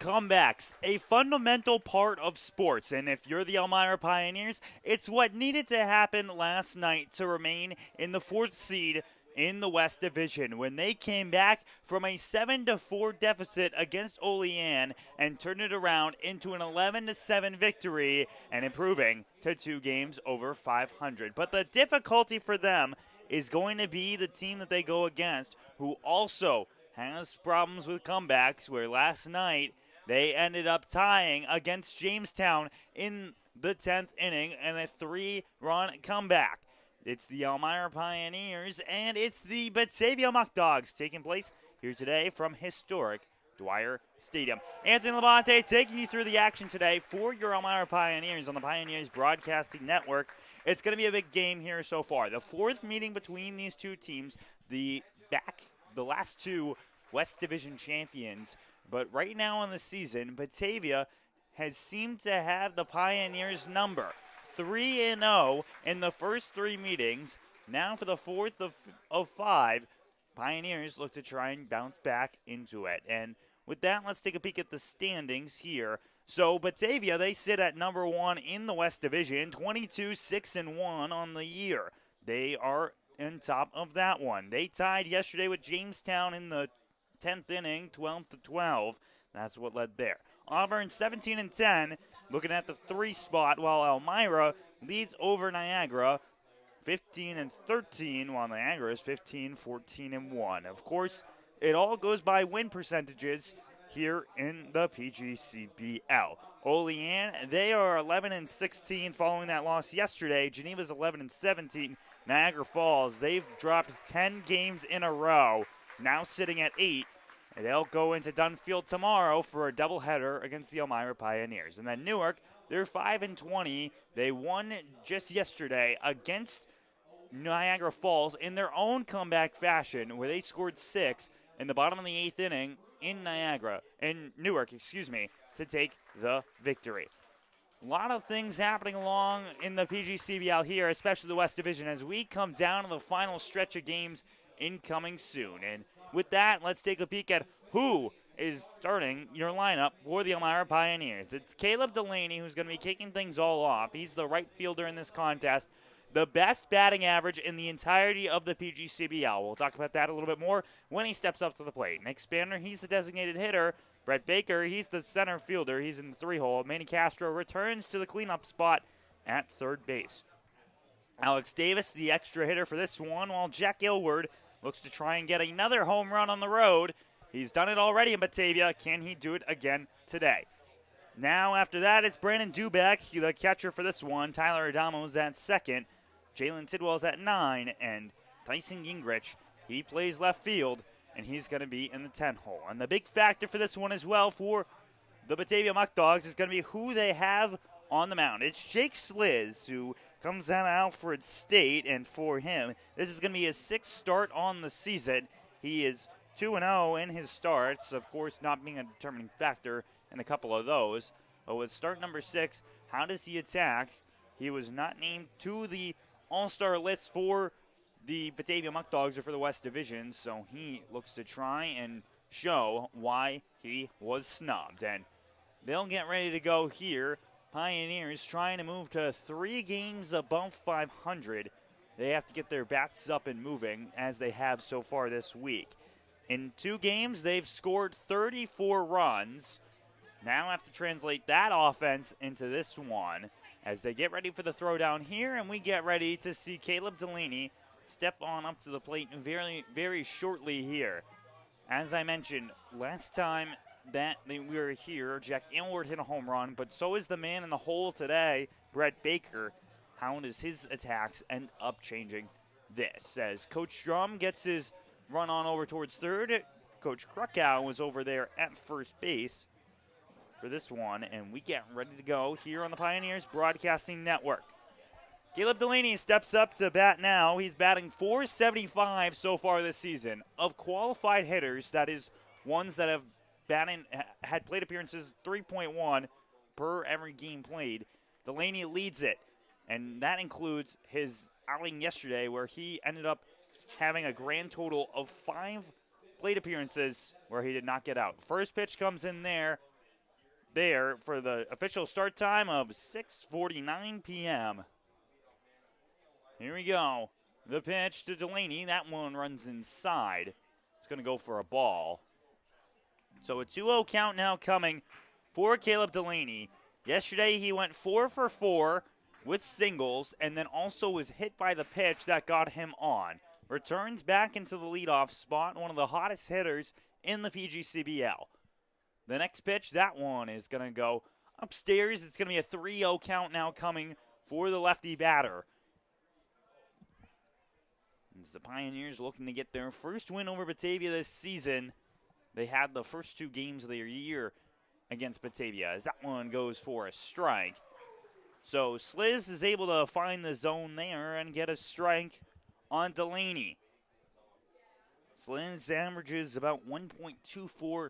Comebacks, a fundamental part of sports, and if you're the Elmira Pioneers, it's what needed to happen last night to remain in the 4th seed in the West Division when they came back from a 7-4 deficit against Olean and turned it around into an 11-7 victory and improving to 2 games over 500. But the difficulty for them is going to be the team that they go against, who also has problems with comebacks, where last night they ended up tying against Jamestown in the 10th inning in a 3-run comeback. It's the Elmira Pioneers and it's the Batavia Muckdogs taking place here today from historic Dwyer Stadium. Anthony Labonte taking you through the action today for your Elmira Pioneers on the Pioneers Broadcasting Network. It's going to be a big game here so far. The 4th meeting between these two teams, the last 2 West Division champions. But right now in the season, Batavia has seemed to have the Pioneers' number. 3-0 in the first 3 meetings. Now for the 4th of 5, Pioneers look to try and bounce back into it. And with that, let's take a peek at the standings here. So Batavia, they sit at number 1 in the West Division, 22-6-1 on the year. They are on top of that one. They tied yesterday with Jamestown in the 10th inning, 12-12. That's what led there. Auburn 17-10, looking at the 3 spot, while Elmira leads over Niagara 15-13, while Niagara is 15-14-1. Of course, it all goes by win percentages here in the PGCBL. Olean, they are 11-16 following that loss yesterday. Geneva's 11-17. Niagara Falls, they've dropped 10 games in a row, now sitting at 8. And they'll go into Dunfield tomorrow for a doubleheader against the Elmira Pioneers. And then Newark, they're 5-20. They won just yesterday against Niagara Falls in their own comeback fashion, where they scored 6 in the bottom of the 8th inning in Newark, to take the victory. A lot of things happening along in the PGCBL here, especially the West Division, as we come down to the final stretch of games incoming soon. And with that, let's take a peek at who is starting your lineup for the Elmira Pioneers. It's Caleb Delaney, who's going to be kicking things all off. He's the right fielder in this contest. The best batting average in the entirety of the PGCBL. We'll talk about that a little bit more when he steps up to the plate. Nick Spanner, he's the designated hitter. Brett Baker, he's the center fielder. He's in the 3-hole. Manny Castro returns to the cleanup spot at third base. Alex Davis, the extra hitter for this one, while Jack Aylward looks to try and get another home run on the road. He's done it already in Batavia. Can he do it again today? Now, after that, it's Brandon Dubeck, the catcher for this one. Tyler Adamo's at second. Jalen Tidwell's at 9. And Tyson Gingrich, he plays left field, and he's going to be in the 10-hole. And the big factor for this one as well for the Batavia Muckdogs is going to be who they have on the mound. It's Jake Sliz, who comes out of Alfred State, and for him, this is going to be his 6th start on the season. He is 2-0 in his starts, of course not being a determining factor in a couple of those. But with start number 6, how does he attack? He was not named to the All-Star list for the Batavia Muckdogs or for the West Division, so he looks to try and show why he was snubbed. And they'll get ready to go here. Pioneers trying to move to 3 games above 500. They have to get their bats up and moving, as they have so far this week. In 2 games, they've scored 34 runs. Now have to translate that offense into this one as they get ready for the throwdown here, and we get ready to see Caleb Delaney step on up to the plate very, very shortly here. As I mentioned, last time that we were here, Jack Aylward hit a home run, but so is the man in the hole today, Brett Baker. How does his attacks end up changing this? As Coach Drum gets his run on over towards third, Coach Krukow was over there at first base for this one, and we get ready to go here on the Pioneers Broadcasting Network. Caleb Delaney steps up to bat now. He's batting .475 so far this season. Of qualified hitters, that is ones that have had plate appearances 3.1 per every game played. Delaney leads it, and that includes his outing yesterday where he ended up having a grand total of 5 plate appearances where he did not get out. First pitch comes in there, there for the official start time of 6:49 p.m. Here we go. The pitch to Delaney. That one runs inside. It's going to go for a ball. So a 2-0 count now coming for Caleb Delaney. Yesterday he went 4 for 4 with singles and then also was hit by the pitch that got him on. Returns back into the leadoff spot, one of the hottest hitters in the PGCBL. The next pitch, that one is going to go upstairs. It's going to be a 3-0 count now coming for the lefty batter. As the Pioneers looking to get their first win over Batavia this season. They had the first 2 games of their year against Batavia, as that one goes for a strike. So Sliz is able to find the zone there and get a strike on Delaney. Sliz averages about 1.24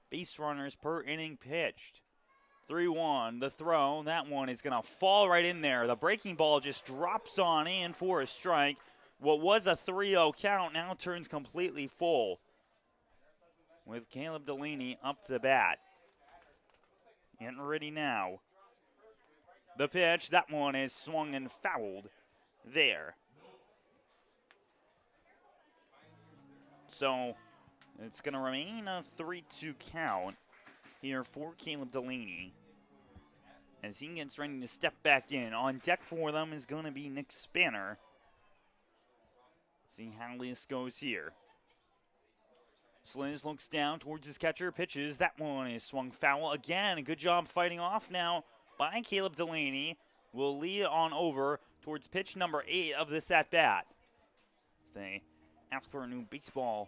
base runners per inning pitched. 3-1, the throw, that one is going to fall right in there. The breaking ball just drops on in for a strike. What was a 3-0 count now turns completely full with Caleb Delaney up to bat. Getting ready now. The pitch, that one is swung and fouled there. So it's going to remain a 3-2 count here for Caleb Delaney as he gets ready to step back in. On deck for them is going to be Nick Spanner. See how this goes here. Sliz looks down towards his catcher, pitches. That one is swung foul again. Good job fighting off now by Caleb Delaney. Will lead on over towards pitch number 8 of this at-bat. They ask for a new baseball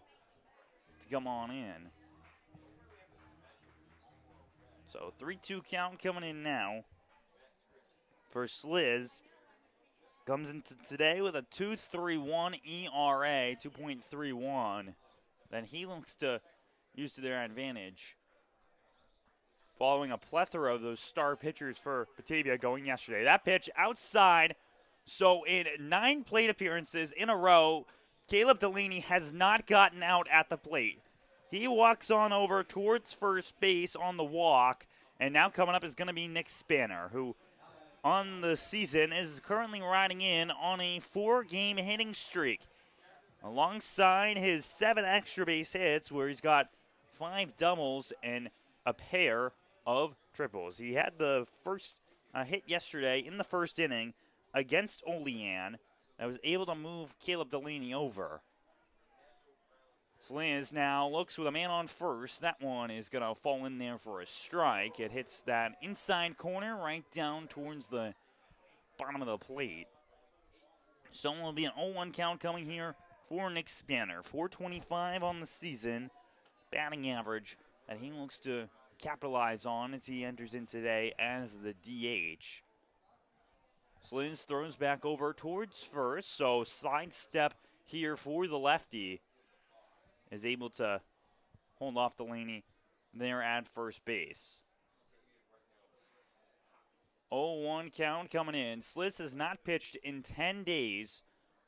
to come on in. So 3-2 count coming in now for Sliz. Comes into today with a 2.31 ERA, 2.31. Then he looks to use to their advantage. Following a plethora of those star pitchers for Batavia going yesterday. That pitch outside. So in 9 plate appearances in a row, Caleb Delaney has not gotten out at the plate. He walks on over towards first base on the walk. And now coming up is going to be Nick Spanner, who on the season is currently riding in on a 4-game hitting streak. Alongside his 7 extra base hits, where he's got 5 doubles and a pair of triples. He had the first hit yesterday in the first inning against Olean that was able to move Caleb Delaney over. Sliz now looks with a man on first. That one is going to fall in there for a strike. It hits that inside corner right down towards the bottom of the plate. So it will be an 0-1 count coming here for Nick Spanner. 425 on the season. Batting average that he looks to capitalize on as he enters in today as the DH. Sliz throws back over towards first. So sidestep here for the lefty. Is able to hold off Delaney there at first base. 0-1 count coming in. Sliz has not pitched in 10 days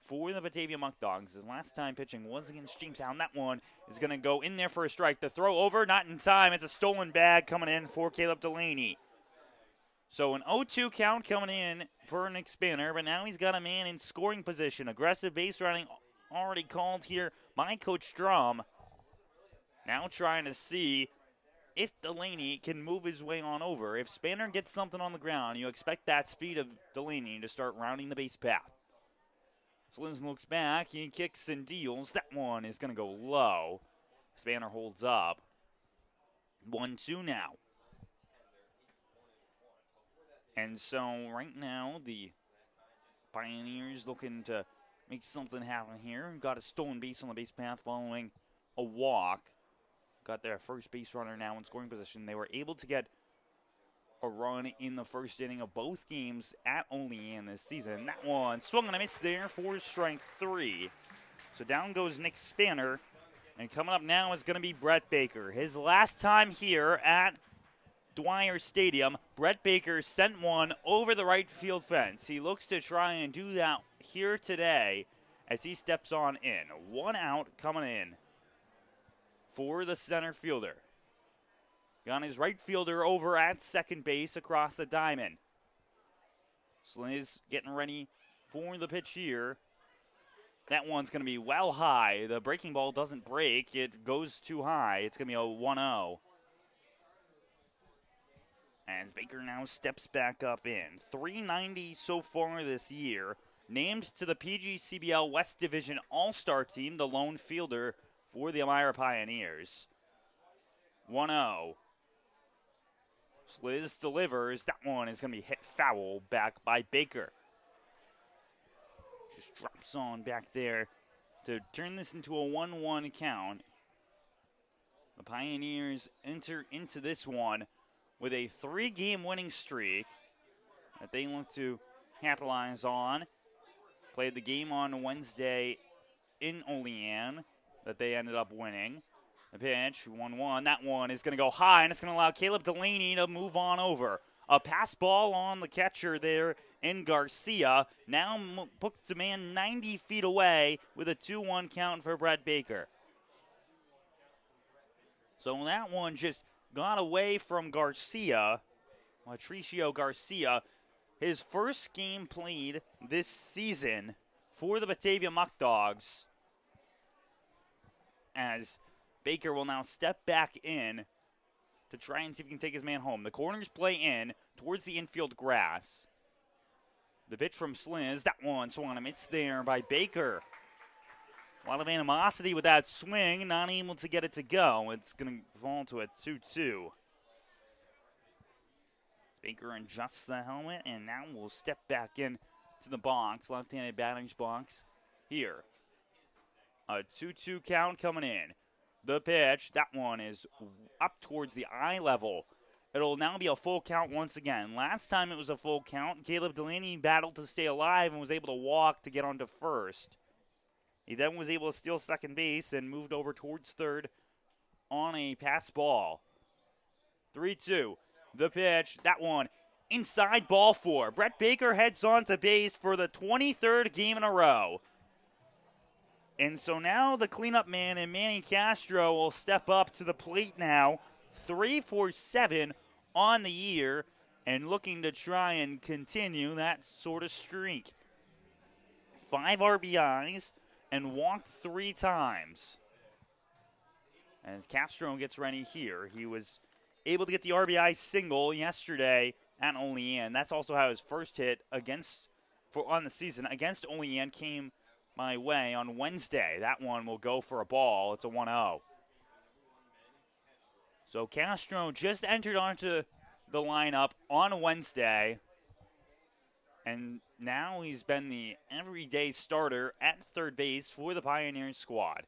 for the Batavia Muckdogs. His last time pitching was against Jamestown. That one is going to go in there for a strike. The throw over, not in time. It's a stolen bag coming in for Caleb Delaney. So an 0-2 count coming in for Nick Spanner, but now he's got a man in scoring position. Aggressive base running already called here by Coach Strom. Now trying to see if Delaney can move his way on over. If Spanner gets something on the ground, you expect that speed of Delaney to start rounding the base path. Sliz looks back, he kicks and deals. That one is going to go low. Spanner holds up. 1-2 now. And so right now the Pioneers looking to make something happen here. Got a stolen base on the base path following a walk. Got their first base runner now in scoring position. They were able to get a run in the first inning of both games at Olean this season. That one swung and a miss there for strike 3. So down goes Nick Spanner. And coming up now is going to be Brett Baker. His last time here at Dwyer Stadium, Brett Baker sent one over the right field fence. He looks to try and do that here today as he steps on in. 1 out coming in for the center fielder. Got his right fielder over at second base across the diamond. Sliz getting ready for the pitch here. That one's going to be well high. The breaking ball doesn't break. It goes too high. It's going to be a 1-0. As Baker now steps back up in. 390 so far this year. Named to the PGCBL West Division All-Star team, the lone fielder for the Elmira Pioneers. 1-0. Sliz delivers. That one is going to be hit foul back by Baker. Just drops on back there to turn this into a 1-1 count. The Pioneers enter into this one with a 3-game winning streak that they look to capitalize on. Played the game on Wednesday in Olean that they ended up winning. The pitch, 1-1. That one is going to go high, and it's going to allow Caleb Delaney to move on over. A pass ball on the catcher there in Garcia. Now puts the man 90 feet away with a 2-1 count for Brett Baker. So that one just got away from Garcia, Patricio Garcia. His first game played this season for the Batavia Muckdogs, as Baker will now step back in to try and see if he can take his man home. The corners play in towards the infield grass. The pitch from Sliz, that one swung him. It's there by Baker. A lot of animosity with that swing, not able to get it to go. It's going to fall to a 2-2. Baker adjusts the helmet, and now we'll step back in to the box, left-handed batting box here. A 2-2 count coming in. The pitch, that one is up towards the eye level. It'll now be a full count once again. Last time it was a full count, Caleb Delaney battled to stay alive and was able to walk to get onto first. He then was able to steal second base and moved over towards third on a pass ball. 3-2. The pitch, that one, inside ball four. Brett Baker heads on to base for the 23rd game in a row. And so now the cleanup man and Manny Castro will step up to the plate now. 3 for 7 on the year and looking to try and continue that sort of streak. 5 RBIs and walked 3 times. As Castro gets ready here, he was able to get the RBI single yesterday at Olean. That's also how his first hit on the season against Olean came my way on Wednesday. That one will go for a ball. It's a 1-0. So Castro just entered onto the lineup on Wednesday, and now he's been the everyday starter at third base for the Pioneers squad.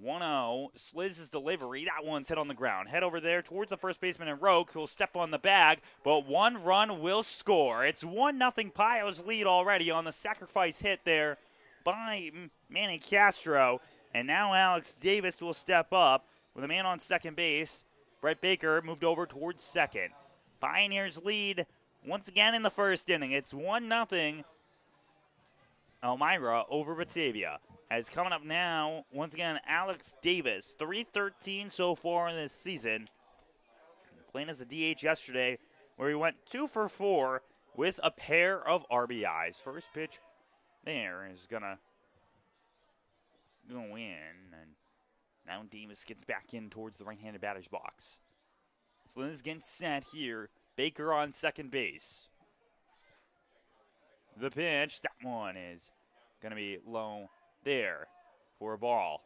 1-0, Sliz's delivery. That one's hit on the ground. Head over there towards the first baseman and Roque, who'll step on the bag, but 1 run will score. It's 1-0 Pios lead already on the sacrifice hit there by Manny Castro. And now Alex Davis will step up with a man on second base. Brett Baker moved over towards second. Pioneers lead once again in the first inning. It's 1-0 Elmira over Batavia. As coming up now, once again, Alex Davis, 313 so far this season. Playing as a DH yesterday, where he went 2 for 4 with a pair of RBIs. First pitch there is going to go in, and now Davis gets back in towards the right-handed batter's box. So this is getting set here. Baker on second base. The pitch, that one is going to be low there for a ball.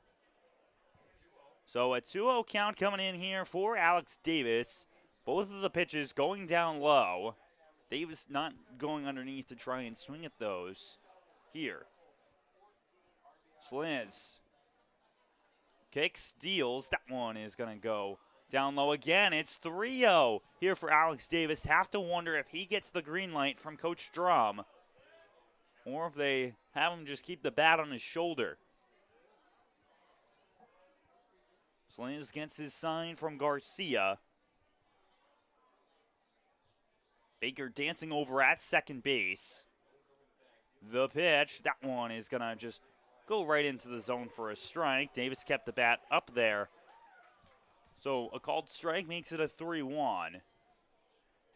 So a 2-0 count coming in here for Alex Davis. Both of the pitches going down low. Davis not going underneath to try and swing at those here. Sliz kicks, deals. That one is going to go down low again. It's 3-0 here for Alex Davis. Have to wonder if he gets the green light from Coach Drum, or if they have him just keep the bat on his shoulder. Sliz gets his sign from Garcia. Baker dancing over at second base. The pitch, that one is going to just go right into the zone for a strike. Davis kept the bat up there. So a called strike makes it a 3-1.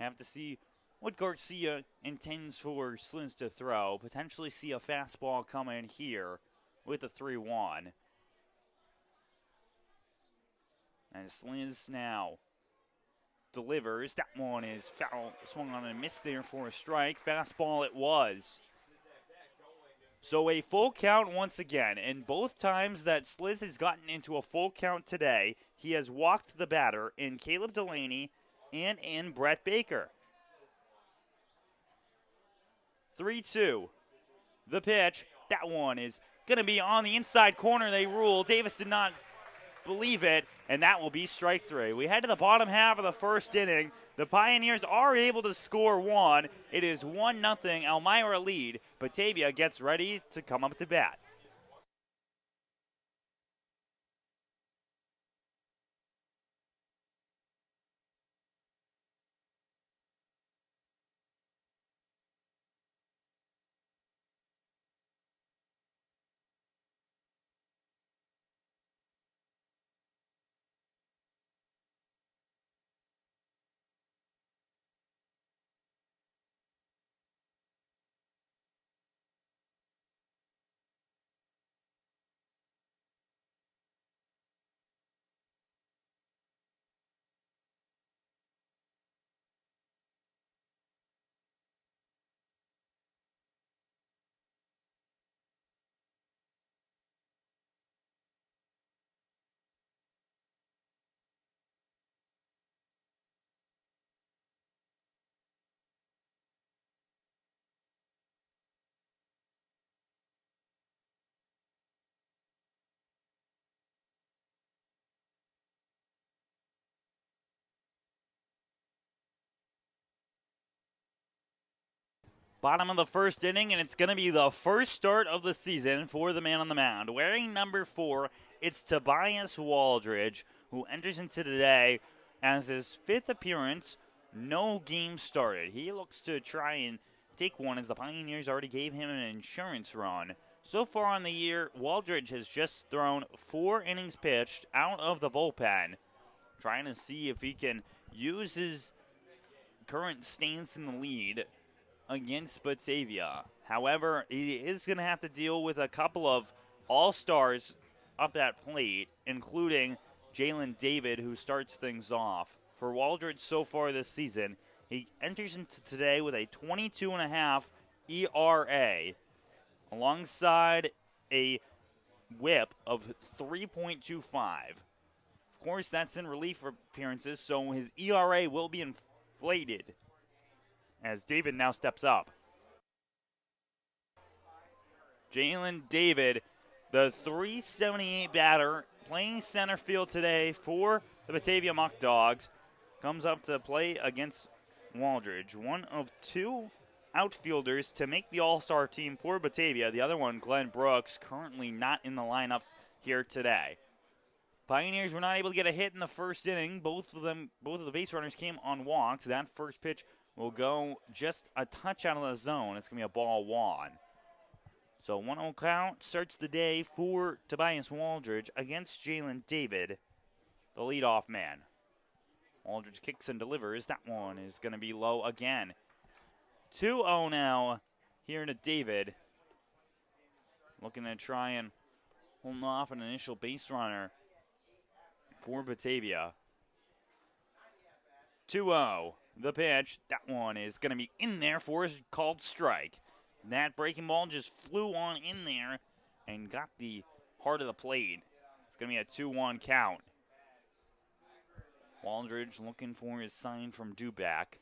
Have to see what Garcia intends for Sliz to throw. Potentially see a fastball come in here with a 3-1. And Sliz now delivers. That one is foul. Swung on and missed there for a strike. Fastball it was. So a full count once again. And both times that Sliz has gotten into a full count today, he has walked the batter in Caleb Delaney and in Brett Baker. 3-2. The pitch. That one is going to be on the inside corner. They rule. Davis did not believe it, and that will be strike 3. We head to the bottom half of the first inning. The Pioneers are able to score 1. It is 1-0 Elmira lead. Batavia gets ready to come up to bat. Bottom of the first inning, and it's going to be the first start of the season for the man on the mound. Wearing number 4, it's Tobias Waldridge, who enters into today as his 5th appearance. No game started. He looks to try and take one as the Pioneers already gave him an insurance run. So far on the year, Waldridge has just thrown 4 innings pitched out of the bullpen, trying to see if he can use his current stance in the lead against Batavia. However, he is going to have to deal with a couple of all-stars up at plate, including Jalen David, who starts things off. For Waldridge so far this season, he enters into today with a 22.5 ERA, alongside a whip of 3.25. Of course, that's in relief appearances, so his ERA will be inflated as David now steps up. Jalen David, the .378 batter, playing center field today for the Batavia Muckdogs, comes up to play against Waldridge. One of 2 outfielders to make the All-Star team for Batavia. The other one, Glenn Brooks, currently not in the lineup here today. Pioneers were not able to get a hit in the first inning. Both of the base runners came on walks. That first pitch will go just a touch out of the zone. It's going to be a ball 1. So 1-0 count starts the day for Tobias Waldridge against Jalen David, the leadoff man. Waldridge kicks and delivers. That one is going to be low again. 2-0 now here to David. Looking to try and hold off an initial base runner for Batavia. 2-0. The pitch, that one is going to be in there for a called strike. That breaking ball just flew on in there and got the heart of the plate. It's going to be a 2-1 count. Waldridge looking for his sign from Duback.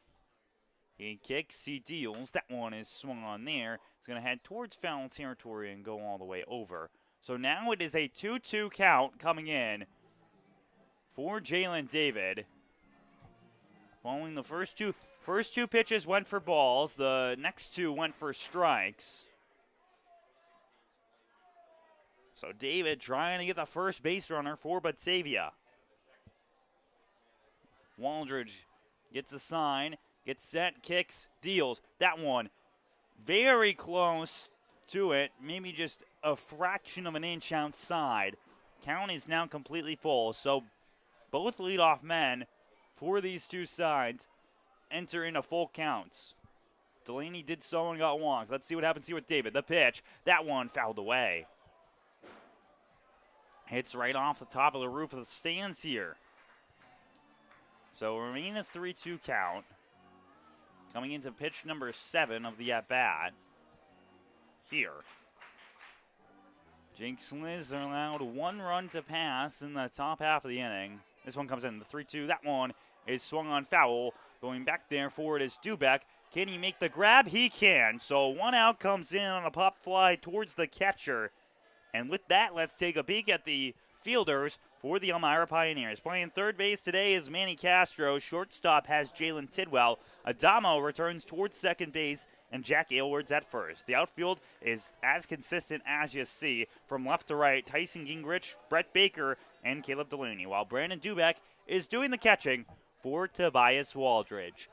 He kicks, he deals. That one is swung on there. It's going to head towards foul territory and go all the way over. So now it is a 2-2 count coming in for Jalen David. Following the first two pitches went for balls. The next 2 went for strikes. So David trying to get the first base runner for Batavia. Waldridge gets the sign, gets set, kicks, deals. That one very close to it, maybe just a fraction of an inch outside. Count is now completely full, so both leadoff men for these two sides enter into full counts. Delaney did so and got walked. Let's see what happens here with David. The pitch, that one fouled away. Hits right off the top of the roof of the stands here. So remain a 3-2 count. Coming into pitch number 7 of the at-bat. Here. Jinx Liz are allowed 1 run to pass in the top half of the inning. This one comes in, the 3-2. That one is swung on foul. Going back there for it is Dubek. Can he make the grab? He can. So 1 out comes in on a pop fly towards the catcher. And with that, let's take a peek at the fielders for the Elmira Pioneers. Playing third base today is Manny Castro. Shortstop has Jalen Tidwell. Adamo returns towards second base, and Jack Aylward's at first. The outfield is as consistent as you see. From left to right, Tyson Gingrich, Brett Baker, and Caleb Delaney, while Brandon Dubek is doing the catching for Tobias Waldridge.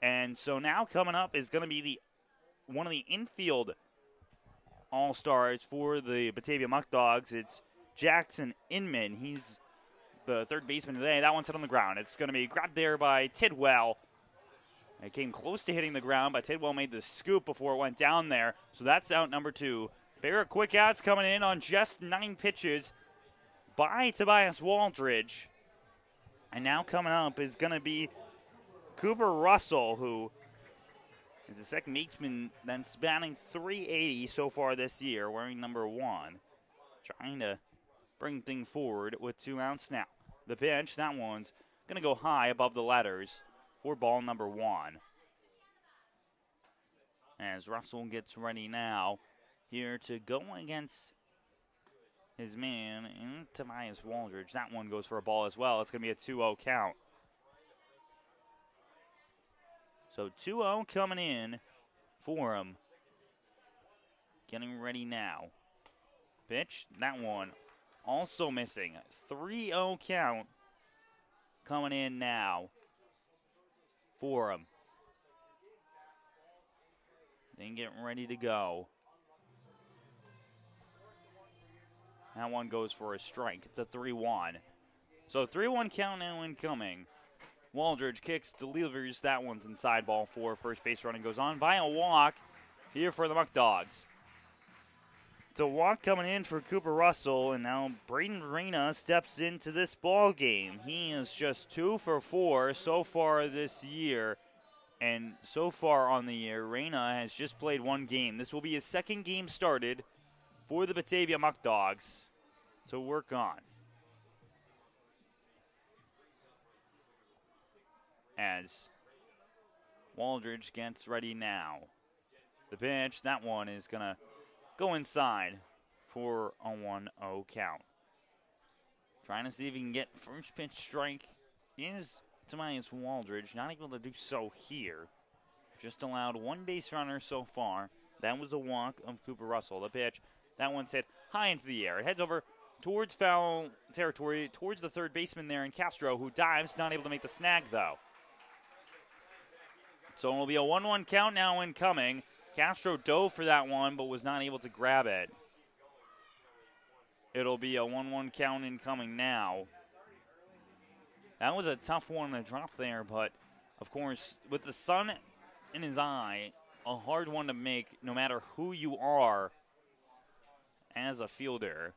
And so now coming up is going to be one of the infield all-stars for the Batavia Muckdogs. It's Jackson Inman. He's the third baseman today. That one's hit on the ground. It's going to be grabbed there by Tidwell. It came close to hitting the ground, but Tidwell made the scoop before it went down there. So that's out number 2. Pair of quick outs coming in on just 9 pitches by Tobias Waldridge. And now coming up is going to be Cooper Russell, who is the second baseman that's batting .380 so far this year, wearing number 1. Trying to bring things forward with 2 outs now. The pitch, that one's going to go high above the letters for ball number 1. As Russell gets ready now here to go against his man in Tobias Waldridge. That one goes for a ball as well. It's going to be a 2-0 count. So 2-0 coming in for him. Getting ready now. Pitch, that one also missing. 3-0 count coming in now for him. Then getting ready to go. That one goes for a strike. It's a 3-1. So 3-1 count now incoming. Waldridge kicks, delivers. That one's inside, ball 4. First base running goes on by a walk here for the Muckdogs. It's a walk coming in for Cooper Russell, and now Braden Reyna steps into this ball game. He is just 2 for 4 so far this year, and so far on the year, Reyna has just played 1 game. This will be his 2nd game started for the Batavia Muckdogs to work on. As Waldridge gets ready now. The pitch, that one is going to go inside for a 1-0 count. Trying to see if he can get first pitch strike is Tobias Waldridge. Not able to do so here. Just allowed 1 base runner so far. That was a walk of Cooper Russell. The pitch, that one's hit high into the air. It heads over towards foul territory, towards the third baseman there in Castro, who dives, not able to make the snag though. So it will be a 1-1 count now incoming. Castro dove for that one, but was not able to grab it. It'll be a 1-1 count incoming now. That was a tough one to drop there, but of course, with the sun in his eye, a hard one to make no matter who you are as a fielder.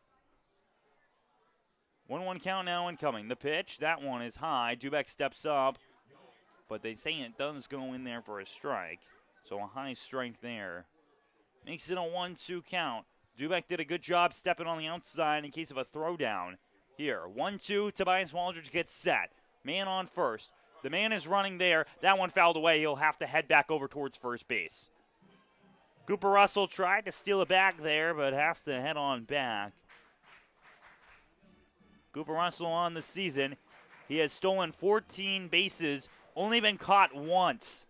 1-1 count now incoming. The pitch, that one is high. Dubek steps up, but they say it does go in there for a strike. So a high strike there. Makes it a 1-2 count. Dubek did a good job stepping on the outside in case of a throwdown. Here, 1-2, Tobias Waldridge gets set. Man on first. The man is running there. That one fouled away. He'll have to head back over towards first base. Cooper Russell tried to steal it back there, but has to head on back. Cooper Russell on the season. He has stolen 14 bases, only been caught once.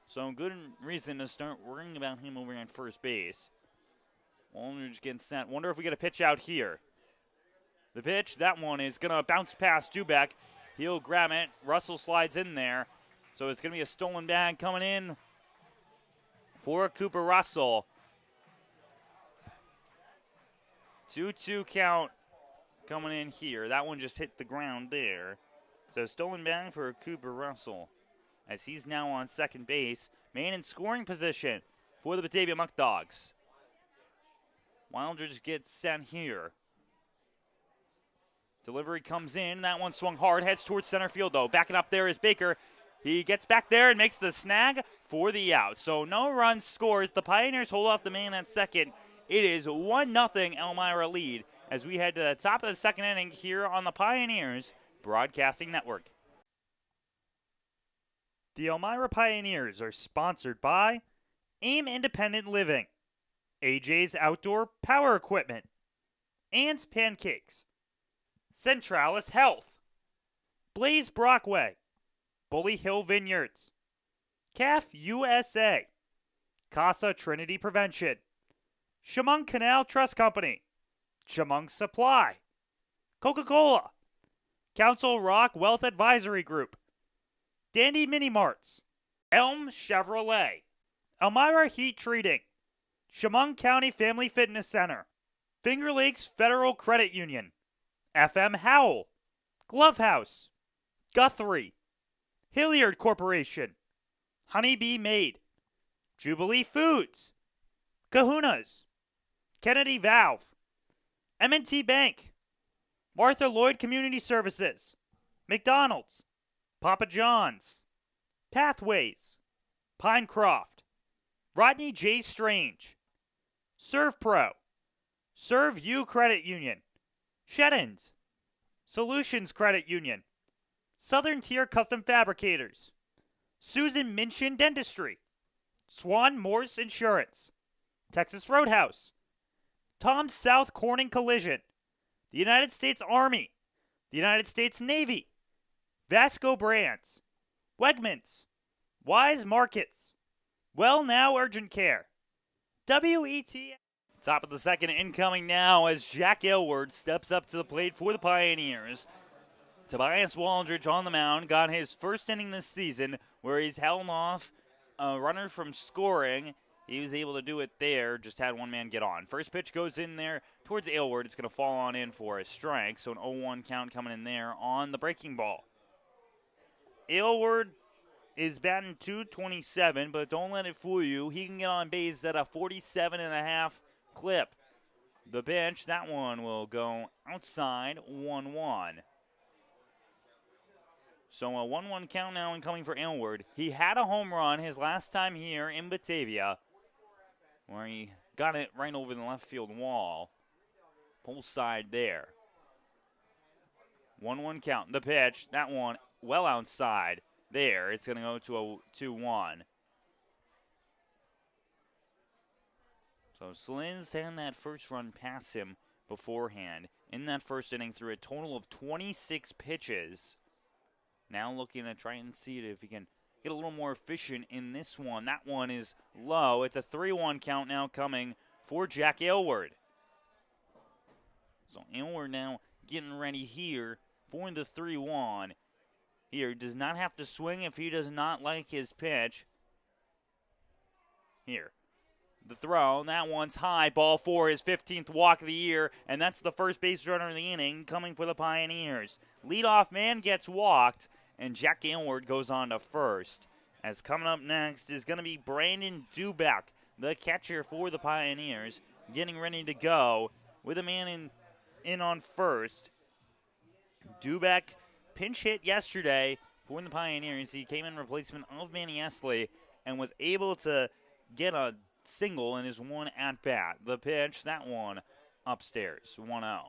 So good reason to start worrying about him over at first base. Waldridge gets set. Wonder if we get a pitch out here. The pitch, that one is going to bounce past Dubek. He'll grab it. Russell slides in there. So it's going to be a stolen bag coming in for Cooper Russell. 2-2 count coming in here. That one just hit the ground there. So stolen back for Cooper Russell as he's now on second base. Man in scoring position for the Batavia Muckdogs. Wildridge gets sent here. Delivery comes in. That one swung hard. Heads towards center field, though. Backing up there is Baker. He gets back there and makes the snag for the out. So no runs scores. The Pioneers hold off the man at second. It is 1-0 Elmira lead as we head to the top of the second inning here on the Pioneers Broadcasting Network. The Elmira Pioneers are sponsored by AIM Independent Living, AJ's Outdoor Power Equipment, Ann's Pancakes, Centralis Health, Blaze Brockway, Bully Hill Vineyards, CAF USA, Casa Trinity Prevention, Chemung Canal Trust Company, Chemung Supply, Coca-Cola, Council Rock Wealth Advisory Group, Dandy Mini Marts, Elm Chevrolet, Elmira Heat Treating, Chemung County Family Fitness Center, Finger Lakes Federal Credit Union, FM Howell, Glove House, Guthrie, Hilliard Corporation, Honeybee Made, Jubilee Foods, Kahuna's, Kennedy Valve, M&T Bank, Martha Lloyd Community Services, McDonald's, Papa John's, Pathways, Pinecroft, Rodney J. Strange, Serve Pro, Serve You Credit Union, Sheddens, Solutions Credit Union, Southern Tier Custom Fabricators, Susan Minchin Dentistry, Swan Morse Insurance, Texas Roadhouse, Tom South Corning Collision, the United States Army, the United States Navy, Vasco Brands, Wegmans, Wise Markets, Well Now Urgent Care, WET. Top of the second incoming now as Jack Aylward steps up to the plate for the Pioneers. Tobias Waldridge on the mound got his first inning this season where he's held off a runner from scoring. He was able to do it there, just had one man get on. First pitch goes in there towards Aylward. It's going to fall on in for a strike, so an 0-1 count coming in there on the breaking ball. Aylward is batting .227, but don't let it fool you. He can get on base at a 47.5 clip. The pitch, that one will go outside, 1-1. So a 1-1 count now incoming for Aylward. He had a home run his last time here in Batavia, where he got it right over the left field wall. Pull side there. 1-1 count. The pitch, that one well outside. There, it's going to go to a 2-1. So Sliz had that first run past him beforehand. In that first inning, threw a total of 26 pitches. Now looking to try and see if he can get a little more efficient in this one. That one is low. It's a 3-1 count now coming for Jack Aylward. So Aylward now getting ready here for the 3-1. Here, does not have to swing if he does not like his pitch. Here, the throw, that one's high. Ball for his 15th walk of the year, and that's the first base runner of the inning coming for the Pioneers. Leadoff man gets walked, and Jack Aylward goes on to first. As coming up next is going to be Brandon Duback, the catcher for the Pioneers, getting ready to go with a man in on first. Duback pinch hit yesterday for the Pioneers. He came in replacement of Manny Esley and was able to get a single in his one at-bat. The pitch, that one upstairs, 1-0.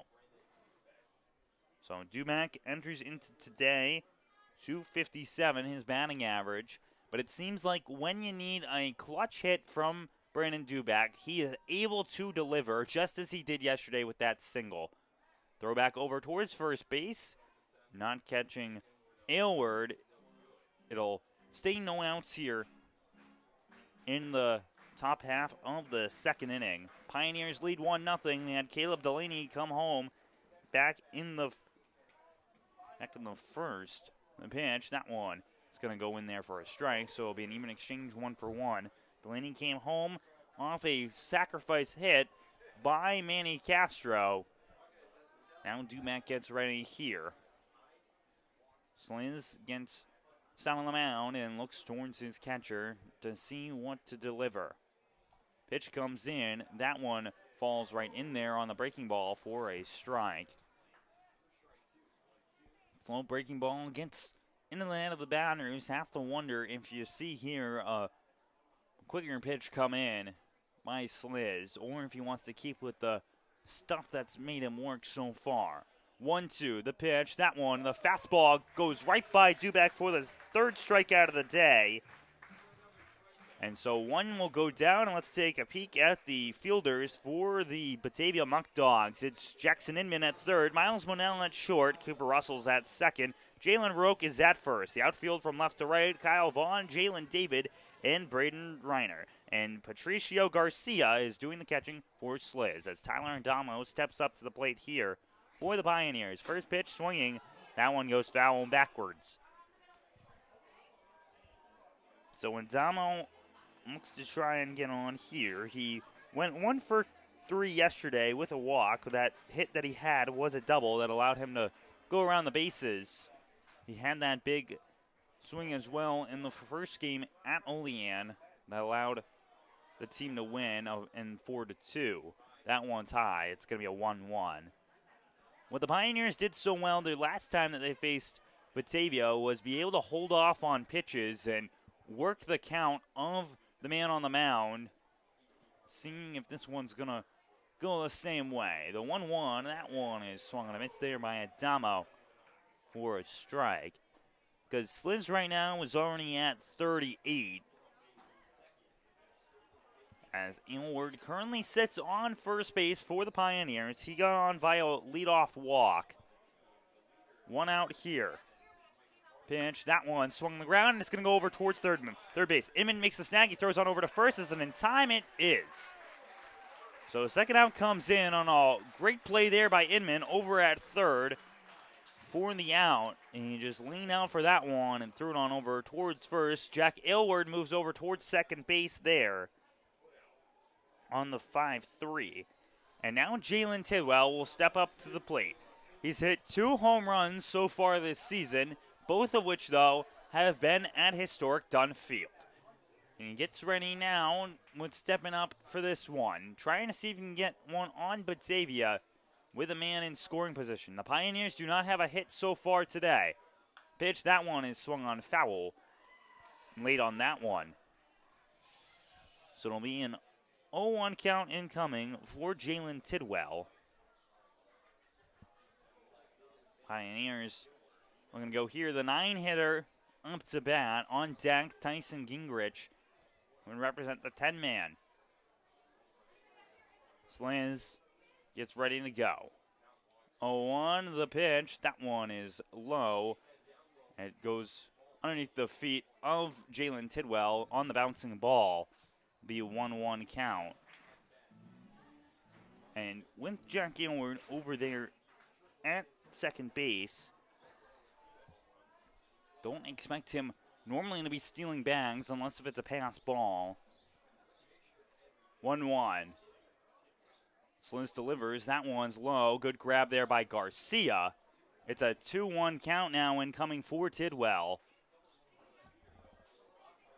So Duback enters into today, 257, his batting average. But it seems like when you need a clutch hit from Brandon Duback, he is able to deliver, just as he did yesterday with that single. Throw back over towards first base. Not catching Aylward. It'll stay no outs here in the top half of the second inning. Pioneers lead 1-0. They had Caleb Delaney come home back in the first. The pitch, that one is going to go in there for a strike, so it'll be an even exchange 1-for-1. Delaney came home off a sacrifice hit by Manny Castro. Now Dumac gets ready here. Sliz gets down on the mound and looks towards his catcher to see what to deliver. Pitch comes in. That one falls right in there on the breaking ball for a strike. Slow breaking ball gets into the head of the batters. Have to wonder if you see here a quicker pitch come in by Sliz, or if he wants to keep with the stuff that's made him work so far. 1-2, the pitch, that one, the fastball goes right by Duback for the third strikeout of the day. And so one will go down, and let's take a peek at the fielders for the Batavia Muckdogs. It's Jackson Inman at third, Miles Monell at short, Cooper Russell's at second, Jalen Roque is at first. The outfield from left to right, Kyle Vaughn, Jalen David, and Braden Reiner. And Patricio Garcia is doing the catching for Sliz as Tyler Adamo steps up to the plate here for the Pioneers. First pitch swinging, that one goes foul backwards. So Adamo looks to try and get on here. He went 1 for 3 yesterday with a walk. That hit that he had was a double that allowed him to go around the bases. He had that big swing as well in the first game at Olean that allowed the team to win in 4-2. That one's high. It's going to be a 1-1. What the Pioneers did so well the last time that they faced Batavia was be able to hold off on pitches and work the count of the man on the mound, seeing if this one's going to go the same way. The 1-1, that one is swung on a miss there by Adamo for a strike. Because Sliz right now is already at 38. As Aylward currently sits on first base for the Pioneers. He got on via leadoff walk. One out here. Pitch, that one swung on the ground, and it's going to go over towards third base. Inman makes the snag. He throws on over to first. Is it in time? It is. So the second out comes in on a great play there by Inman over at third for the out. And he just leaned out for that one and threw it on over towards first. Jack Aylward moves over towards second base there on the 5-3. And now Jalen Tidwell will step up to the plate. He's hit 2 home runs so far this season, both of which, though, have been at historic Dunn Field. And he gets ready now with stepping up for this one, trying to see if he can get one on Batavia with a man in scoring position. The Pioneers do not have a hit so far today. Pitch, that one is swung on foul late on that one. So it'll be an 0-1 count incoming for Jalen Tidwell. Pioneers are going to go here. The 9-hitter up to bat on deck. Tyson Gingrich will represent the 10-man. Sliz gets ready to go. 0-1 the pitch. That one is low. It goes underneath the feet of Jalen Tidwell on the bouncing ball. Be a 1-1 count. And with Jack Aylward over there at second base, don't expect him normally to be stealing bags unless if it's a pass ball. 1-1. Sliz delivers. That one's low. Good grab there by Garcia. It's a 2-1 count now incoming for Tidwell.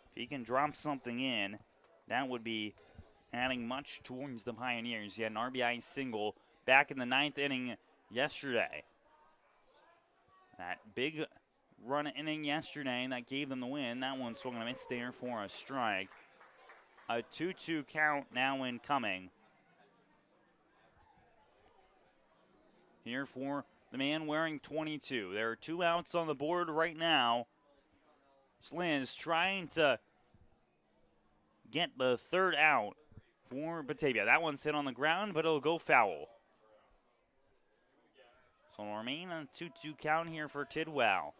If he can drop something in, that would be adding much towards the Pioneers. He had an RBI single back in the 9th inning yesterday. That big run inning yesterday that gave them the win. That one swung and a miss there for a strike. A 2-2 count now incoming. Here for the man wearing 22. There are 2 outs on the board right now. Sliz trying to get the 3rd out for Batavia. That one's hit on the ground, but it'll go foul. So it'll remain a 2-2 count here for Tidwell,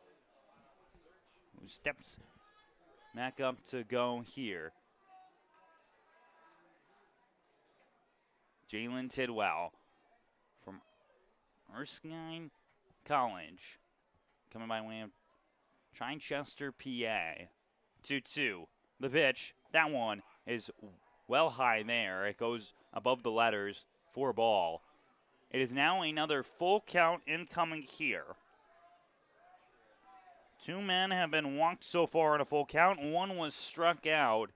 who steps back up to go here. Jalen Tidwell from Erskine College, coming by way of Chichester, PA. 2-2. The pitch, that one is well high there. It goes above the letters for a ball. It is now another full count incoming here. 2 men have been walked so far in a full count. 1 was struck out.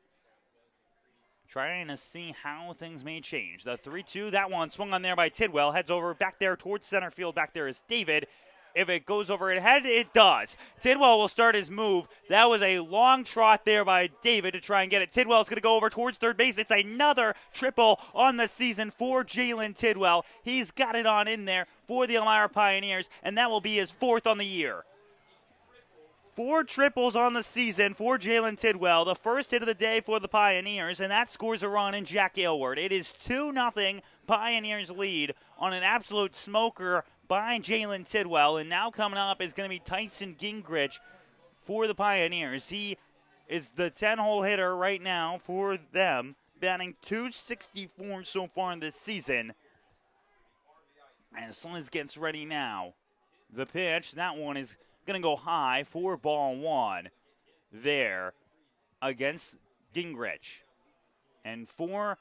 Trying to see how things may change. The 3-2, that one swung on there by Tidwell. Heads over back there towards center field. Back there is David. If it goes over ahead, it does. Tidwell will start his move. That was a long trot there by David to try and get it. Tidwell's going to go over towards third base. It's another triple on the season for Jalen Tidwell. He's got it on in there for the Elmira Pioneers, and that will be his 4th on the year. 4 triples on the season for Jalen Tidwell, the first hit of the day for the Pioneers, and that scores a run in Jack Aylward. It is 2-0 Pioneers lead on an absolute smoker by Jalen Tidwell, and now coming up is going to be Tyson Gingrich for the Pioneers. He is the 10-hole hitter right now for them, batting .264 so far this season. And Sliz gets ready now. The pitch, that one is going to go high for ball 1 there against Gingrich. And for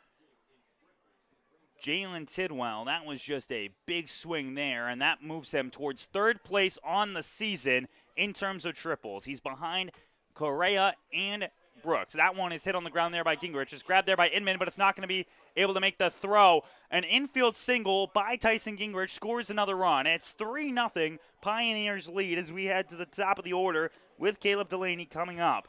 Jalen Tidwell, that was just a big swing there, and that moves him towards 3rd place on the season in terms of triples. He's behind Correa and Brooks. That one is hit on the ground there by Gingrich. It's grabbed there by Inman, but it's not going to be able to make the throw. An infield single by Tyson Gingrich scores another run. It's 3-0 Pioneers lead as we head to the top of the order with Caleb Delaney coming up.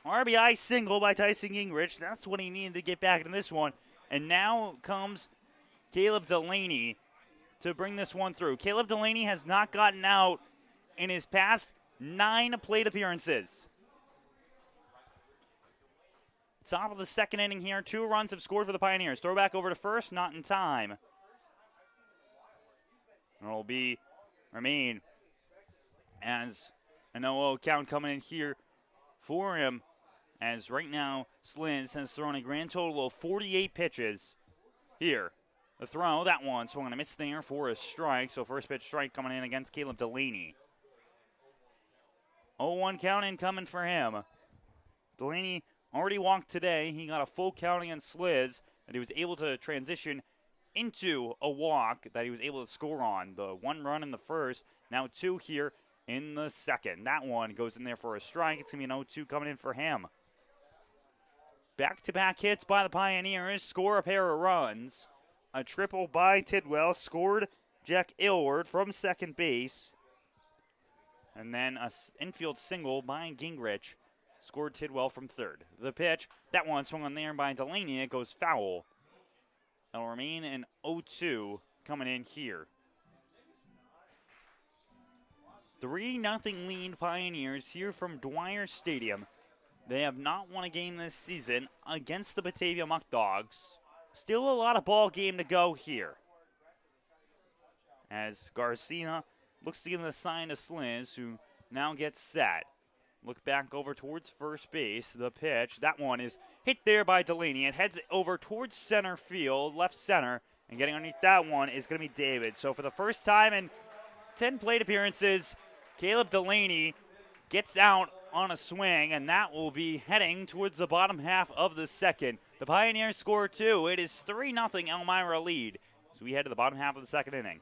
RBI single by Tyson Gingrich. That's what he needed to get back in this one. And now comes Caleb Delaney to bring this one through. Caleb Delaney has not gotten out in his past 9 plate appearances. Top of the 2nd inning here. 2 runs have scored for the Pioneers. Throw back over to first, not in time. It'll remain as an 0-0 count coming in here for him. As right now, Sliz has thrown a grand total of 48 pitches here. The throw, that one swung on a miss there for a strike. So first pitch strike coming in against Caleb Delaney. 0-1 count incoming for him. Delaney already walked today. He got a full count against Sliz, and he was able to transition into a walk that he was able to score on. The 1 run in the first, now 2 here in the second. That one goes in there for a strike. It's going to be an 0-2 coming in for him. Back-to-back hits by the Pioneers, score a pair of runs. A triple by Tidwell, scored Jack Aylward from second base. And then an infield single by Gingrich, scored Tidwell from third. The pitch, that one swung on there by Delaney. It goes foul. It'll remain an 0-2 coming in here. 3-0 lead Pioneers here from Dwyer Stadium. They have not won a game this season against the Batavia Muckdogs. Still a lot of ball game to go here. As Garcia looks to give the sign to Sliz, who now gets set. Look back over towards first base. The pitch, that one is hit there by Delaney. It heads over towards center field, left center. And getting underneath that one is going to be David. So for the first time in 10 plate appearances, Caleb Delaney gets out on a swing, and that will be heading towards the bottom half of the second. The Pioneers score 2. It is 3-0 Elmira lead as we head to the bottom half of the second inning.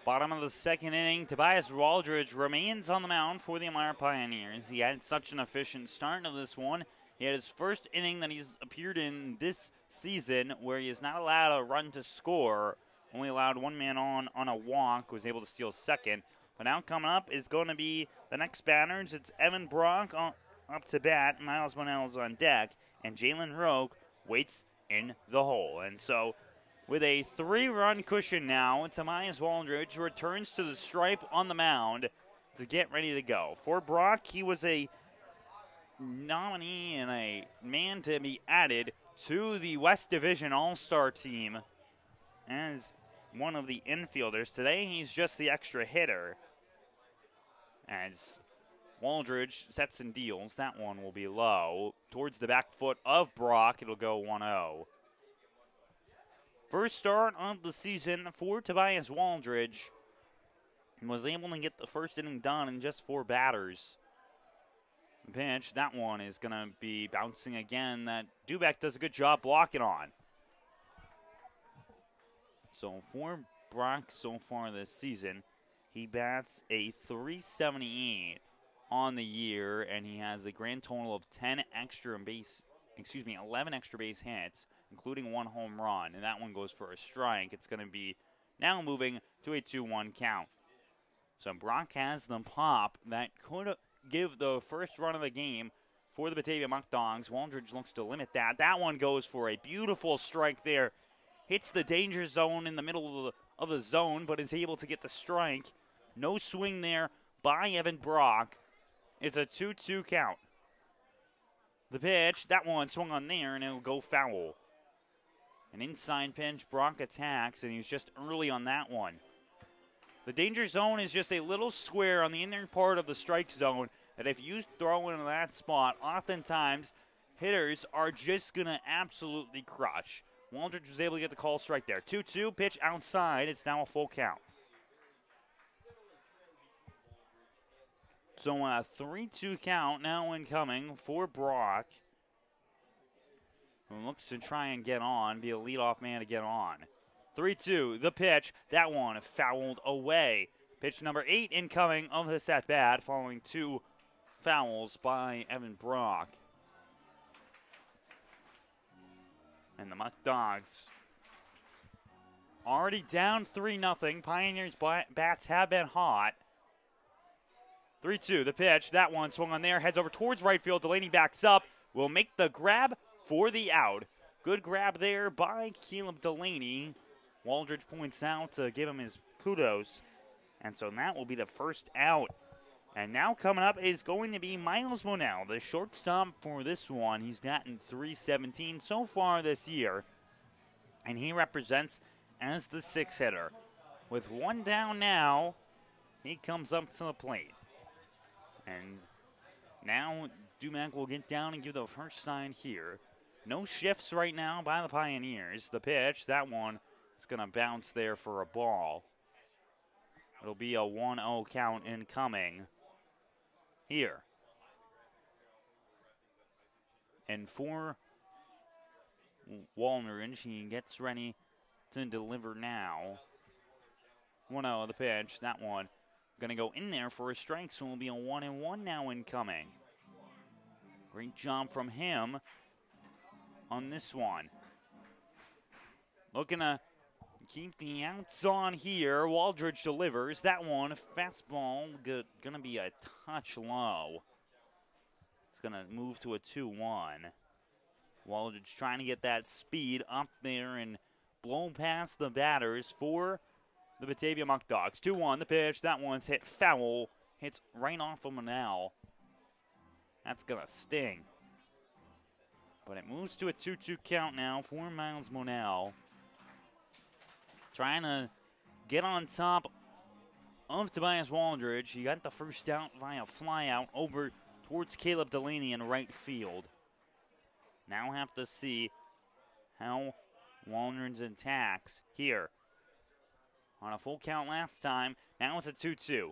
Bottom of the second inning, Tobias Waldridge remains on the mound for the Elmira Pioneers. He had such an efficient start of this one. He had his first inning that he's appeared in this season where he is not allowed a run to score. Only allowed one man on a walk, was able to steal second. But now coming up is going to be the next batters. It's Evan Brock up to bat. Miles Monell's on deck. And Jalen Roque waits in the hole. And so with a 3-run cushion now, Tobias Waldridge returns to the stripe on the mound to get ready to go. For Brock, he was a nominee and a man to be added to the West Division All-Star team as one of the infielders. Today, he's just the extra hitter. As Waldridge sets and deals, that one will be low. Towards the back foot of Brock, it'll go 1-0. First start of the season for Tobias Waldridge. Was able to get the first inning done in just 4 batters. The pitch, that one is going to be bouncing again. That Dubek does a good job blocking on. So for Brock so far this season, he bats a .378 on the year, and he has a grand total of 11 extra base hits, including 1 home run, and that one goes for a strike. It's going to be now moving to a 2-1 count. So Brock has the pop that could give the first run of the game for the Batavia Muckdogs. Waldridge looks to limit that. That one goes for a beautiful strike there. Hits the danger zone in the middle of the zone, but is able to get the strike. No swing there by Evan Brock. It's a 2-2 count. The pitch, that one swung on there, and it'll go foul. An inside pitch, Brock attacks, and he's just early on that one. The danger zone is just a little square on the inner part of the strike zone that if you throw into that spot, oftentimes hitters are just going to absolutely crush. Waldridge was able to get the call strike there. 2-2, pitch outside. It's now a full count. So a 3-2 count now incoming for Brock, who looks to try and get on, be a leadoff man to get on. 3-2, the pitch, that one fouled away. Pitch number 8 incoming of this at-bat, following 2 fouls by Evan Brock. And the Muckdogs already down 3-0. Pioneers' bats have been hot. 3-2, the pitch, that one swung on there, heads over towards right field. Delaney backs up, will make the grab for the out. Good grab there by Caleb Delaney. Waldridge points out to give him his kudos. And so that will be the first out. And now coming up is going to be Miles Monell, the shortstop for this one. He's batting .317 so far this year. And he represents as the 6th hitter. With 1 down now, he comes up to the plate. And now Dumac will get down and give the first sign here. No shifts right now by the Pioneers. The pitch, that one is going to bounce there for a ball. It'll be a 1-0 count incoming here. And for Waldridge, he gets ready to deliver now. 1-0 the pitch, that one going to go in there for a strike, so it'll be a 1-1 now incoming. Great job from him on this one. Looking to keep the outs on here. Waldridge delivers. That one, fastball, going to be a touch low. It's going to move to a 2-1. Waldridge trying to get that speed up there and blow past the batters for the Batavia Muckdogs. 2-1, the pitch. That one's hit foul. Hits right off of Monell. That's going to sting. But it moves to a 2-2 count now for Miles Monell. Trying to get on top of Tobias Waldridge. He got the first out via flyout over towards Caleb Delaney in right field. Now have to see how Waldridge attacks here. On a full count last time, now it's a 2-2.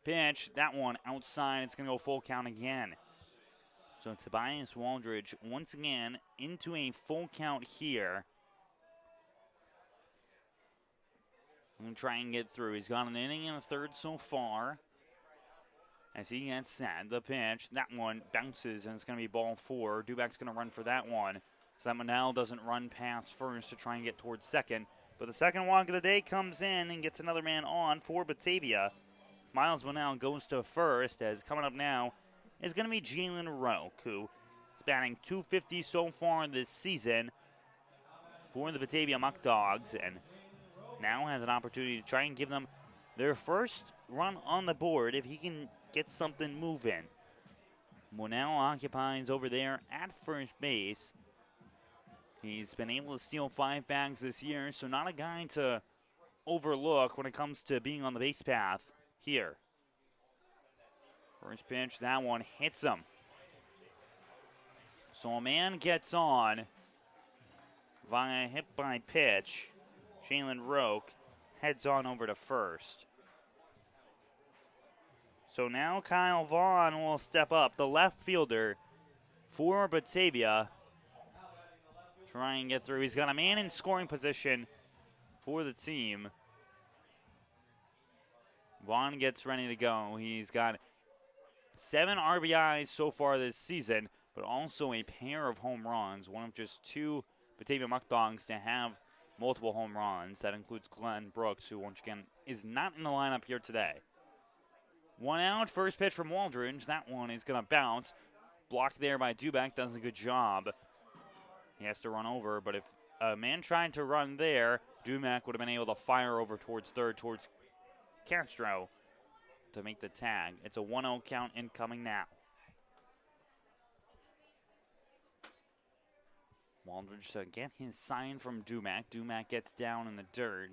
Pitch, that one outside, it's going to go full count again. So Tobias Waldridge once again into a full count here. and try and get through. He's got an inning and a third so far. As he gets set, the pitch, that one bounces, and it's going to be ball 4. Dubak's going to run for that one, so that Monell doesn't run past first to try and get towards second. But the second walk of the day comes in and gets another man on for Batavia. Miles Monell goes to first, as coming up now is going to be Jalen Roque, who is batting .250 so far this season for the Batavia Muckdogs, and now has an opportunity to try and give them their first run on the board if he can get something moving. Monell occupies over there at first base. He's been able to steal 5 bags this year, so not a guy to overlook when it comes to being on the base path here. First pitch, that one hits him. So a man gets on via hit by pitch. Jalen Roque heads on over to first. So now Kyle Vaughn will step up, the left fielder for Batavia. Try and get through. He's got a man in scoring position for the team. Vaughn gets ready to go. He's got 7 RBIs so far this season, but also a pair of home runs. One of just 2 Batavia Muckdogs to have multiple home runs. That includes Glenn Brooks, who once again is not in the lineup here today. 1 out, first pitch from Waldridge. That one is going to bounce. Blocked there by Dubak, does a good job. He has to run over, but if a man trying to run there, Dubak would have been able to fire over towards third, towards Castro to make the tag. It's a 1-0 count incoming now. Waldridge to get his sign from Dubak. Dubak gets down in the dirt.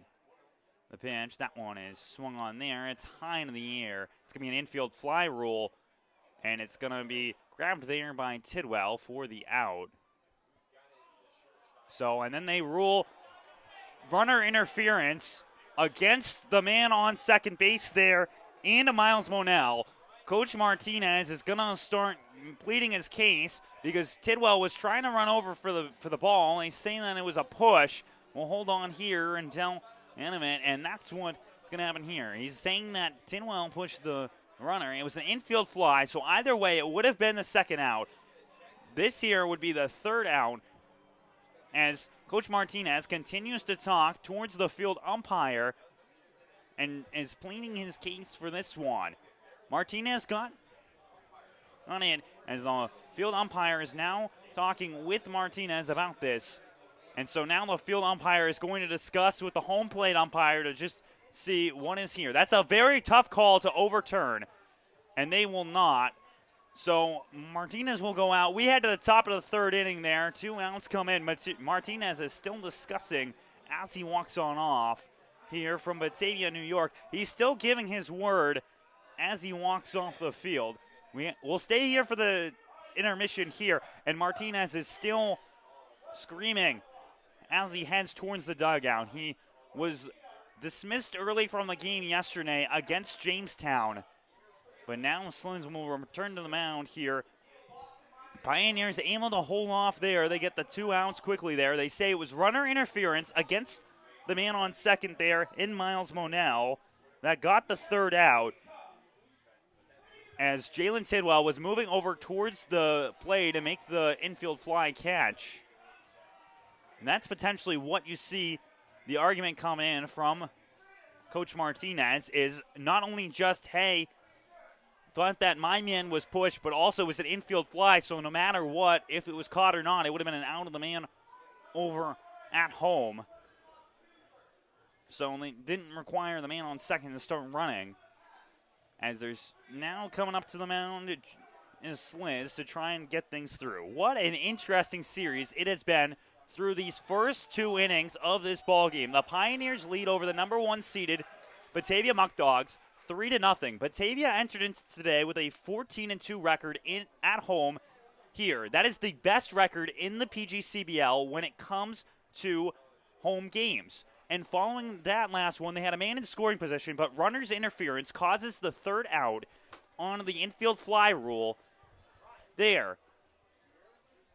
The pitch, that one is swung on there. It's high in the air. It's going to be an infield fly rule, and it's going to be grabbed there by Tidwell for the out. So, and then they rule runner interference against the man on second base there and Miles Monell. Coach Martinez is going to start pleading his case because Tidwell was trying to run over for the ball. He's saying that it was a push. We'll hold on here until animate, and that's what's going to happen here. He's saying that Tidwell pushed the runner. It was an infield fly, so either way, it would have been the second out. This here would be the third out as Coach Martinez continues to talk towards the field umpire and is pleading his case for this one. Martinez got on it as the field umpire is now talking with Martinez about this. And so now the field umpire is going to discuss with the home plate umpire to just see what is here. That's a very tough call to overturn, and they will not. So Martinez will go out. We head to the top of the third inning there. 2 outs come in. Martinez is still discussing as he walks on off here from Batavia, New York. He's still giving his word as he walks off the field. We'll stay here for the intermission here, and Martinez is still screaming as he heads towards the dugout. He was dismissed early from the game yesterday against Jamestown, but now Slins will return to the mound here. Pioneers able to hold off there. They get the 2 outs quickly there. They say it was runner interference against the man on second there in Miles Monell that got the third out, as Jalen Tidwell was moving over towards the plate to make the infield fly catch. And that's potentially what you see the argument come in from Coach Martinez is not only just, hey, thought that my man was pushed, but also it was an infield fly, so no matter what, if it was caught or not, it would have been an out of the man over at home. So they didn't require the man on second to start running. As there's now coming up to the mound is Sliz to try and get things through. What an interesting series it has been through these first 2 innings of this ball game. The Pioneers lead over the number 1 seeded Batavia Muckdogs 3-0. Batavia entered into today with a 14-2 record at home here. That is the best record in the PGCBL when it comes to home games. And following that last one, they had a man in scoring position, but runner's interference causes the third out on the infield fly rule there.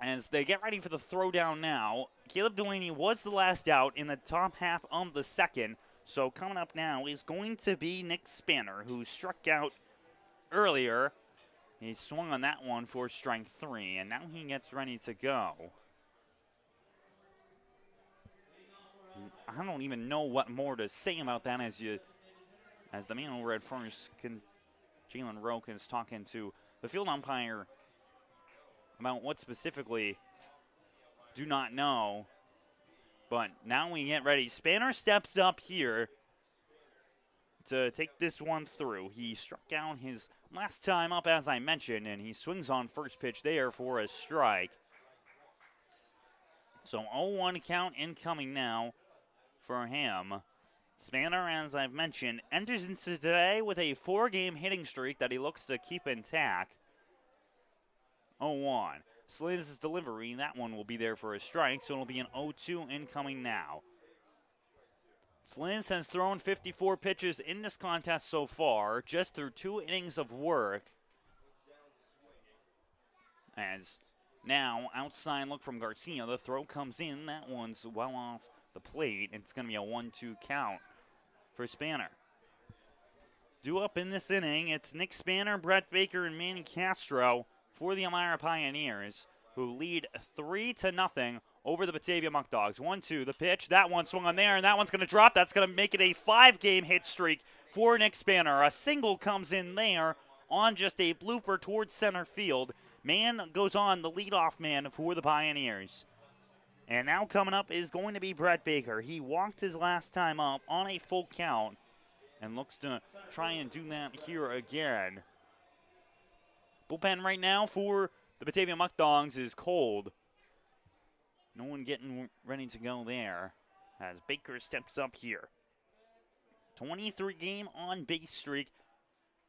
As they get ready for the throwdown now, Caleb Delaney was the last out in the top half of the second. So coming up now is going to be Nick Spanner, who struck out earlier. He swung on that one for strike 3, and now he gets ready to go. I don't even know what more to say about that as the man over at first, Jalen Roke, is talking to the field umpire about what specifically. Do not know. But now we get ready. Spanner steps up here to take this one through. He struck out his last time up, as I mentioned, and he swings on first pitch there for a strike. So 0-1 count incoming now for him. Spanner, as I've mentioned, enters into today with a 4-game hitting streak that he looks to keep intact. 0-1. Sliz's delivery, that one will be there for a strike, so it'll be an 0-2 incoming now. Sliz has thrown 54 pitches in this contest so far, just through 2 innings of work. As now, outside look from Garcia, the throw comes in, that one's well off the plate, and it's going to be a 1-2 count for Spanner. Due up in this inning, it's Nick Spanner, Brett Baker, and Manny Castro for the Elmira Pioneers, who lead 3-0 over the Batavia Muckdogs. 1-2, the pitch. That one swung on there, and that one's going to drop. That's going to make it a 5-game hit streak for Nick Spanner. A single comes in there on just a blooper towards center field. Man goes on, the leadoff man for the Pioneers. And now coming up is going to be Brett Baker. He walked his last time up on a full count and looks to try and do that here again. Bullpen right now for the Batavia Muckdogs is cold. No one getting ready to go there as Baker steps up here. 23-game on-base streak.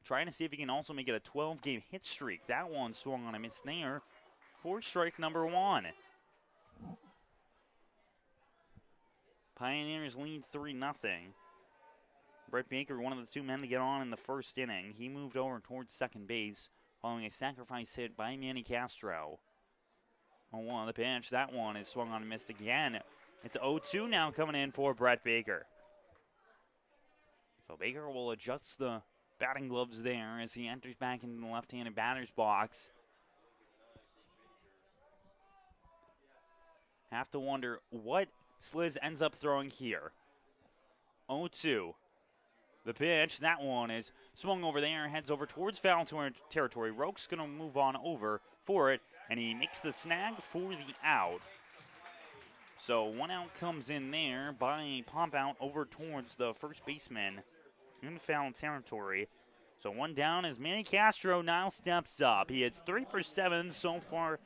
Trying to see if he can also make it a 12-game hit streak. That one swung on a miss there for strike number 1. Pioneers lead 3-0. Brett Baker, one of the 2 men to get on in the first inning. He moved over towards second base following a sacrifice hit by Manny Castro. 0-1 the pitch. That one is swung on and missed again. It's 0-2 now coming in for Brett Baker. So Baker will adjust the batting gloves there as he enters back into the left-handed batter's box. Have to wonder what Sliz ends up throwing here. 0-2. The pitch, that one is swung over there, heads over towards foul territory. Roke's going to move on over for it, and he makes the snag for the out. So 1 out comes in there by a pop out over towards the first baseman in foul territory. So 1 down as Manny Castro now steps up. He is 3 for 7 so far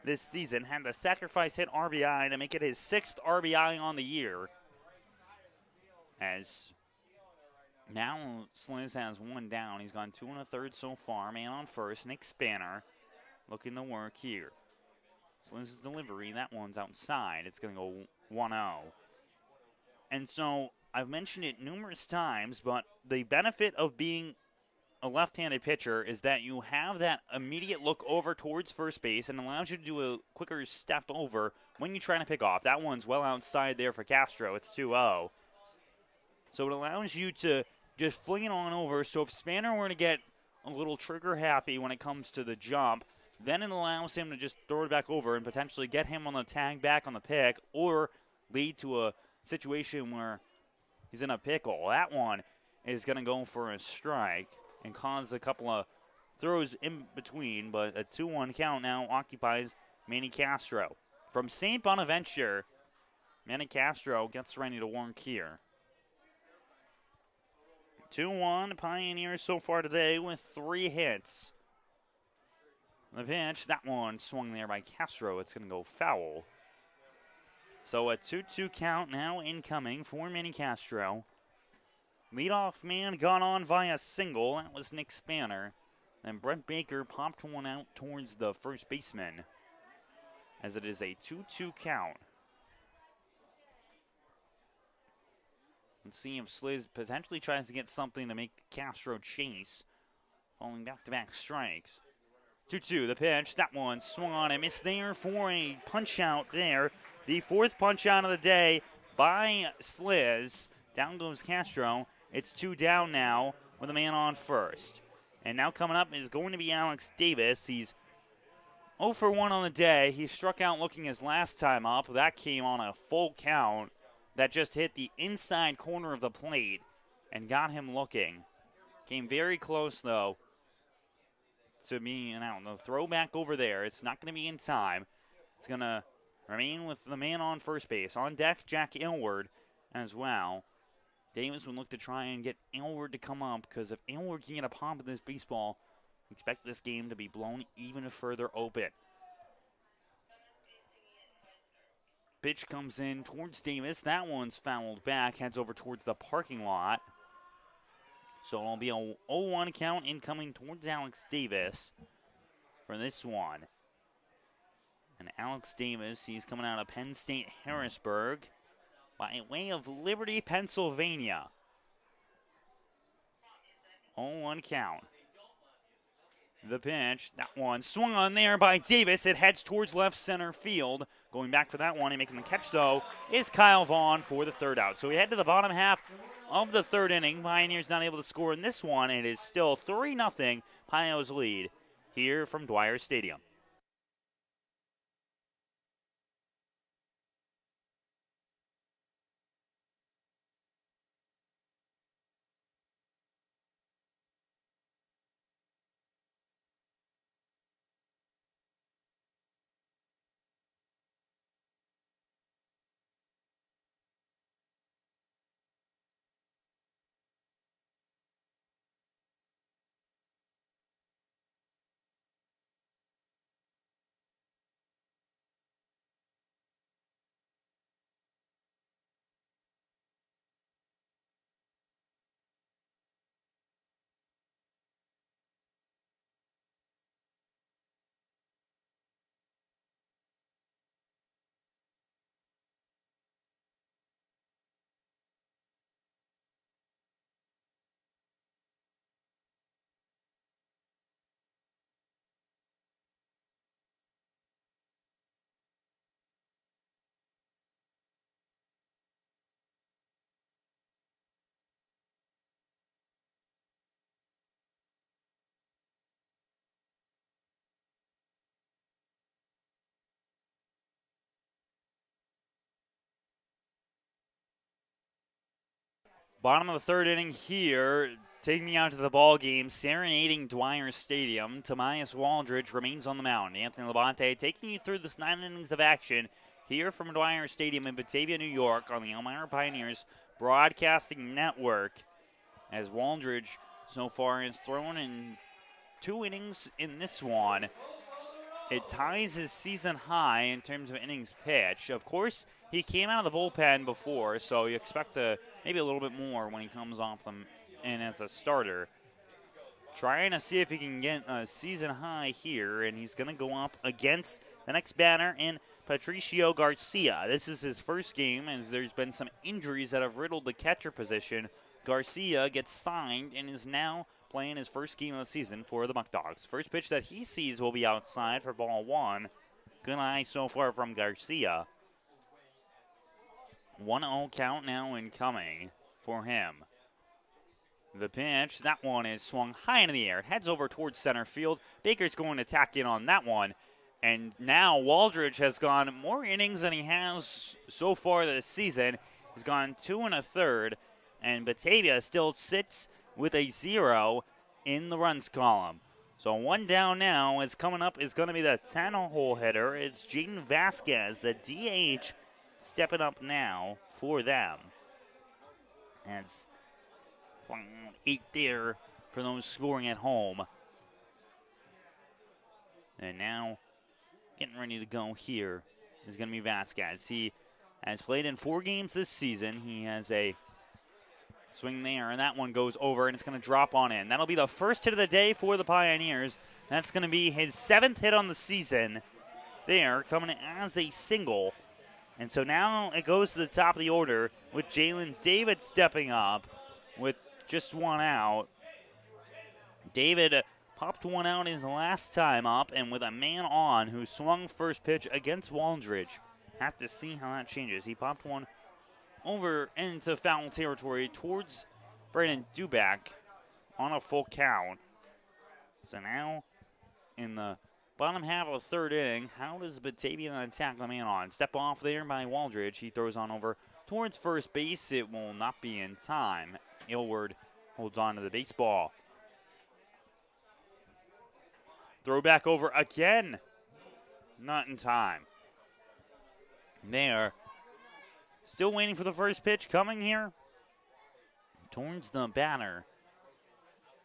this season. Had the sacrifice hit RBI to make it his 6th RBI on the year. As now Sliz has 1 down. He's gone 2 1/3 so far. Man on first, Nick Spanner looking to work here. Sliz's delivery, that one's outside. It's going to go 1-0. And so I've mentioned it numerous times, but the benefit of being a left-handed pitcher is that you have that immediate look over towards first base and allows you to do a quicker step over when you're trying to pick off. That one's well outside there for Castro. It's 2-0. So it allows you to just fling it on over. So if Spanner were to get a little trigger happy when it comes to the jump, then it allows him to just throw it back over and potentially get him on the tag back on the pick or lead to a situation where he's in a pickle. That one is going to go for a strike and cause a couple of throws in between, but a 2-1 count now occupies Manny Castro. From St. Bonaventure, Manny Castro gets ready to work here. 2-1 Pioneers so far today with 3 hits. The pitch, that one swung there by Castro. It's going to go foul. So a 2-2 count now incoming for Manny Castro. Leadoff man got on via single. That was Nick Spanner. Then Brett Baker popped one out towards the first baseman as it is a 2-2 count. Let's see if Sliz potentially tries to get something to make Castro chase. Following back-to-back strikes. 2-2, the pitch. That one swung on and missed there for a punch out there. The 4th punch out of the day by Sliz. Down goes Castro. It's 2 down now with a man on first. And now coming up is going to be Alex Davis. He's 0 for 1 on the day. He struck out looking his last time up. That came on a full count that just hit the inside corner of the plate and got him looking. Came very close, though, to being out. The throw back over there. It's not going to be in time. It's going to remain with the man on first base. On deck, Jack Aylward as well. Davis would look to try and get Aylward to come up, because if Aylward can get a pop in this baseball, expect this game to be blown even further open. Pitch comes in towards Davis. That one's fouled back, heads over towards the parking lot. So it'll be a 0-1 count incoming towards Alex Davis for this one. And Alex Davis, he's coming out of Penn State Harrisburg by way of Liberty, Pennsylvania. 0-1 count. The pitch, that one swung on there by Davis. It heads towards left center field. Going back for that one and making the catch, though, is Kyle Vaughn for the third out. So we head to the bottom half of the third inning. Pioneers not able to score in this one. It is still 3-0 Pio's lead here from Dwyer Stadium. Bottom of the third inning here, taking me out to the ball game, serenading Dwyer Stadium. Tobias Waldridge remains on the mound. Anthony Labonte taking you through this 9 innings of action here from Dwyer Stadium in Batavia, New York, on the Elmira Pioneers Broadcasting Network. As Waldridge so far has thrown in 2 innings in this one. It ties his season high in terms of innings pitched. Of course, he came out of the bullpen before, so you expect maybe a little bit more when he comes off them in as a starter. Trying to see if he can get a season high here, and he's going to go up against the next batter in Patricio Garcia. This is his first game, as there's been some injuries that have riddled the catcher position. Garcia gets signed and is now playing his first game of the season for the Muckdogs. First pitch that he sees will be outside for ball 1. Good eye so far from Garcia. 1-0 count now incoming for him. The pitch, that one is swung high into the air. It heads over towards center field. Baker's going to tack in on that one. And now Waldridge has gone more innings than he has so far this season. He's gone 2 1/3. And Batavia still sits with a 0 in the runs column. So 1 down now. Is coming up is going to be the 10-hole hitter. It's Jaden Vasquez, the DH, stepping up now for them. That's 8 there for those scoring at home. And now getting ready to go here is going to be Vasquez. He has played in 4 games this season. He has a swing there, and that one goes over, and it's going to drop on in. That'll be the first hit of the day for the Pioneers. That's going to be his 7th hit on the season there, coming as a single. And so now it goes to the top of the order with Jalen David stepping up with just 1 out. David popped 1 out his last time up, and with a man on who swung first pitch against Waldridge. Have to see how that changes. He popped 1 over into foul territory towards Brandon Duback on a full count. So now in the bottom half of the third inning, how does Batavia attack the man on? Step off there by Waldridge. He throws on over towards first base. It will not be in time. Aylward holds on to the baseball. Throw back over again. Not in time. There. Still waiting for the first pitch coming here towards the batter,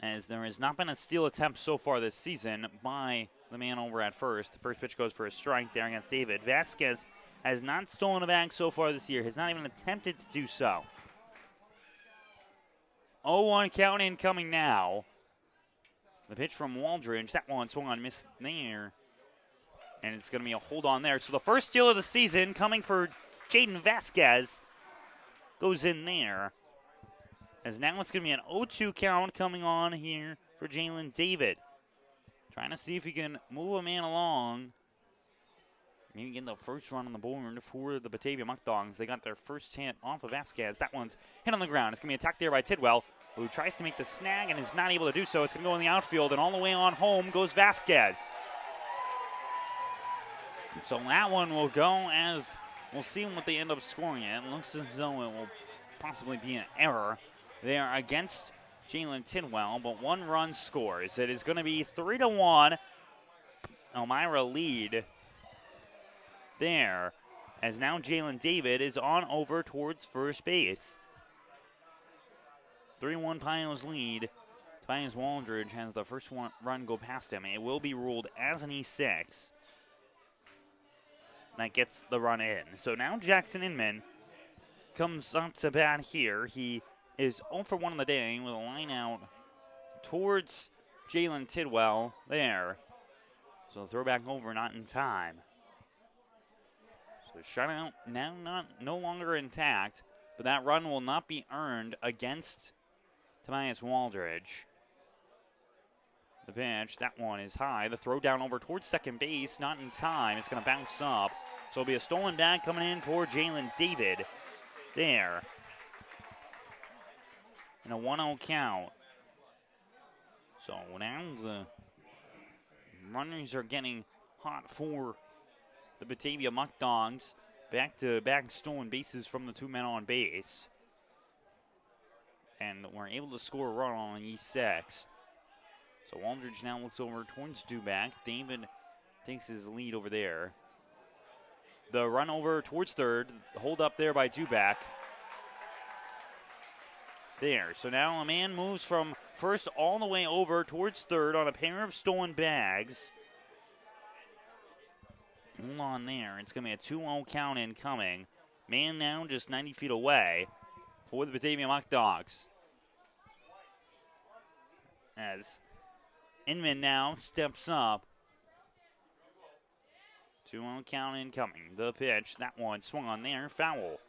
as there has not been a steal attempt so far this season by the man over at first. The first pitch goes for a strike there against David. Vasquez has not stolen a bag so far this year, has not even attempted to do so. 0-1 count incoming now. The pitch from Waldridge, that one swung on, missed there. And it's going to be a hold on there. So the first steal of the season coming for Jaden Vasquez goes in there. As now it's going to be an 0-2 count coming on here for Jalen David. Trying to see if he can move a man along. Maybe get the first run on the board for the Batavia Muckdogs. They got their first hit off of Vasquez. That one's hit on the ground. It's going to be attacked there by Tidwell, who tries to make the snag and is not able to do so. It's going to go in the outfield, and all the way on home goes Vasquez. So that one will go as we'll see what they end up scoring it. It looks as though it will possibly be an error there against Jalen Tidwell, but one run scores. It is going to be 3-1. Elmira lead there, as now Jalen David is on over towards first base. 3-1 Pios lead. Pios Waldridge has the first run go past him. It will be ruled as an E6. That gets the run in. So now Jackson Inman comes up to bat here. He is 0 for 1 on the day with a line out towards Jalen Tidwell there. So throw back over, not in time. So shutout now no longer intact, but that run will not be earned against Tobias Waldridge. The pitch, that one is high. The throw down over towards second base, not in time. It's going to bounce up. So it'll be a stolen bag coming in for Jalen David there. And a 1-0 count. So now the runners are getting hot for the Batavia Muckdogs. Back-to-back stolen bases from the two men on base. And we're able to score a run on E6. So Waldridge now looks over towards Duback. David takes his lead over there. The run over towards third. Hold up there by Duback. There. So now a man moves from first all the way over towards third on a pair of stolen bags. Hold on there. It's going to be a 2-0 count incoming. Man now just 90 feet away for the Batavia Muckdogs. As Inman now steps up. 2-0 count incoming. The pitch, that one swung on there, foul.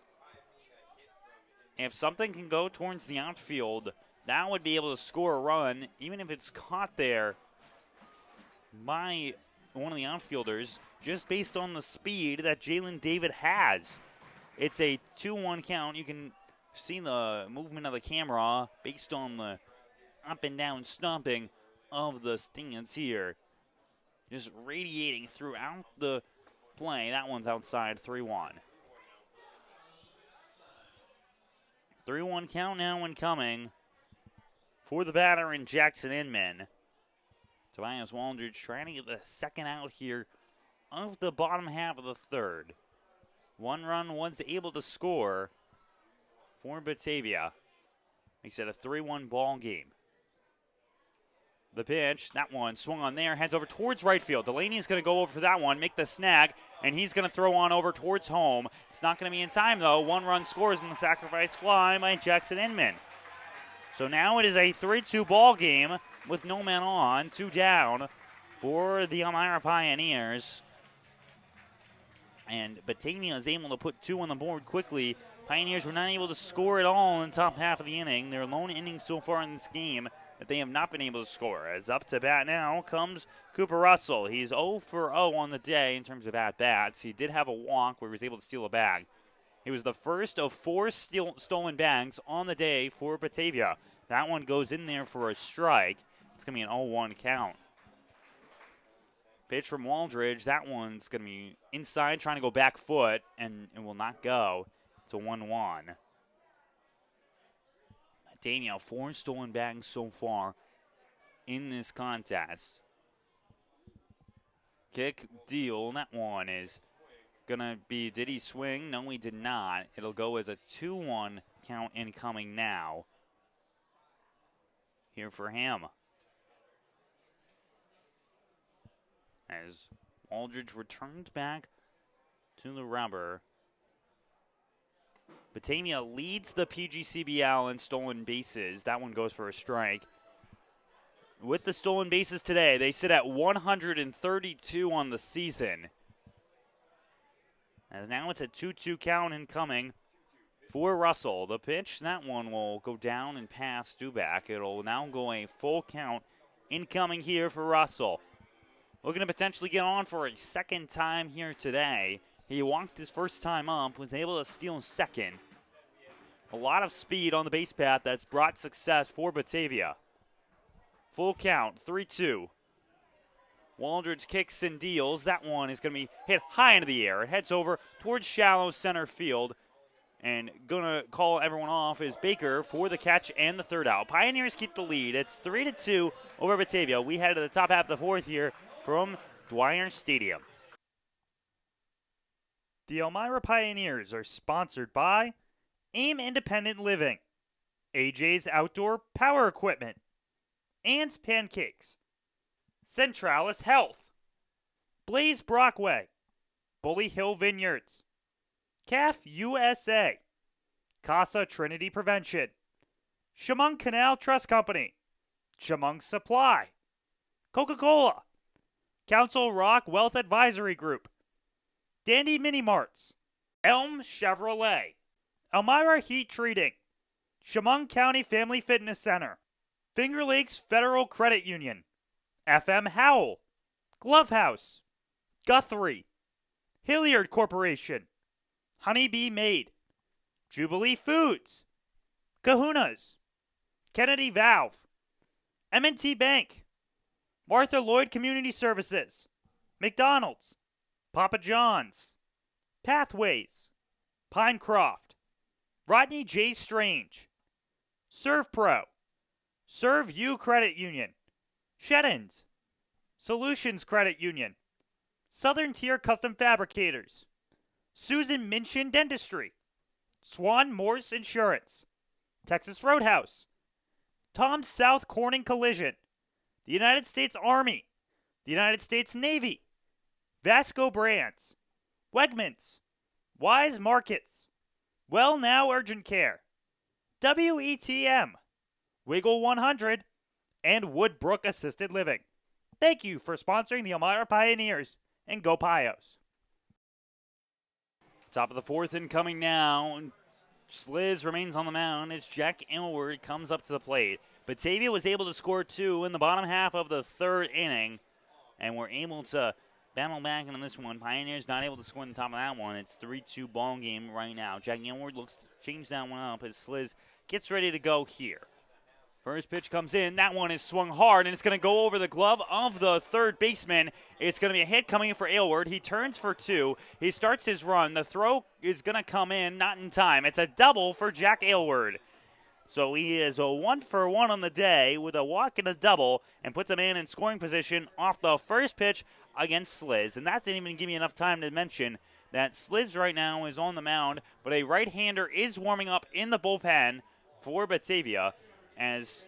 If something can go towards the outfield, that would be able to score a run, even if it's caught there by one of the outfielders, just based on the speed that Jalen David has. It's a 2-1 count. You can see the movement of the camera based on the up and down stomping of the stands here. Just radiating throughout the play. That one's outside, 3-1. 3-1 count now incoming for the batter in Jackson Inman. Tobias Waldridge trying to get the second out here of the bottom half of the third. One run was able to score for Batavia. Makes it a 3-1 ball game. The pitch, that one swung on there, heads over towards right field. Delaney's going to go over for that one, make the snag, and he's going to throw on over towards home. It's not going to be in time, though. One run scores in the sacrifice fly by Jackson Inman. So now it is a 3-2 ball game with no man on, 2 down for the Elmira Pioneers. And Batavia is able to put 2 on the board quickly. Pioneers were not able to score at all in the top half of the inning. Their lone inning so far in this game that they have not been able to score. As up to bat now comes Cooper Russell. He's 0 for 0 on the day in terms of at-bats. He did have a walk where he was able to steal a bag. He was the first of 4 stolen bags on the day for Batavia. That one goes in there for a strike. It's going to be an 0-1 count. Pitch from Waldridge. That one's going to be inside, trying to go back foot, and it will not go. It's a 1-1. Daniel, 4 stolen bags so far in this contest. Kick, deal. That one is going to be, did he swing? No, he did not. It'll go as a 2-1 count incoming now. Here for him. As Aldridge returns back to the rubber. Batavia leads the PGCBL in stolen bases. That one goes for a strike. With the stolen bases today, they sit at 132 on the season. As now it's a 2-2 count incoming for Russell. The pitch, that one will go down and pass Duback. It'll now go a full count incoming here for Russell. Looking to potentially get on for a second time here today. He walked his first time up, was able to steal second. A lot of speed on the base path that's brought success for Batavia. Full count, 3-2. Waldridge kicks and deals. That one is going to be hit high into the air. It heads over towards shallow center field. And going to call everyone off is Baker for the catch and the third out. Pioneers keep the lead. It's 3-2 over Batavia. We head to the top half of the fourth here from Dwyer Stadium. The Elmira Pioneers are sponsored by AIM Independent Living, AJ's Outdoor Power Equipment, Ann's Pancakes, Centralis Health, Blaze Brockway, Bully Hill Vineyards, CAF USA, Casa Trinity Prevention, Chemung Canal Trust Company, Chemung Supply, Coca-Cola, Council Rock Wealth Advisory Group, Dandy Mini Marts, Elm Chevrolet, Elmira Heat Treating, Chemung County Family Fitness Center, Finger Lakes Federal Credit Union, FM Howell, Glove House, Guthrie, Hilliard Corporation, Honeybee Made, Jubilee Foods, Kahuna's, Kennedy Valve, M&T Bank, Martha Lloyd Community Services, McDonald's, Papa John's, Pathways, Pinecroft, Rodney J. Strange, ServPro, Serve You Credit Union, Sheddens, Solutions Credit Union, Southern Tier Custom Fabricators, Susan Minchin Dentistry, Swan Morse Insurance, Texas Roadhouse, Tom South Corning Collision, the United States Army, the United States Navy, Vasco Brands, Wegmans, Wise Markets, Well Now Urgent Care, WETM, Wiggle 100, and Woodbrook Assisted Living. Thank you for sponsoring the Elmira Pioneers, and go Pios. Top of the fourth incoming now. Sliz remains on the mound as Jack Aylward comes up to the plate. Batavia was able to score 2 in the bottom half of the third inning, and we're able to battle back into this one. Pioneers not able to score in the top of that one. It's 3-2 ball game right now. Jack Aylward looks to change that one up as Sliz gets ready to go here. First pitch comes in. That one is swung hard, and it's going to go over the glove of the third baseman. It's going to be a hit coming in for Aylward. He turns for 2. He starts his run. The throw is going to come in, not in time. It's a double for Jack Aylward. So he is a 1-for-1 on the day with a walk and a double and puts a man in scoring position off the first pitch against Sliz. And that didn't even give me enough time to mention that Sliz right now is on the mound, but a right-hander is warming up in the bullpen for Batavia as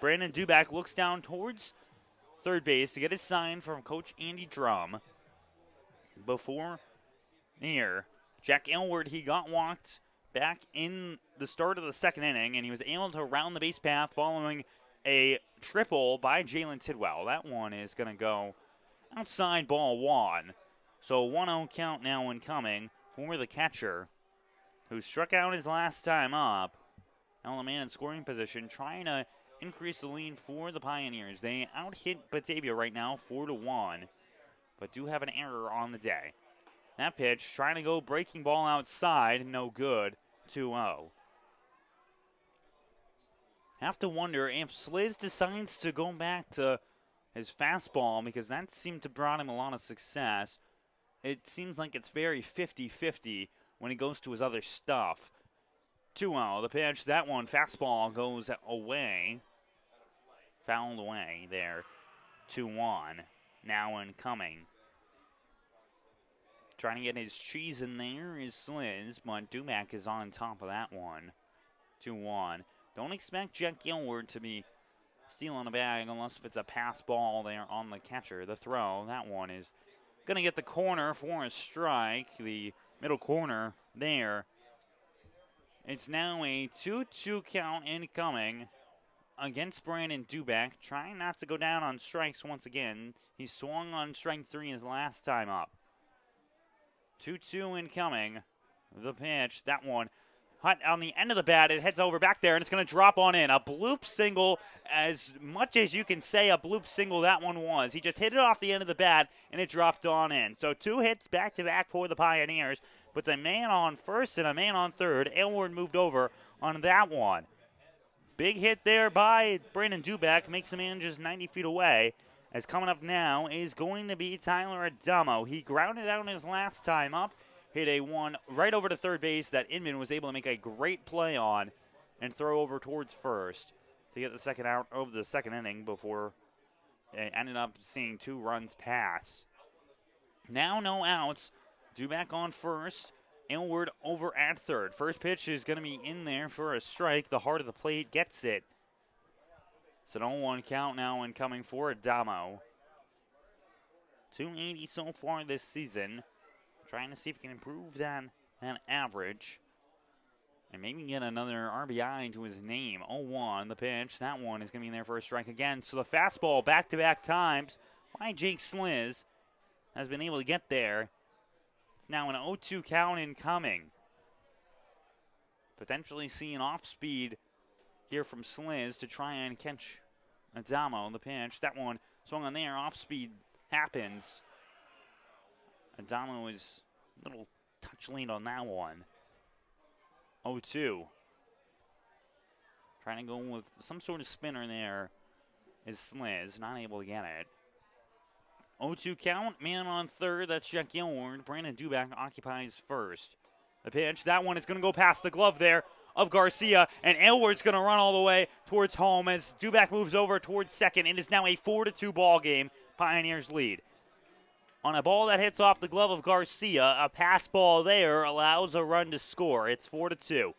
Brandon Duback looks down towards third base to get his sign from Coach Andy Drum. Before here, Jack Aylward, he got walked back in the start of the second inning, and he was able to round the base path following a triple by Jalen Tidwell. That one is going to go outside ball 1. So 1-0 count now incoming for the catcher, who struck out his last time up. Now the man in scoring position trying to increase the lead for the Pioneers. They out-hit Batavia right now 4-1, but do have an error on the day. That pitch, trying to go breaking ball outside, no good, 2-0. Have to wonder if Sliz decides to go back to his fastball, because that seemed to brought him a lot of success. It seems like it's very 50-50 when he goes to his other stuff. 2-0, the pitch, that one, fastball goes away. Fouled away there. 2-1, now incoming. Trying to get his cheese in there is Sliz, but Duback is on top of that one. 2-1. Don't expect Jack Gilward to be stealing a bag unless if it's a pass ball there on the catcher. The throw, that one is going to get the corner for a strike. The middle corner there. It's now a 2-2 count incoming against Brandon Duback, trying not to go down on strikes once again. He swung on strike 3 his last time up. 2-2 incoming. The pitch, that one. Hut on the end of the bat, it heads over back there, and it's going to drop on in. A bloop single, as much as you can say a bloop single that one was. He just hit it off the end of the bat, and it dropped on in. So 2 hits back-to-back for the Pioneers. Puts a man on first and a man on third. Aylward moved over on that one. Big hit there by Brandon Duback. Makes the man just 90 feet away. As coming up now is going to be Tyler Adamo. He grounded out his last time up. Hit a one right over to third base that Inman was able to make a great play on and throw over towards first to get the second out of the second inning before it ended up seeing 2 runs pass. Now no outs. Duback on first. Aylward over at third. First pitch is going to be in there for a strike. The heart of the plate gets it. It's an 0-1 count now incoming for Adamo. 280 so far this season. Trying to see if he can improve that average. And maybe get another RBI to his name. 0-1, the pitch. That one is going to be in there for a strike again. So the fastball back-to-back times by Jake Sliz has been able to get there. It's now an 0-2 count incoming. Potentially seeing off-speed here from Sliz to try and catch Adamo on the pitch. That one swung on there. Off-speed happens. Adamo is a little touch lean on that one. 0-2. Trying to go with some sort of spinner there is Sliz. Not able to get it. 0-2 count. Man on third. That's Jack Gilward. Brandon Duback occupies first. The pitch. That one is going to go past the glove there of Garcia. And Aylward's going to run all the way towards home as Duback moves over towards second. It is now a 4-2 ball game. Pioneers lead. On a ball that hits off the glove of Garcia, a pass ball there allows a run to score. It's 4-2.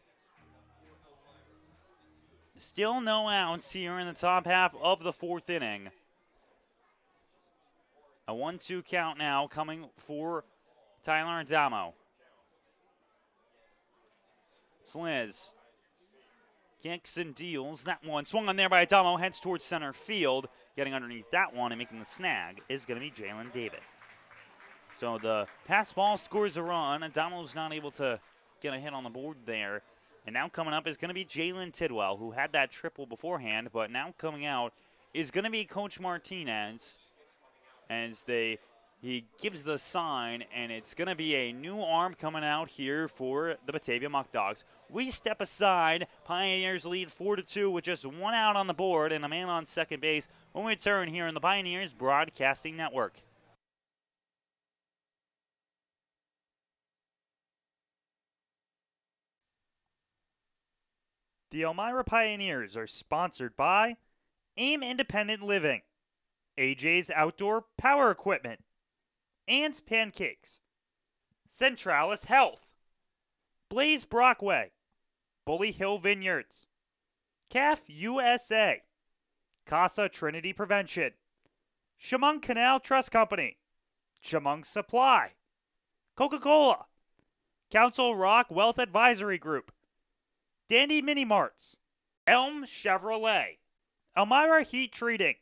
Still no outs here in the top half of the 4th inning. A 1-2 count now coming for Tyler Adamo. Sliz kicks and deals. That one swung on there by Adamo, heads towards center field. Getting underneath that one and making the snag is going to be Jalen David. So the pass ball scores a run. Adamo's not able to get a hit on the board there. And now coming up is going to be Jalen Tidwell, who had that triple beforehand, but now coming out is going to be Coach Martinez as he gives the sign, and it's going to be a new arm coming out here for the Batavia Muckdogs. We step aside. Pioneers lead 4-2 with just 1 out on the board and a man on second base when we return here in the Pioneers Broadcasting Network. The Elmira Pioneers are sponsored by AIM Independent Living, AJ's Outdoor Power Equipment, Ann's Pancakes, Centralis Health, Blaze Brockway, Bully Hill Vineyards, CAF USA, Casa Trinity Prevention, Chemung Canal Trust Company, Chemung Supply, Coca-Cola, Council Rock Wealth Advisory Group, Dandy Mini Marts, Elm Chevrolet, Elmira Heat Treating,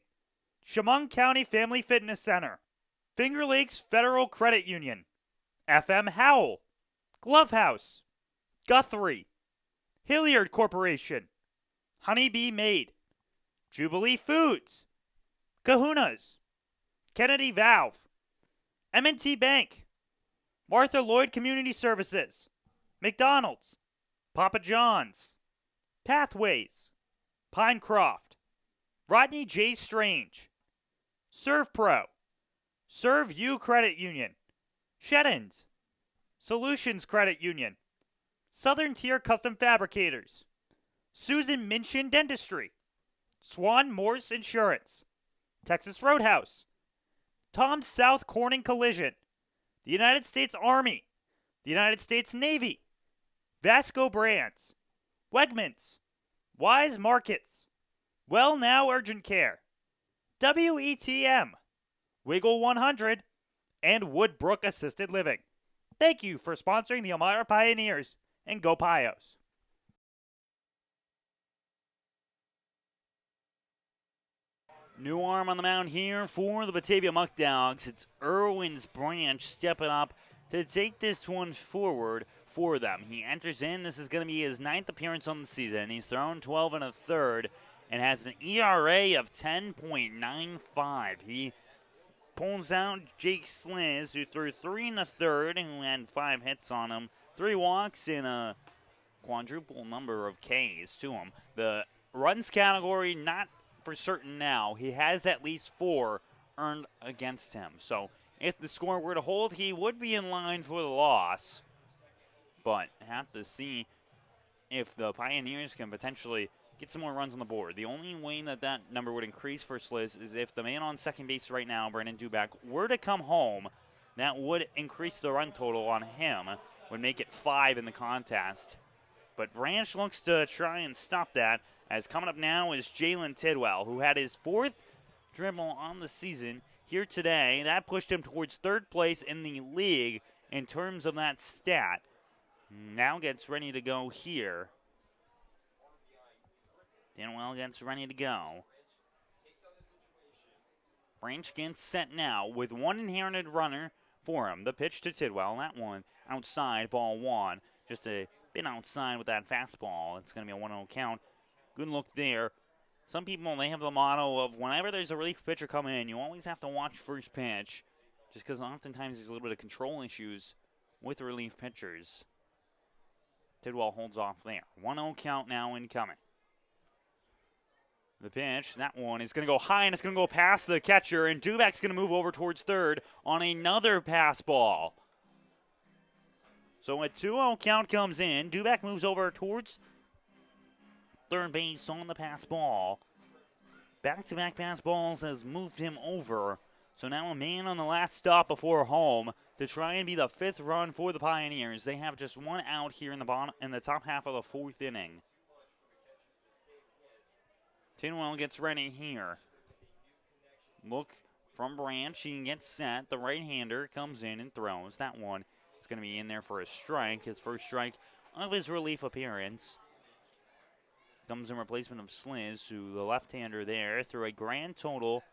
Chemung County Family Fitness Center, Finger Lakes Federal Credit Union, FM Howell, Glove House, Guthrie, Hilliard Corporation, Honeybee Made, Jubilee Foods, Kahuna's, Kennedy Valve, M&T Bank, Martha Lloyd Community Services, McDonald's, Papa John's, Pathways, Pinecroft, Rodney J. Strange, Serve Pro, Serve You Credit Union, Sheddens, Solutions Credit Union, Southern Tier Custom Fabricators, Susan Minchin Dentistry, Swan Morse Insurance, Texas Roadhouse, Tom South Corning Collision, the United States Army, the United States Navy, Vasco Brands, Wegmans, Wise Markets, Well Now Urgent Care, WETM, Wiggle 100, and Woodbrook Assisted Living. Thank you for sponsoring the Elmira Pioneers, and go Pios. New arm on the mound here for the Batavia Muckdogs. It's Irwin's Branch stepping up to take this one forward for them. He enters in. This is going to be his 9th appearance on the season. He's thrown 12 1/3 and has an ERA of 10.95. He pulls out Jake Sliz, who threw 3 1/3 and who had 5 hits on him, 3 walks, and a quadruple number of Ks to him. The runs category, not for certain now. He has at least 4 earned against him. So if the score were to hold, he would be in line for the loss. But have to see if the Pioneers can potentially get some more runs on the board. The only way that that number would increase for Sliz is if the man on second base right now, Brandon Duback, were to come home. That would increase the run total on him, would make it 5 in the contest. But Branch looks to try and stop that, as coming up now is Jalen Tidwell, who had his 4th dribble on the season here today. That pushed him towards 3rd place in the league in terms of that stat. Now gets ready to go here. Tidwell gets ready to go. Branch gets set now with one inherited runner for him. The pitch to Tidwell. That one outside, ball 1. Just a bit outside with that fastball. It's going to be a 1-0 count. Good look there. Some people, they have the motto of whenever there's a relief pitcher coming in, you always have to watch first pitch, just because oftentimes there's a little bit of control issues with relief pitchers. Tidwell holds off there. 1-0 count now incoming. The pitch, that one is going to go high, and it's going to go past the catcher, and Duback's going to move over towards 3rd on another pass ball. So a 2-0 count comes in. Duback moves over towards 3rd base on the pass ball. Back-to-back pass balls has moved him over. So now a man on the last stop before home to try and be the 5th run for the Pioneers. They have just 1 out here in the top half of the 4th inning. Tidwell gets ready here. Look from Branch. He gets set. The right-hander comes in and throws. That one is going to be in there for a strike. His first strike of his relief appearance. Comes in replacement of Sliz, who the left-hander there, threw a grand total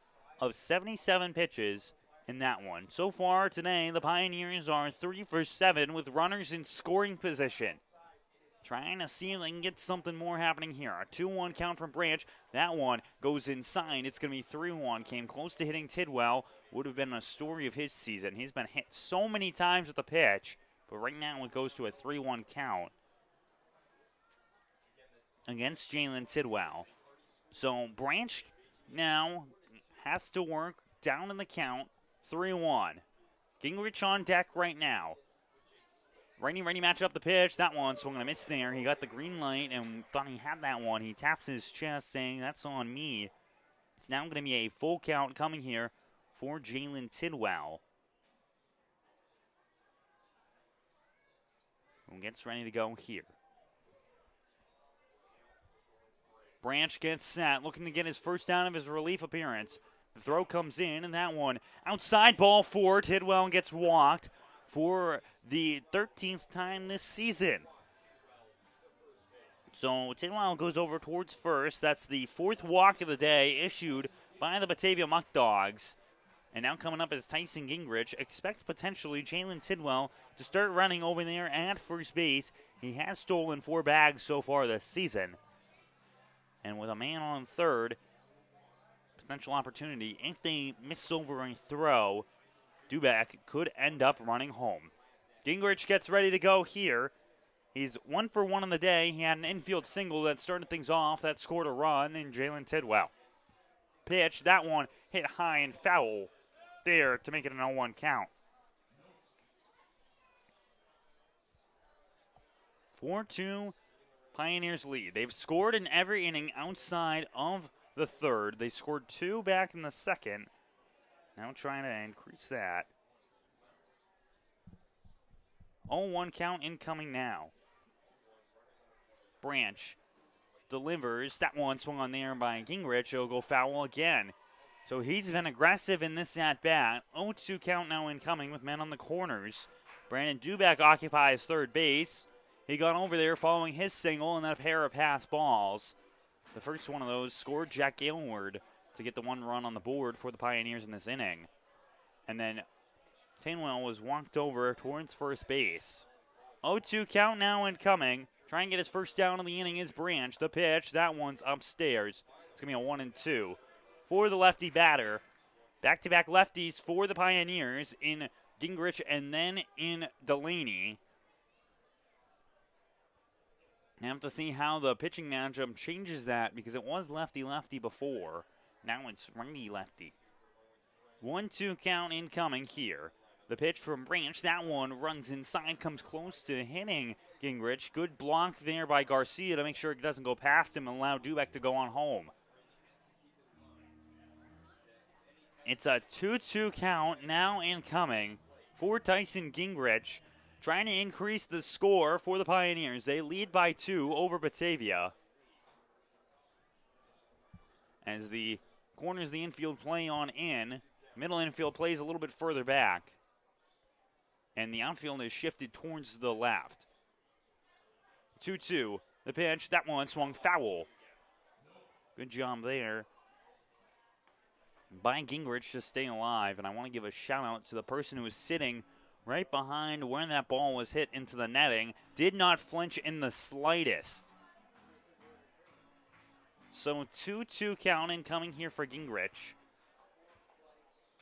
of 77 pitches in that one. So far today, the Pioneers are 3 for 7 with runners in scoring position. Trying to see if they can get something more happening here. A 2-1 count from Branch. That one goes inside. It's going to be 3-1. Came close to hitting Tidwell. Would have been a story of his season. He's been hit so many times with the pitch, but right now it goes to a 3-1 count against Jalen Tidwell. So Branch now has to work down in the count. 3-1. Gingrich on deck right now. Ready match up the pitch. That one swung and a miss there. He got the green light and thought he had that one. He taps his chest saying, "That's on me." It's now going to be a full count coming here for Jalen Tidwell. Who gets ready to go here. Branch gets set, looking to get his first down of his relief appearance. The throw comes in, and that one outside, ball 4. Tidwell gets walked for the 13th time this season. So Tidwell goes over towards first. That's the 4th walk of the day issued by the Batavia Muckdogs. And now coming up is Tyson Gingrich. Expect potentially Jalen Tidwell to start running over there at first base. He has stolen 4 bags so far this season. And with a man on 3rd, potential opportunity. If they miss over a throw, Duback could end up running home. Gingrich gets ready to go here. He's 1 for 1 on the day. He had an infield single that started things off that scored a run in Jalen Tidwell. Pitch, that one hit high and foul there to make it an 0-1 count. 4-2 Pioneers lead. They've scored in every inning outside of the third. They scored 2 back in the second. Now trying to increase that. 0-1 count incoming now. Branch delivers. That one swung on there by Gingrich. It'll go foul again. So he's been aggressive in this at-bat. 0-2 count now incoming with men on the corners. Brandon Duback occupies third base. He got over there following his single and then a pair of pass balls. The first one of those scored Jack Aylward to get the 1 run on the board for the Pioneers in this inning. And then Tainwell was walked over towards first base. 0-2 count now incoming. Trying to get his first down of the inning is Branch. The pitch, that one's upstairs. It's going to be a 1-2 for the lefty batter. Back-to-back lefties for the Pioneers in Gingrich and then in Delaney. I have to see how the pitching matchup changes that because it was lefty-lefty before. Now it's righty-lefty. 1-2 count incoming here. The pitch from Branch, that one runs inside, comes close to hitting Gingrich. Good block there by Garcia to make sure it doesn't go past him and allow Duback to go on home. It's a 2-2 count now incoming for Tyson Gingrich, trying to increase the score for the Pioneers. They lead by 2 over Batavia. As the corners the infield play on in, middle infield plays a little bit further back. And the outfield is shifted towards the left. 2-2. The pitch, that one swung foul. Good job there by Gingrich to stay alive. And I want to give a shout out to the person who was sitting right behind when that ball was hit into the netting. Did not flinch in the slightest. So 2-2 count incoming here for Gingrich.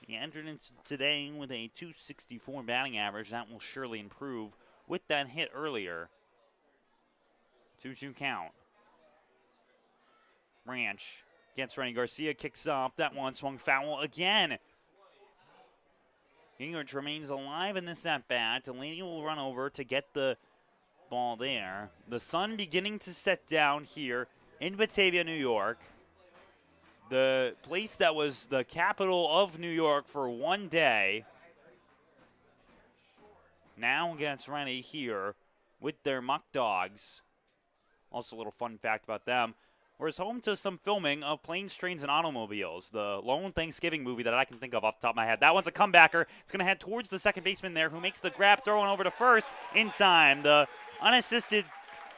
He entered into today with a .264 batting average. That will surely improve with that hit earlier. 2-2 count. Branch gets ready. Garcia kicks up. That one swung foul again. Gingrich remains alive in this at-bat. Delaney will run over to get the ball there. The sun beginning to set down here in Batavia, New York. The place that was the capital of New York for one day now gets ready here with their Muckdogs. Also a little fun fact about them. Was home to some filming of Planes, Trains, and Automobiles, the lone Thanksgiving movie that I can think of off the top of my head. That one's a comebacker. It's going to head towards the second baseman there, who makes the grab, throwing over to first in time. The unassisted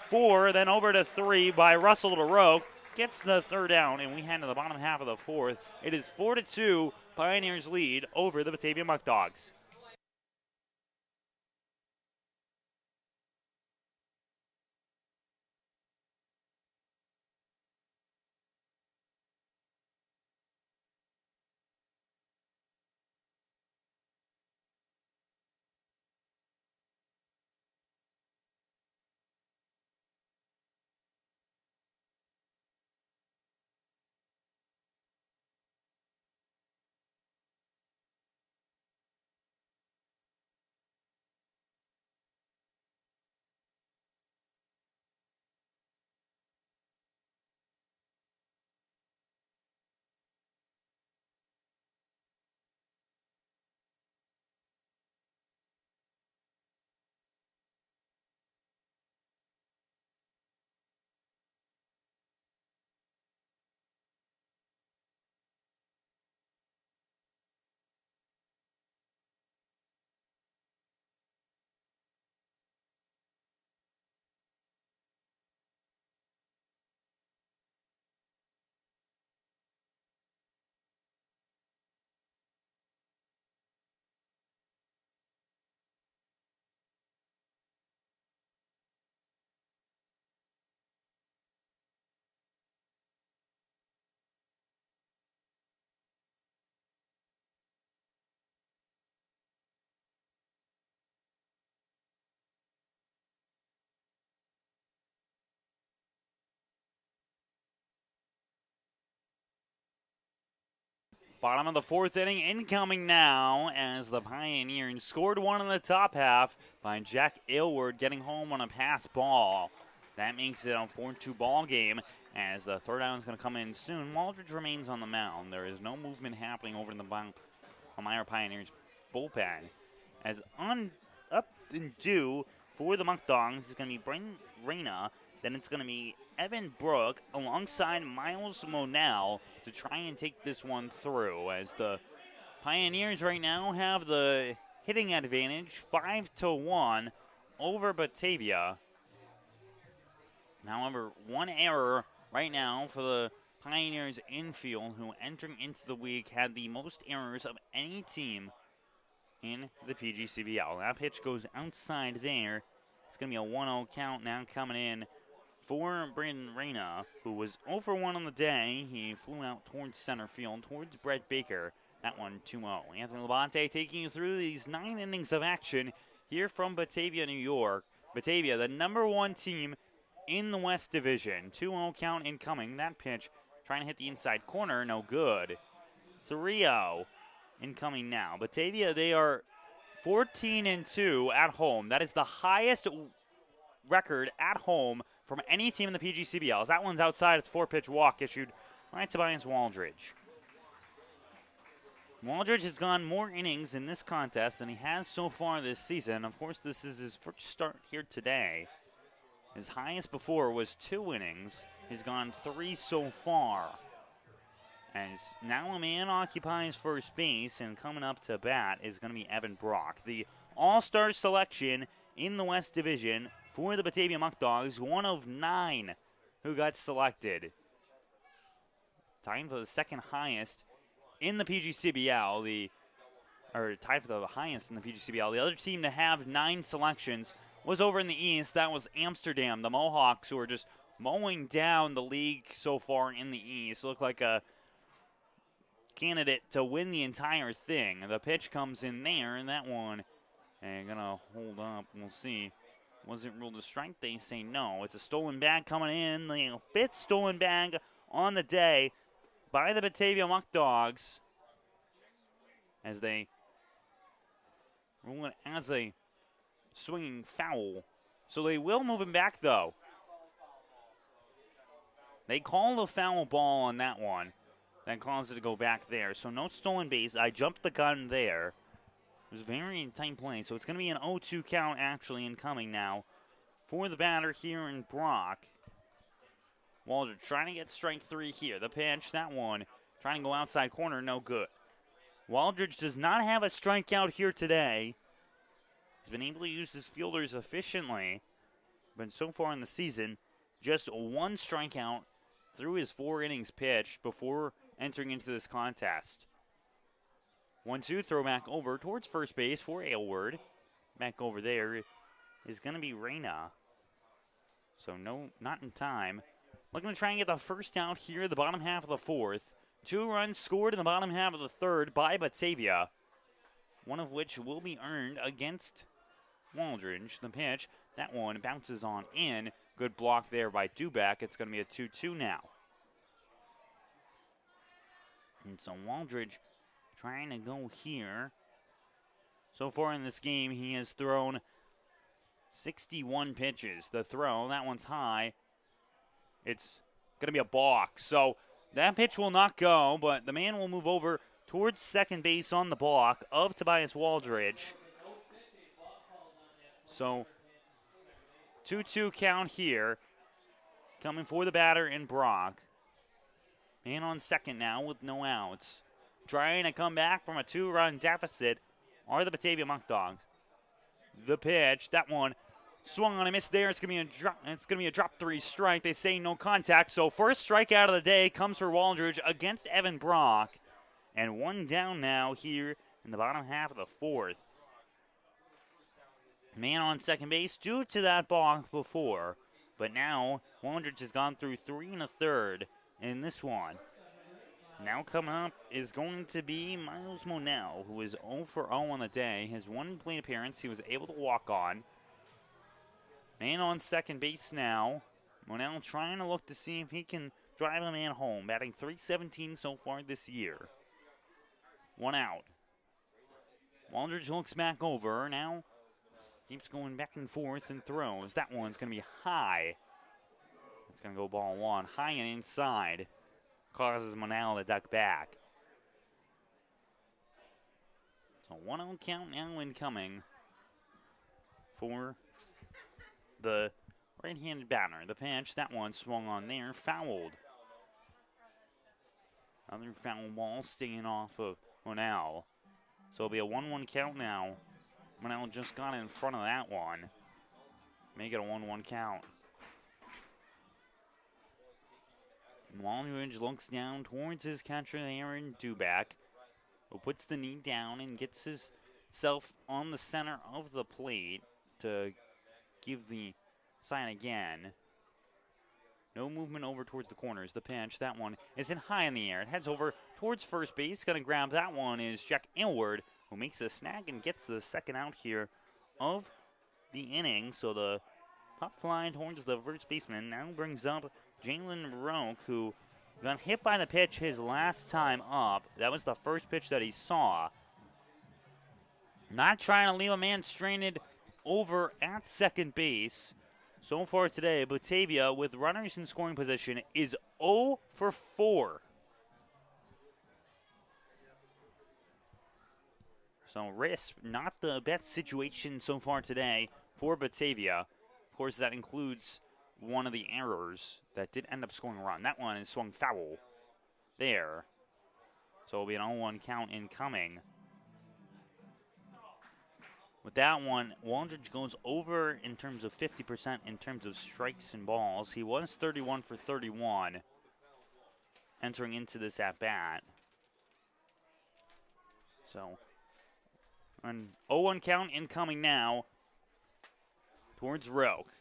4, then over to 3 by Russell DeRoe. Gets the third down, and we head to the bottom half of the fourth. It is 4-2, Pioneers lead over the Batavia Muckdogs. Bottom of the fourth inning incoming now as the Pioneers scored one in the top half by Jack Aylward getting home on a pass ball. That makes it a 4-2 ball game as the third out is going to come in soon. Waldridge remains on the mound. There is no movement happening over in the Elmira Pioneers bullpen. As up and due for the Muckdogs is going to be Brent Reyna. Then it's going to be Evan Brook alongside Miles Monell to try and take this one through, as the Pioneers right now have the hitting advantage 5-1 over Batavia. However, one error right now for the Pioneers infield, who entering into the week had the most errors of any team in the PGCBL. That pitch goes outside there. It's going to be a 1-0 count now coming in for Brandon Reyna, who was 0-for-1 on the day. He flew out towards center field, towards Brett Baker. That one 2-0. Anthony Labonte taking you through these 9 innings of action here from Batavia, New York. Batavia, the #1 team in the West Division. 2-0 count incoming. That pitch trying to hit the inside corner, no good. 3-0 incoming now. Batavia, they are 14-2 at home. That is the highest record at home from any team in the PGCBL. As that one's outside, it's 4-pitch walk issued by Tobias Waldridge. Waldridge has gone more innings in this contest than he has so far this season. Of course, this is his first start here today. His highest before was 2 innings. He's gone 3 so far. As now a man occupies first base, and coming up to bat is going to be Evan Brock, the all-star selection in the West Division for the Batavia Muckdogs, 1 of 9 who got selected. Time for the second highest in the PGCBL, tied for the highest in the PGCBL. The other team to have 9 selections was over in the East. That was Amsterdam, the Mohawks, who are just mowing down the league so far in the East. Look like a candidate to win the entire thing. The pitch comes in there, and that one, and gonna hold up. We'll see. Was it ruled a strike? They say no. It's a stolen bag coming in. The 5th stolen bag on the day by the Batavia Muckdogs, as they rule it as a swinging foul. So they will move him back, though. They called a foul ball on that one. That caused it to go back there. So no stolen base. I jumped the gun there. It was a very tight play. So it's going to be an 0-2 count actually incoming now for the batter here in Brock. Waldridge trying to get strike 3 here. The pitch, that one, trying to go outside corner, no good. Waldridge does not have a strikeout here today. He's been able to use his fielders efficiently, but so far in the season, just 1 strikeout through his 4 innings pitched before entering into this contest. 1-2, throw back over towards first base for Aylward. Back over there is going to be Reyna. So no, not in time. Looking to try and get the first out here, the bottom half of the 4th. 2 runs scored in the bottom half of the 3rd by Batavia, one of which will be earned against Waldridge. The pitch, that one bounces on in. Good block there by Duback. It's going to be a 2-2 now. And so Waldridge trying to go here. So far in this game, he has thrown 61 pitches. The throw, that one's high. It's going to be a balk. So that pitch will not go, but the man will move over towards second base on the block of Tobias Waldridge. So 2-2 count here, coming for the batter in Brock. Man on second now with no outs. Trying to come back from a 2-run deficit are the Batavia Muckdogs. The pitch, that one swung on a miss there. It's gonna be a drop 3 strike. They say no contact. So first strikeout of the day comes for Waldridge against Evan Brock, and 1 down now here in the bottom half of the 4th. Man on second base due to that balk before, but now Waldridge has gone through 3 1/3 in this one. Now coming up is going to be Miles Monell, who is 0-for-0 on the day. His 1 plate appearance he was able to walk on. Man on second base now. Monell trying to look to see if he can drive a man home, batting .317 so far this year. 1 out. Waldridge looks back over. Now keeps going back and forth and throws. That one's going to be high. It's going to go ball 1. High and inside. Causes Monell to duck back. So 1-0 count now incoming for the right-handed batter. The pitch, that one swung on there, fouled. Another foul ball staying off of Monell. So it'll be a 1-1 count now. Monell just got in front of that one. Make it a 1-1 count. Waldridge looks down towards his catcher there in Duback, who puts the knee down and gets himself on the center of the plate to give the sign again. No movement over towards the corners. The pitch, that one is in high in the air. It heads over towards first base. Going to grab that one is Jack Aylward, who makes the snag and gets the second out here of the inning. So the pop fly towards the first baseman now brings up Jalen Roque, who got hit by the pitch his last time up. That was the first pitch that he saw. Not trying to leave a man stranded over at second base. So far today, Batavia, with runners in scoring position, is 0 for 4. So risk, not the best situation so far today for Batavia. Of course, that includes one of the errors that did end up scoring a run. That one is swung foul there. So it'll be an 0-1 count incoming. With that one, Waldridge goes over in terms of 50% in terms of strikes and balls. He was 31 for 31 entering into this at-bat. So, an 0-1 count incoming now towards Roque.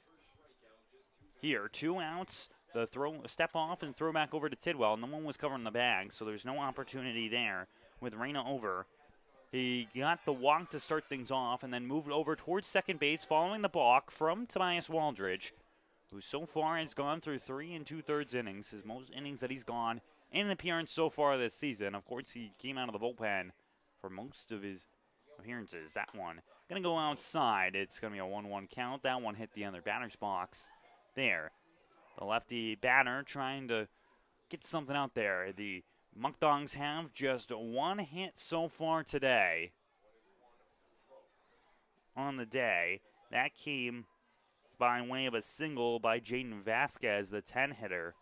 Here, 2 outs. The step off and throw back over to Tidwell. No one was covering the bag, so there's no opportunity there with Reyna over. He got the walk to start things off and then moved over towards second base following the balk from Tobias Waldridge, who so far has gone through 3 2/3 innings, his most innings that he's gone in an appearance so far this season. Of course, he came out of the bullpen for most of his appearances. That one going to go outside. It's going to be a 1-1 count. That one hit the other batter's box there. The lefty batter trying to get something out there. The Muckdogs have just 1 hit so far today on the day. That came by way of a single by Jaden Vasquez, the 10-hitter.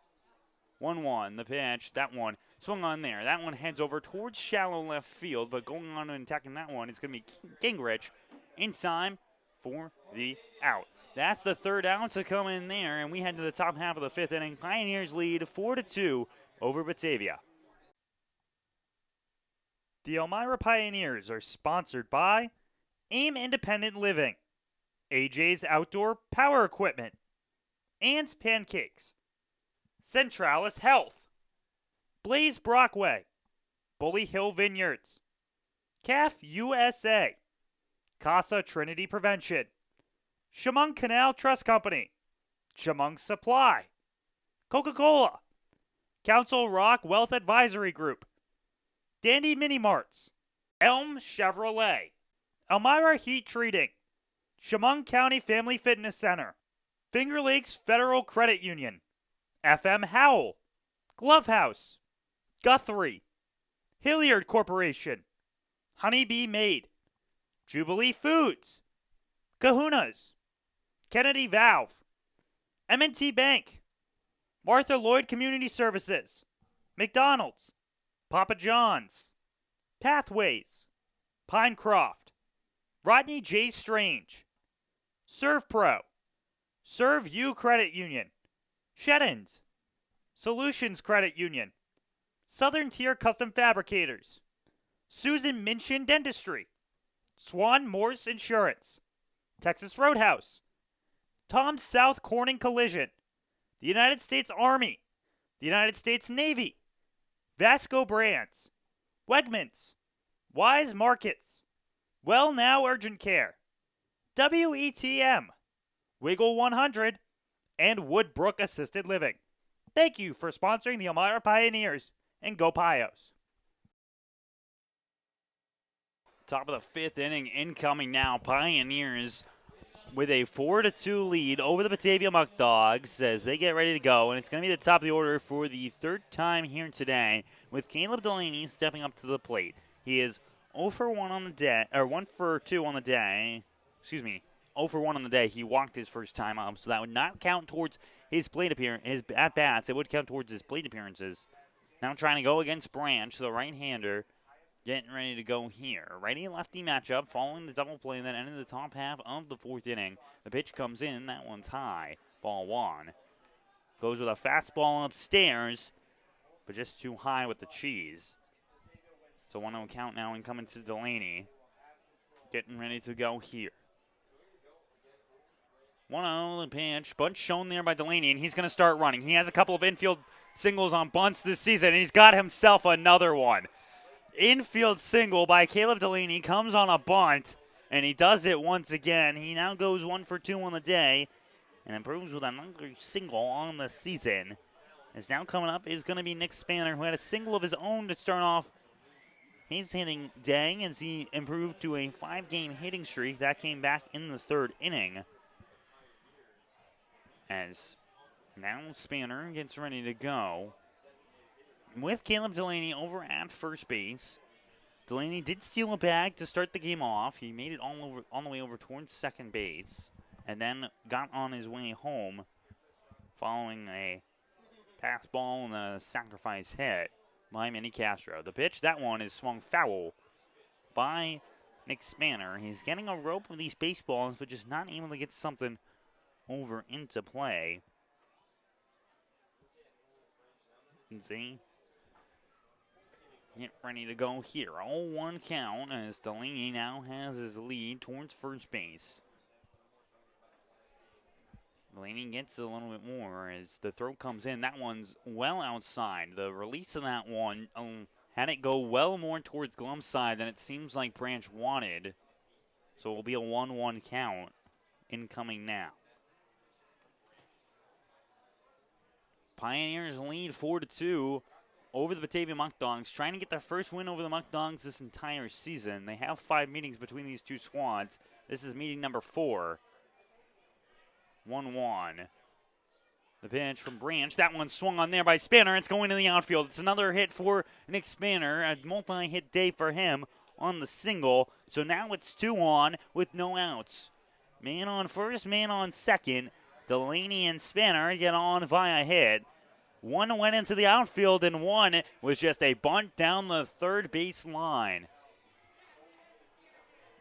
1-1, the pitch. That one swung on there. That one heads over towards shallow left field, but going on and attacking that one, it's going to be Gingrich in time for the out. That's the 3rd out to come in there, and we head to the top half of the 5th inning. Pioneers lead 4-2 over Batavia. The Elmira Pioneers are sponsored by AIM Independent Living, AJ's Outdoor Power Equipment, Ann's Pancakes, Centralis Health, Blaze Brockway, Bully Hill Vineyards, CAF USA, Casa Trinity Prevention, Chemung Canal Trust Company, Chemung Supply, Coca-Cola, Council Rock Wealth Advisory Group, Dandy Mini Marts, Elm Chevrolet, Elmira Heat Treating, Chemung County Family Fitness Center, Finger Lakes Federal Credit Union, FM Howell, Glove House, Guthrie, Hilliard Corporation, Honeybee Made, Jubilee Foods, Kahuna's, Kennedy Valve, M&T Bank, Martha Lloyd Community Services, McDonald's, Papa John's, Pathways, Pinecroft, Rodney J. Strange, Serve Pro, Serve You Credit Union, Sheddens, Solutions Credit Union, Southern Tier Custom Fabricators, Susan Minchin Dentistry, Swan Morse Insurance, Texas Roadhouse, Tom South Corning Collision, the United States Army, the United States Navy, Vasco Brands, Wegmans, Wise Markets, Well Now Urgent Care, WETM, Wiggle 100, and Woodbrook Assisted Living. Thank you for sponsoring the Elmira Pioneers, and go Pios. Top of the fifth inning incoming now. Pioneers with a 4-2 lead over the Batavia Muckdogs as they get ready to go. And it's going to be the top of the order for the third time here today with Caleb Delaney stepping up to the plate. He is 0 for 1 on the day, or 1 for 2 on the day. Excuse me, 0 for 1 on the day. He walked his first time up, so that would not count towards his plate appearance, his at-bats. It would count towards his plate appearances. Now trying to go against Branch, the right-hander. Getting ready to go here. Righty-lefty matchup following the double play that ended the top half of the fourth inning. The pitch comes in. That one's high. Ball one. Goes with a fastball upstairs, but just too high with the cheese. So 1-0 count now incoming to Delaney. Getting ready to go here. 1-0 the pitch. Bunt shown there by Delaney, and he's going to start running. He has a couple of infield singles on bunts this season, and he's got himself another one. Infield single by Caleb Delaney comes on a bunt, and he does it once again. He now goes 1 for 2 on the day and improves with another single on the season. As now coming up is going to be Nick Spanner, who had a single of his own to start off his hitting day as he improved to a 5-game hitting streak. That came back in the third inning. As now Spanner gets ready to go with Caleb Delaney over at first base. Delaney did steal a bag to start the game off. He made it all the way over towards second base and then got on his way home following a pass ball and a sacrifice hit by Manny Castro. The pitch, that one is swung foul by Nick Spanner. He's getting a rope with these baseballs, but just not able to get something over into play. And see, get ready to go here. 0-1 count as Delaney now has his lead towards first base. Delaney gets a little bit more as the throw comes in. That one's well outside. The release of that one had it go well more towards glove side than it seems like Branch wanted. So it will be a 1-1 count incoming now. Pioneers lead 4-2 over the Batavia Muckdogs, trying to get their first win over the Muckdogs this entire season. They have 5 meetings between these two squads. This is meeting number 4. 1-1. The pitch from Branch. That one swung on there by Spanner. It's going to the outfield. It's another hit for Nick Spanner. A multi-hit day for him on the single. So now it's 2 on with no outs. Man on first, man on second. Delaney and Spanner get on via hit. One went into the outfield, and one was just a bunt down the third base line.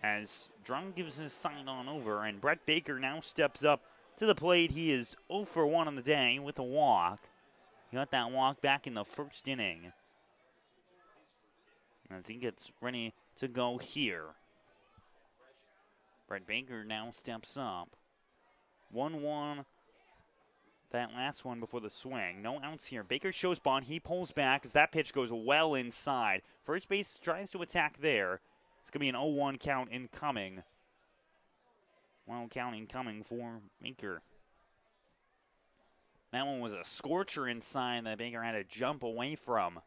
As Drum gives his sign on over, and Brett Baker now steps up to the plate. He is 0 for 1 on the day with a walk. He got that walk back in the first inning. As he gets ready to go here. Brett Baker now steps up. 1-1. That last one before the swing. No outs here. Baker shows bunt. He pulls back as that pitch goes well inside. First base tries to attack there. It's going to be an 0-1 count incoming. 1-0 count incoming for Baker. That one was a scorcher inside that Baker had to jump away from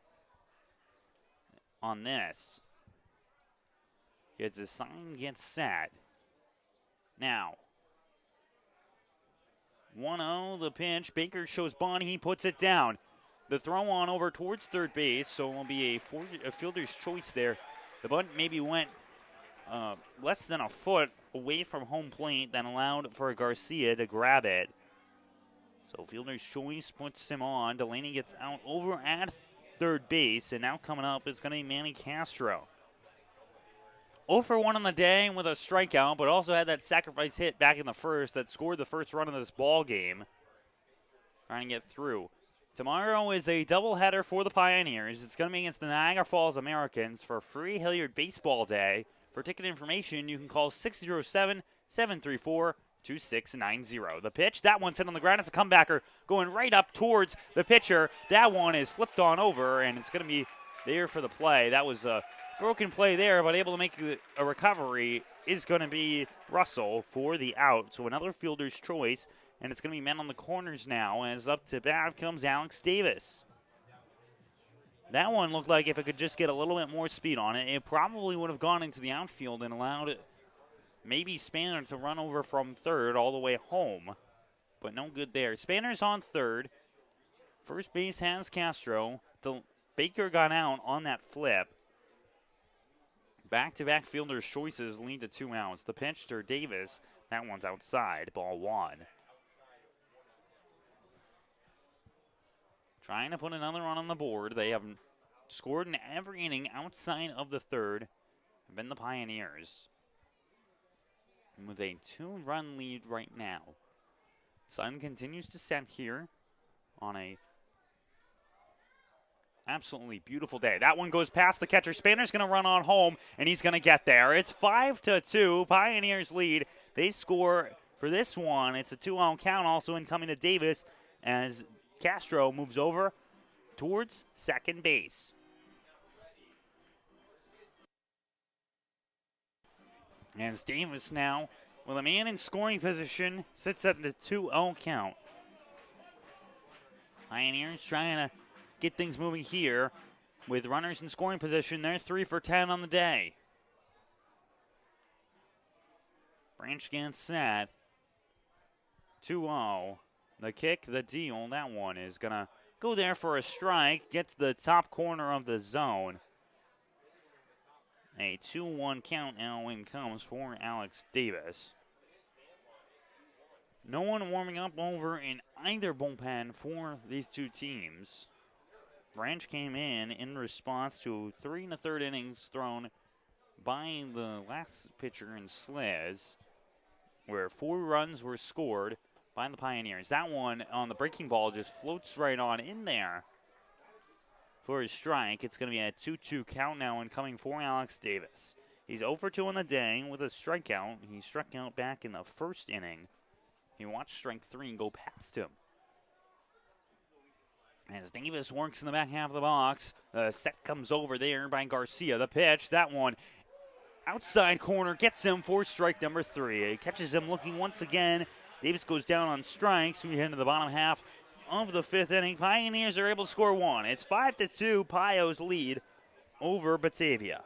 on this. Gets his sign, gets set. Now, 1-0 the pitch. Baker shows bunt. He puts it down. The throw on over towards third base, so it will be a fielder's choice there. The bunt maybe went less than a foot away from home plate. That allowed for Garcia to grab it. So fielder's choice puts him on. Delaney gets out over at third base, and now coming up is going to be Manny Castro. 0 for 1 on the day with a strikeout, but also had that sacrifice hit back in the first that scored the first run of this ball game. Trying to get through. Tomorrow is a doubleheader for the Pioneers. It's going to be against the Niagara Falls Americans for Free Hilliard Baseball Day. For ticket information, you can call 607-734-2690. The pitch, that one's hit on the ground. It's a comebacker going right up towards the pitcher. That one is flipped on over, and it's going to be there for the play. That was a broken play there, but able to make a recovery is going to be Russell for the out. So another fielder's choice, and it's going to be men on the corners now as up to bat comes Alex Davis. That one looked like if it could just get a little bit more speed on it, it probably would have gone into the outfield and allowed it, maybe Spanner to run over from third all the way home. But no good there. Spanner's on third. First base has Castro. Baker got out on that flip. Back-to-back fielders' choices lead to 2 outs. The pitch to Davis. That one's outside. Ball 1. Trying to put another run on the board. They have scored in every inning outside of the third. Have been the Pioneers. And with a 2-run lead right now. Sun continues to set here on a absolutely beautiful day. That one goes past the catcher. Spanner's going to run on home, and he's going to get there. It's 5-2. Pioneers lead. They score for this one. It's a 2-0 count. Also incoming to Davis as Castro moves over towards second base. And Davis now, with a man in scoring position, sits at the 2-0 count. Pioneers trying to get things moving here with runners in scoring position. They're 3 for 10 on the day. Branch gets set. 2-0. The kick, the deal, that one is going to go there for a strike. Get to the top corner of the zone. A 2-1 count now in comes for Alex Davis. No one warming up over in either bullpen for these two teams. Branch came in response to 3 1/3 innings thrown by the last pitcher in Sliz, where 4 runs were scored by the Pioneers. That one on the breaking ball just floats right on in there for a strike. It's going to be a 2-2 count now incoming for Alex Davis. He's 0 for 2 on the day with a strikeout. He struck out back in the first inning. He watched strike 3 go past him. As Davis works in the back half of the box, the set comes over there by Garcia. The pitch, that one outside corner, gets him for strike number 3. It catches him looking once again. Davis goes down on strikes. We head into the bottom half of the 5th inning. Pioneers are able to score 1. It's 5-2, Pios lead over Batavia.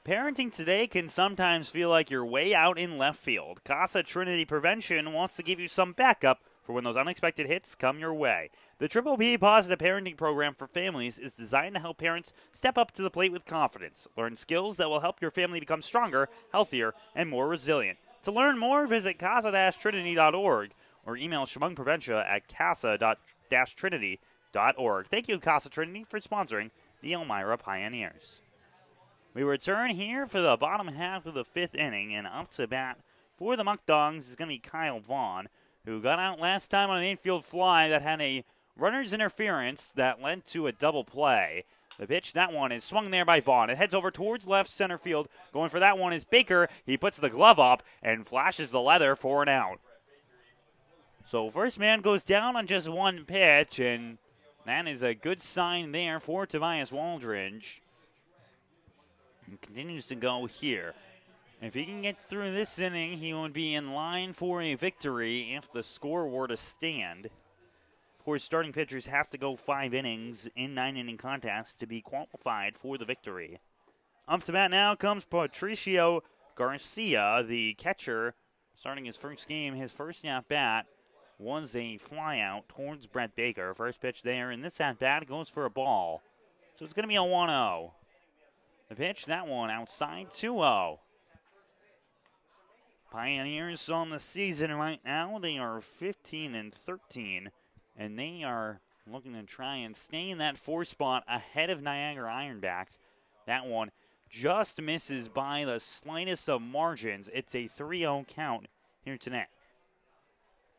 Parenting today can sometimes feel like you're way out in left field. Casa Trinity Prevention wants to give you some backup for when those unexpected hits come your way. The Triple P Positive Parenting Program for families is designed to help parents step up to the plate with confidence, learn skills that will help your family become stronger, healthier, and more resilient. To learn more, visit casa-trinity.org or email Shemung Preventia at casa-trinity.org. Thank you, Casa Trinity, for sponsoring the Elmira Pioneers. We return here for the bottom half of the 5th inning, and up to bat for the Muckdogs is going to be Kyle Vaughn, who got out last time on an infield fly that had a runner's interference that led to a double play. The pitch, that one is swung there by Vaughn. It heads over towards left center field. Going for that one is Baker. He puts the glove up and flashes the leather for an out. So first man goes down on just one pitch, and That is a good sign there for Tobias Waldridge. He continues to go here. If he can get through this inning, he would be in line for a victory if the score were to stand. Of course, starting pitchers have to go 5 innings in 9-inning contests to be qualified for the victory. Up to bat now comes Patricio Garcia, the catcher, starting his first game. His first at-bat was a flyout towards Brett Baker. First pitch there, and this at-bat goes for a ball. So it's going to be a 1-0. The pitch, that one outside, 2-0. Pioneers on the season right now. They are 15-13, and they are looking to try and stay in that 4 spot ahead of Niagara Ironbacks. That one just misses by the slightest of margins. It's a 3-0 count here today.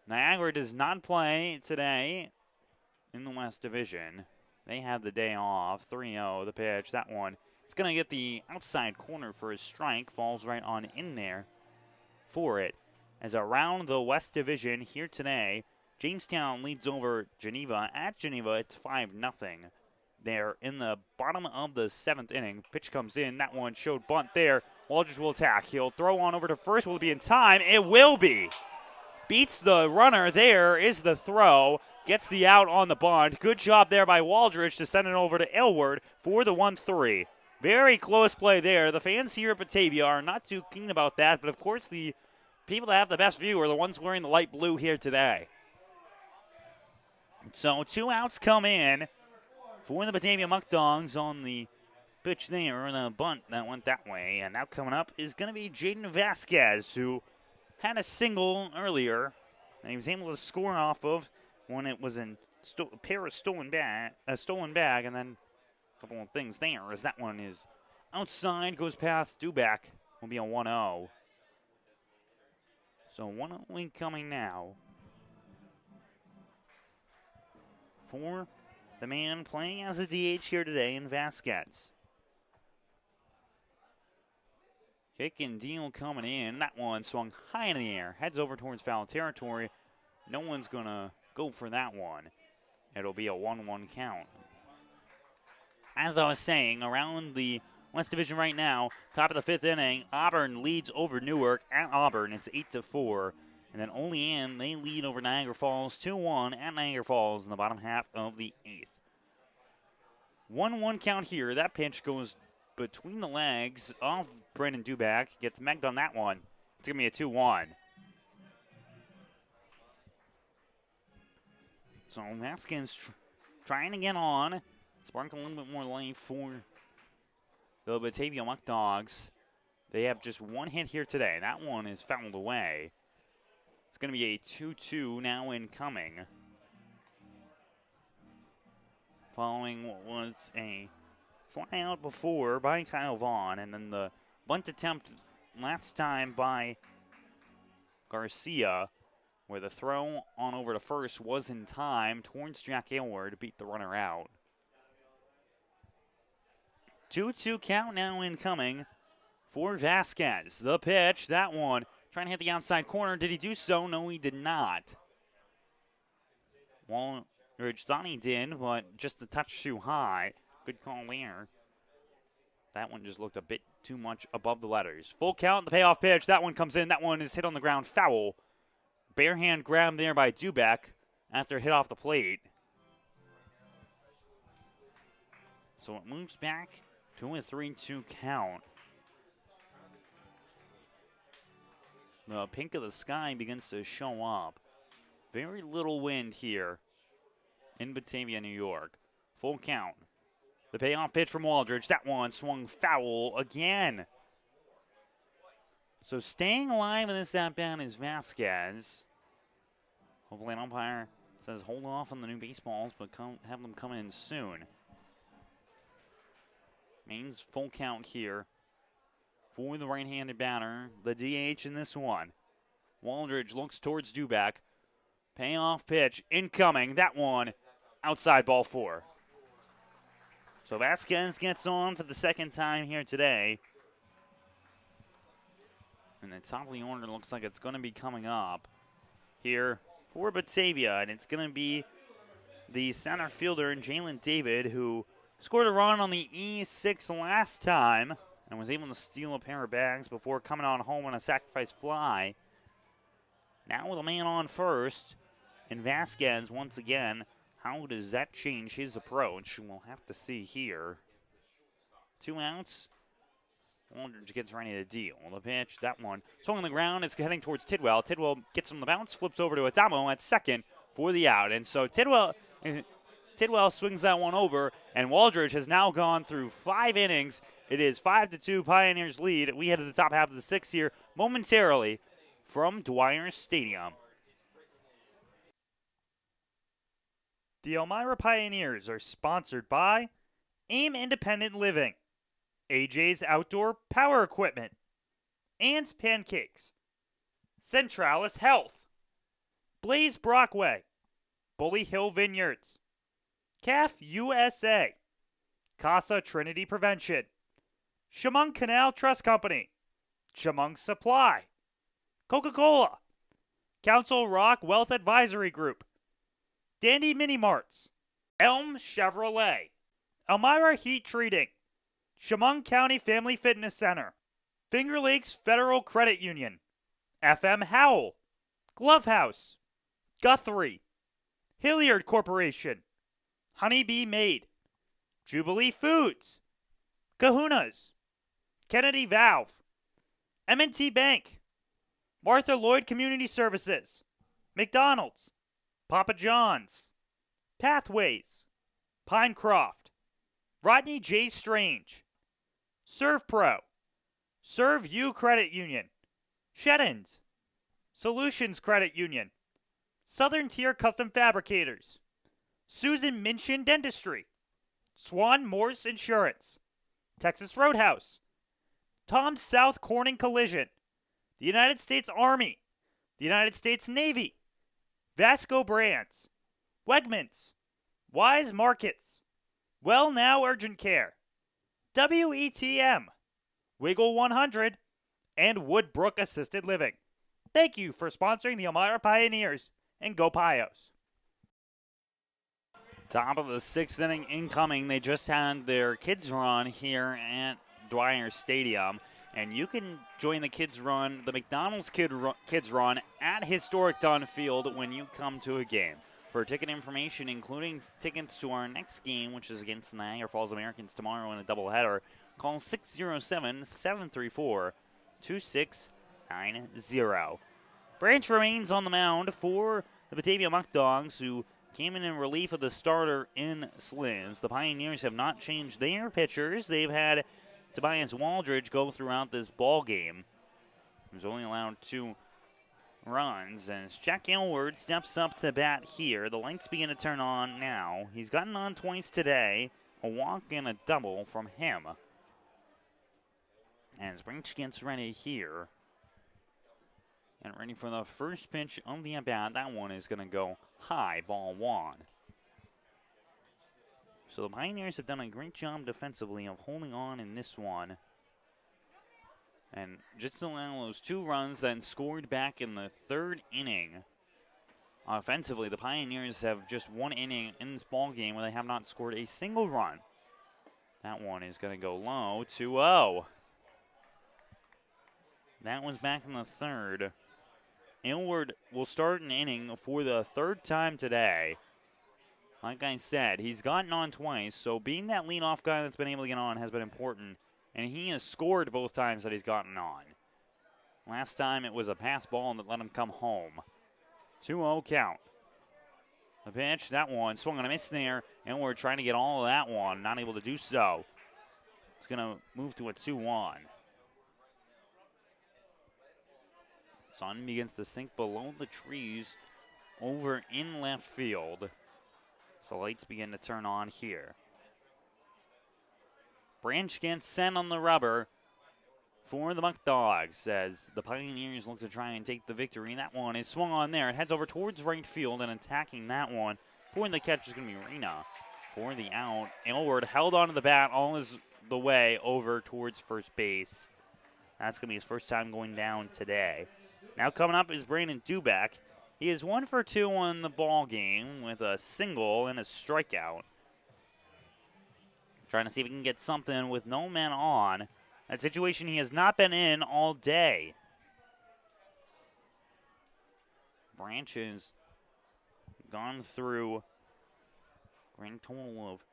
Niagara does not play today in the West Division. They have the day off. 3-0, the pitch. That one, it's going to get the outside corner for a strike. Falls right on in there for it. As around the West Division here today, Jamestown leads over Geneva. At Geneva, it's 5-0. There in the bottom of the 7th inning. Pitch comes in. That one showed bunt there. Waldridge will attack. He'll throw on over to first. Will it be in time? It will be. Beats the runner. There is the throw. Gets the out on the bunt. Good job there by Waldridge to send it over to Aylward for the 1-3. Very close play there. The fans here at Batavia are not too keen about that, but of course the people that have the best view are the ones wearing the light blue here today. So 2 outs come in for the Batavia Muckdogs on the pitch there, the bunt that went that way. And now coming up is going to be Jaden Vasquez, who had a single earlier, and he was able to score off of when it was a pair of stolen bag, and then a couple of things there as that one is outside, goes past Duback. Will be a 1-0. So 1-0 incoming now for the man playing as a DH here today in Vasquez. Kick and deal coming in. That one swung high in the air. Heads over towards foul territory. No one's going to go for that one. It'll be a 1-1 count. As I was saying, around the West Division right now, top of the 5th inning, Auburn leads over Newark at Auburn. It's 8-4. And then Olean, they lead over Niagara Falls 2-1 at Niagara Falls in the bottom half of the 8th. 1-1 count here. That pitch goes between the legs of Brandon Duback. Gets megged on that one. It's going to be a 2-1. So Vasquez trying to get on. Spark a little bit more life for the Batavia Muckdogs. They have just 1 hit here today. That one is fouled away. It's going to be a 2-2 now incoming. Following what was a fly out before by Kyle Vaughn, and then the bunt attempt last time by Garcia, where the throw on over to first was in time towards Jack Aylward to beat the runner out. 2-2 count now incoming for Vasquez. The pitch, that one, trying to hit the outside corner. Did he do so? No, he did not. Waldridge thought he did, but just a touch too high. Good call there. That one just looked a bit too much above the letters. Full count, the payoff pitch. That one comes in. That one is hit on the ground, foul. Bare hand grab there by Duback after it hit off the plate. So it moves back to a 3-2 count. The pink of the sky begins to show up. Very little wind here in Batavia, New York. Full count. The payoff pitch from Waldridge. That one swung foul again. So staying alive in this at-bat is Vasquez. Hopefully an umpire says hold off on the new baseballs, but have them come in soon. Means full count here for the right-handed batter, the DH in this one. Waldridge looks towards Duback. Payoff pitch incoming. That one outside, ball 4. So Vasquez gets on for the 2nd time here today. And the top of the order looks like it's going to be coming up here for Batavia. And it's going to be the center fielder, Jalen David, who scored a run on the E6 last time and was able to steal a pair of bags before coming on home on a sacrifice fly. Now with a man on first, and Vasquez once again. How does that change his approach? We'll have to see here. 2 outs. Aldridge gets ready to deal. The pitch, that one. Swung on the ground, it's heading towards Tidwell. Tidwell gets him the bounce, flips over to Adamo at second for the out. And so Tidwell swings that one over, and Waldridge has now gone through 5 innings. It is 5-2 Pioneers lead. We head to the top half of the 6th here momentarily from Dwyer Stadium. The Elmira Pioneers are sponsored by AIM Independent Living, AJ's Outdoor Power Equipment, Ann's Pancakes, Centralis Health, Blaze Brockway, Bully Hill Vineyards, CAF USA, Casa Trinity Prevention, Chemung Canal Trust Company, Chemung Supply, Coca-Cola, Council Rock Wealth Advisory Group, Dandy Mini Marts, Elm Chevrolet, Elmira Heat Treating, Chemung County Family Fitness Center, Finger Lakes Federal Credit Union, FM Howell, Glove House, Guthrie, Hilliard Corporation, Honeybee Made, Jubilee Foods, Kahunas, Kennedy Valve, M&T Bank, Martha Lloyd Community Services, McDonald's, Papa John's, Pathways, Pinecroft, Rodney J. Strange, Serve Pro, Serve You Credit Union, Sheddens, Solutions Credit Union, Southern Tier Custom Fabricators, Susan Minchin Dentistry, Swan Morse Insurance, Texas Roadhouse, Tom South Corning Collision, the United States Army, the United States Navy, Vasco Brands, Wegmans, Wise Markets, Well Now Urgent Care, WETM, Wiggle 100, and Woodbrook Assisted Living. Thank you for sponsoring the Elmira Pioneers, and go Pios. Top of the 6th inning incoming. They just had their kids run here at Dwyer Stadium. And you can join the kids run, the McDonald's kids run at Historic Dunn Field when you come to a game. For ticket information, including tickets to our next game, which is against the Niagara Falls Americans tomorrow in a doubleheader, call 607-734-2690. Branch remains on the mound for the Batavia Muckdogs, who came in relief of the starter in Sliz. The Pioneers have not changed their pitchers. They've had Tobias Waldridge go throughout this ball game. He's only allowed 2 runs, and as Jack Aylward steps up to bat here, the lights begin to turn on now. He's gotten on twice today, a walk and a double from him. As Branch gets ready here, and ready for the first pitch of the at-bat. That one is going to go high, ball 1. So the Pioneers have done a great job defensively of holding on in this one. And just allow those 2 runs then scored back in the 3rd inning. Offensively, the Pioneers have just 1 inning in this ball game where they have not scored a single run. That one is going to go low, 2-0. That was back in the 3rd. Aylward will start an inning for the 3rd time today. Like I said, he's gotten on twice, so being that leadoff guy that's been able to get on has been important, and he has scored both times that he's gotten on. Last time it was a pass ball that let him come home. 2-0 count. The pitch, that one, swung on a miss there, and we're trying to get all of that one, not able to do so. It's going to move to a 2-1. Sun begins to sink below the trees over in left field. So lights begin to turn on here. Branch gets sent on the rubber for the Muckdogs as the Pioneers look to try and take the victory. That one is swung on there. It heads over towards right field, and attacking that one for the catch is going to be Rena for the out. Aylward held onto the bat all the way over towards first base. That's going to be his first time going down today. Now coming up is Brandon Duback. He is 1 for 2 on the ball game with a single and a strikeout. Trying to see if he can get something with no men on. A situation he has not been in all day. Branch has gone through a grand total of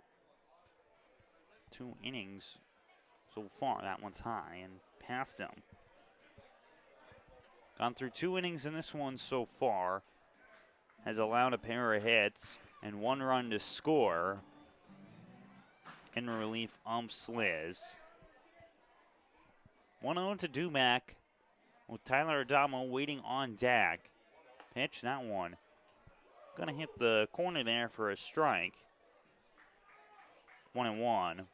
2 innings so far. That one's high and past him. Gone through 2 innings in this one so far. Has allowed a pair of hits and 1 run to score in relief of Sliz. 1-0 to Dumac with Tyler Adamo waiting on deck. Pitch, that one. Gonna hit the corner there for a strike. 1-1.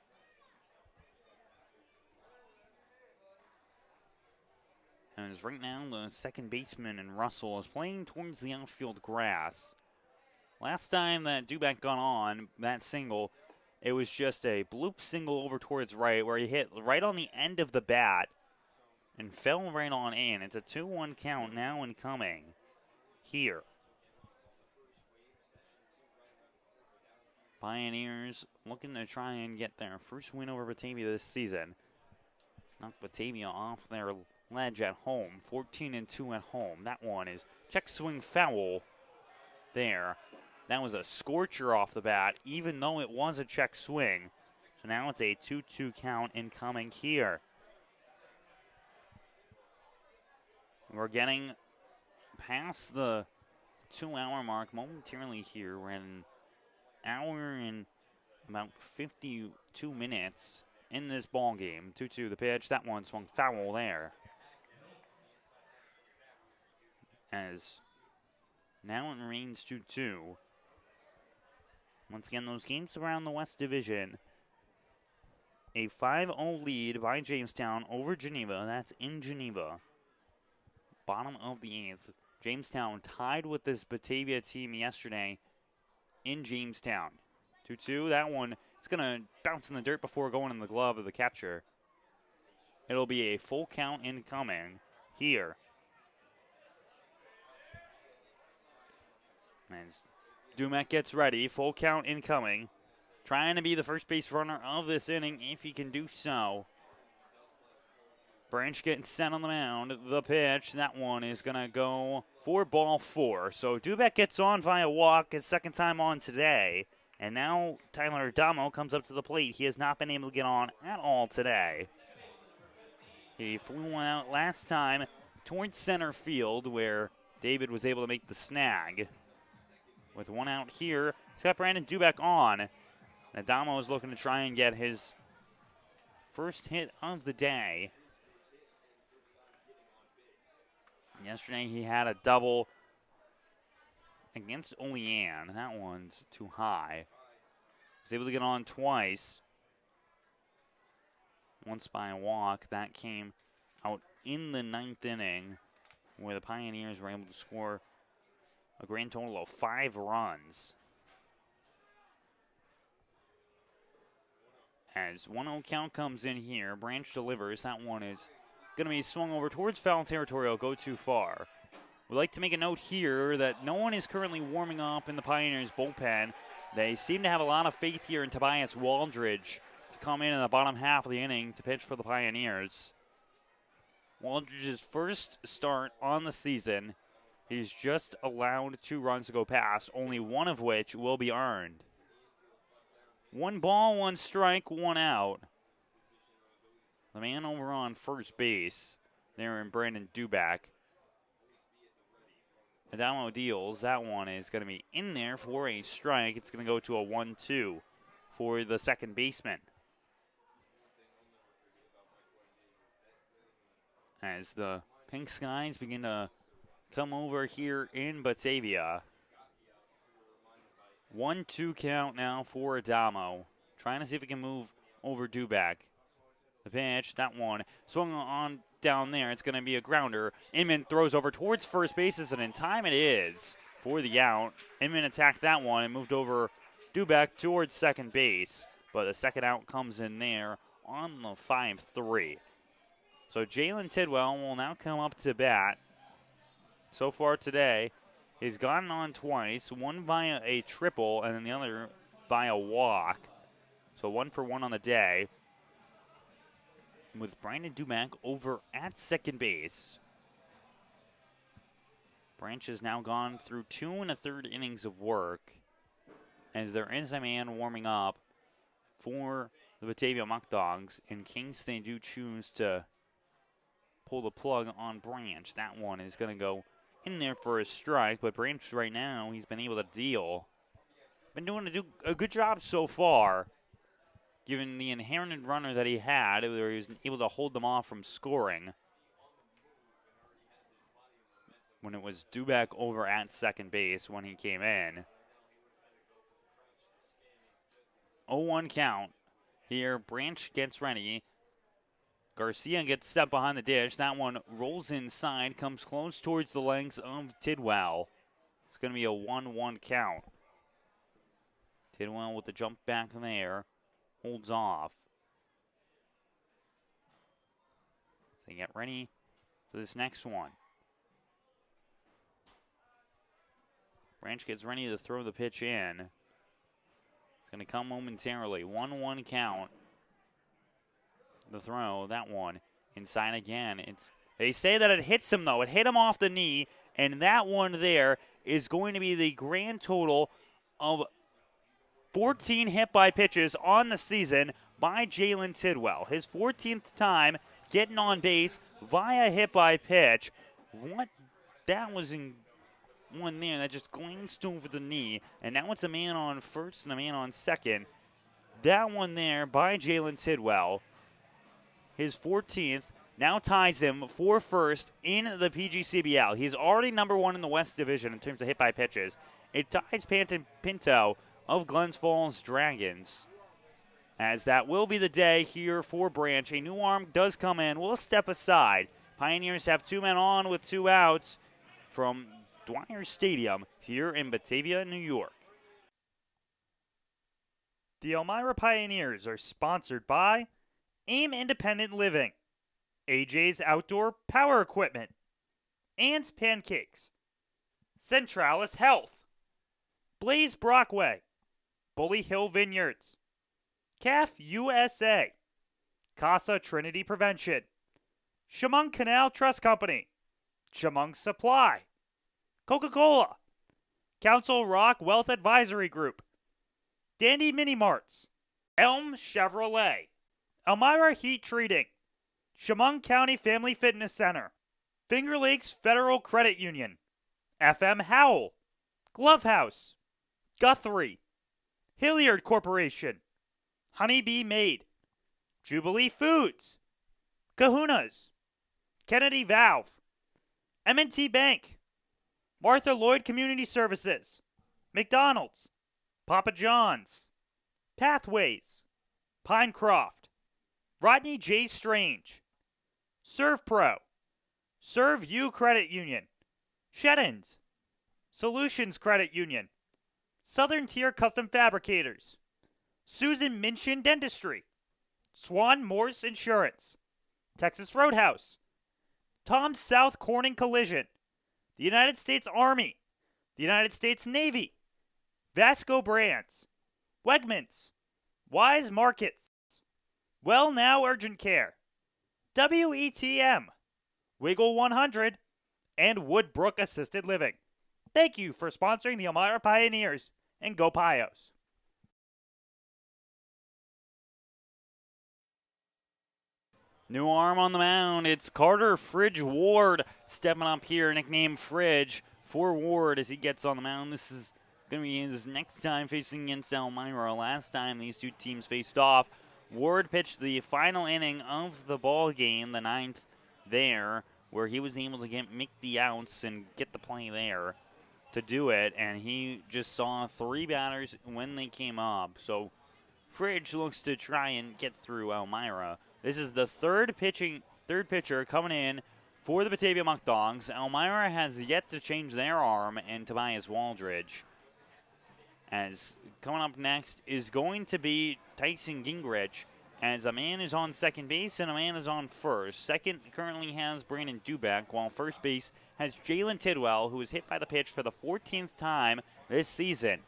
And as right now, the second baseman and Russell is playing towards the outfield grass. Last time that Dubac got on that single, it was just a bloop single over towards right where he hit right on the end of the bat and fell right on in. It's a 2-1 count now incoming here. Pioneers looking to try and get their first win over Batavia this season. Knock Batavia off their ledge at home. 14-2 at home. That one is check swing foul there. That was a scorcher off the bat, even though it was a check swing. So now it's a 2-2 count incoming here. We're getting past the 2-hour mark momentarily here. We're at an hour and about 52 minutes in this ball game. 2-2 the pitch. That one swung foul there. As now it remains 2-2. Once again, those games around the West Division. A 5-0 lead by Jamestown over Geneva. That's in Geneva. Bottom of the 8th. Jamestown tied with this Batavia team yesterday in Jamestown. 2-2. That one is going to bounce in the dirt before going in the glove of the catcher. It'll be a full count incoming here. As Dumac gets ready, full count incoming. Trying to be the first base runner of this inning if he can do so. Branch getting set on the mound. The pitch, that one is going to go for ball 4. So Dubac gets on via walk, his second time on today. And now Tyler Adamo comes up to the plate. He has not been able to get on at all today. He flew out last time towards center field where David was able to make the snag. With 1 out here, he's got Brandon Dubac on. Adamo is looking to try and get his first hit of the day. Yesterday he had a double against Olean. That one's too high. Was able to get on twice. Once by a walk. That came out in the 9th inning where the Pioneers were able to score a grand total of 5 runs. As 1-0 count comes in here, Branch delivers. That one is going to be swung over towards foul territory. It'll go too far. We'd like to make a note here that no one is currently warming up in the Pioneers bullpen. They seem to have a lot of faith here in Tobias Waldridge to come in the bottom half of the inning to pitch for the Pioneers. Waldridge's first start on the season. He's just allowed 2 runs to go past, only 1 of which will be earned. 1 ball, 1 strike, 1 out. The man over on first base there in Brandon Dubac. Adamo deals. That one is going to be in there for a strike. It's going to go to a 1-2 for the second baseman. As the pink skies begin to come over here in Batavia. 1-2 count now for Adamo. Trying to see if he can move over Dubac. The pitch, that one swung on down there. It's going to be a grounder. Inman throws over towards first bases, and in time it is for the out. Inman attacked that one and moved over Dubac towards second base, but the second out comes in there on the 5-3. So Jalen Tidwell will now come up to bat. So far today, He's gotten on twice, one via a triple and then the other by a walk. So 1 for 1 on the day. With Brandon Dumack over at second base. Branch has now gone through 2 1/3 innings of work, as there is a man warming up for the Batavia Muckdogs, in case they do choose to pull the plug on Branch. That one is going to go in there for a strike, but Branch right now, he's been able to deal. Been doing a good job so far, given the inherent runner that he had, where he was able to hold them off from scoring. When it was Duback over at second base when he came in. 0-1 count. Here, Branch gets ready. Garcia gets set behind the dish. That one rolls inside, comes close towards the legs of Tidwell. It's going to be a 1-1 count. Tidwell with the jump back there. Holds off. So get ready for this next one. Branch gets ready to throw the pitch in. It's going to come momentarily. 1-1 count. The throw, that one, inside again. They say that it hits him, though. It hit him off the knee, and that one there is going to be the grand total of 14 hit-by pitches on the season by Jalen Tidwell. His 14th time getting on base via hit-by pitch. That was in one there that just glanced over the knee, and now it's a man on first and a man on second. That one there by Jalen Tidwell, his 14th, now ties him for first in the PGCBL. He's already number 1 in the West Division in terms of hit by pitches. It ties Panton Pinto of Glens Falls Dragons, as that will be the day here for Branch. A new arm does come in. We'll step aside. Pioneers have 2 men on with 2 outs from Dwyer Stadium here in Batavia, New York. The Elmira Pioneers are sponsored by AIM Independent Living, AJ's Outdoor Power Equipment, Ann's Pancakes, Centralis Health, Blaze Brockway, Bully Hill Vineyards, CAF USA, Casa Trinity Prevention, Chemung Canal Trust Company, Chemung Supply, Coca-Cola, Council Rock Wealth Advisory Group, Dandy Mini Marts, Elm Chevrolet, Elmira Heat Treating, Chemung County Family Fitness Center, Finger Lakes Federal Credit Union, FM Howell, Glove House, Guthrie, Hilliard Corporation, Honeybee Made, Jubilee Foods, Kahuna's, Kennedy Valve, M&T Bank, Martha Lloyd Community Services, McDonald's, Papa John's, Pathways, Pinecroft, Rodney J. Strange, ServPro, ServU Credit Union, Sheddens, Solutions Credit Union, Southern Tier Custom Fabricators, Susan Minchin Dentistry, Swan Morse Insurance, Texas Roadhouse, Tom's South Corning Collision, the United States Army, the United States Navy, Vasco Brands, Wegmans, Wise Markets, Well Now Urgent Care, WETM, Wiggle 100, and Woodbrook Assisted Living. Thank you for sponsoring the Elmira Pioneers, and go Pios. New arm on the mound. It's Carter Fridge Ward stepping up here, nicknamed Fridge, for Ward as he gets on the mound. This is going to be his next time facing against Elmira. Last time these two teams faced off, Ward pitched the final inning of the ball game, the 9th there, where he was able to make the outs and get the play there to do it, and he just saw 3 batters when they came up. So Fridge looks to try and get through Elmira. This is the third pitcher coming in for the Batavia Muckdogs. Elmira has yet to change their arm, and Tobias Waldridge. As coming up next is going to be Tyson Gingrich, as a man is on second base and a man is on first. Second currently has Brandon Dubeck, while first base has Jalen Tidwell, who was hit by the pitch for the 14th time this season.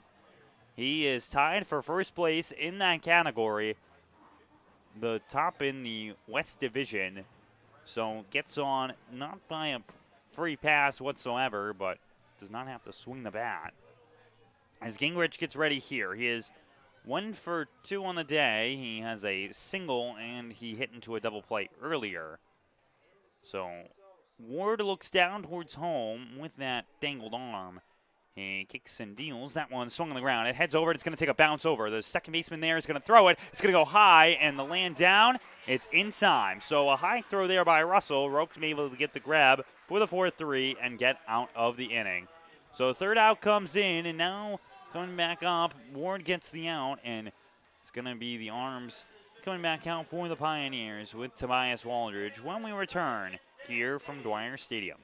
He is tied for first place in that category, the top in the West Division. So gets on not by a free pass whatsoever, but does not have to swing the bat. As Gingrich gets ready here, he is 1 for 2 on the day. He has a single, and he hit into a double play earlier. So Ward looks down towards home with that dangled arm. He kicks and deals. That one swung on the ground. It heads over. It's going to take a bounce over. The second baseman there is going to throw it. It's going to go high, and the land down. It's in time. So a high throw there by Russell. Ropes be able to get the grab for the 4-3 and get out of the inning. So third out comes in, and now coming back up, Ward gets the out, and it's going to be the arms coming back out for the Pioneers with Tobias Waldridge when we return here from Dwyer Stadium.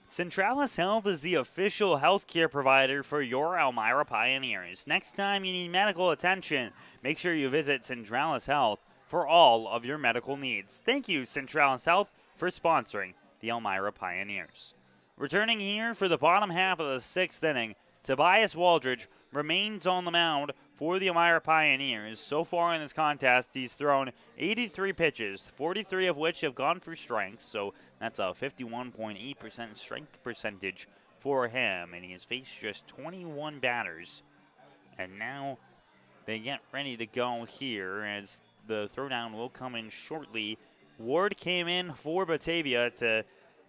Centralis Health is the official healthcare provider for your Elmira Pioneers. Next time you need medical attention, make sure you visit Centralis Health for all of your medical needs. Thank you, Centralis Health, for sponsoring the Elmira Pioneers. Returning here for the bottom half of the sixth inning, Tobias Waldridge remains on the mound for the Elmira Pioneers. So far in this contest, he's thrown 83 pitches, 43 of which have gone for strikes, so that's a 51.8% strike percentage for him, and he has faced just 21 batters. And now they get ready to go here as the throwdown will come in shortly. Ward came in for Batavia to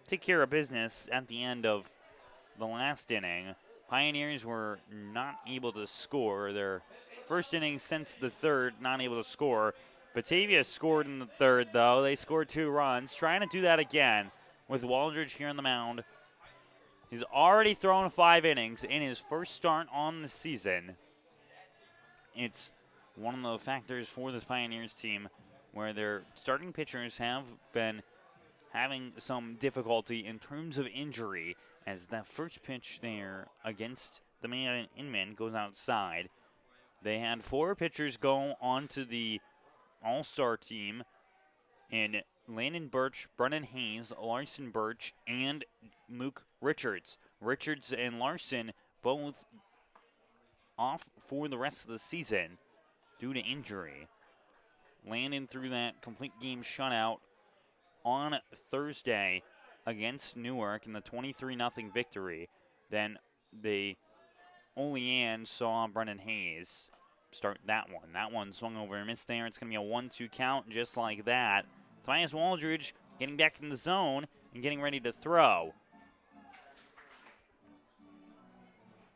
take care of business at the end of the last inning. Pioneers were not able to score. Their first inning since the third, not able to score. Batavia scored in the third, though. They scored 2 runs. Trying to do that again with Waldridge here on the mound. He's already thrown 5 innings in his first start on the season. It's one of the factors for this Pioneers team where their starting pitchers have been having some difficulty in terms of injury, as that first pitch there against the man in Inman goes outside. They had 4 pitchers go onto the All-Star team in Landon Birch, Brennan Hayes, Larson Birch, and Luke Richards. Richards and Larson both off for the rest of the season due to injury. Landon threw that complete game shutout on Thursday against Newark in the 23-0 victory. Then the Olean saw Brennan Hayes start that one. That one swung over and missed there. It's going to be a 1-2 count just like that. Tobias Waldridge getting back in the zone and getting ready to throw.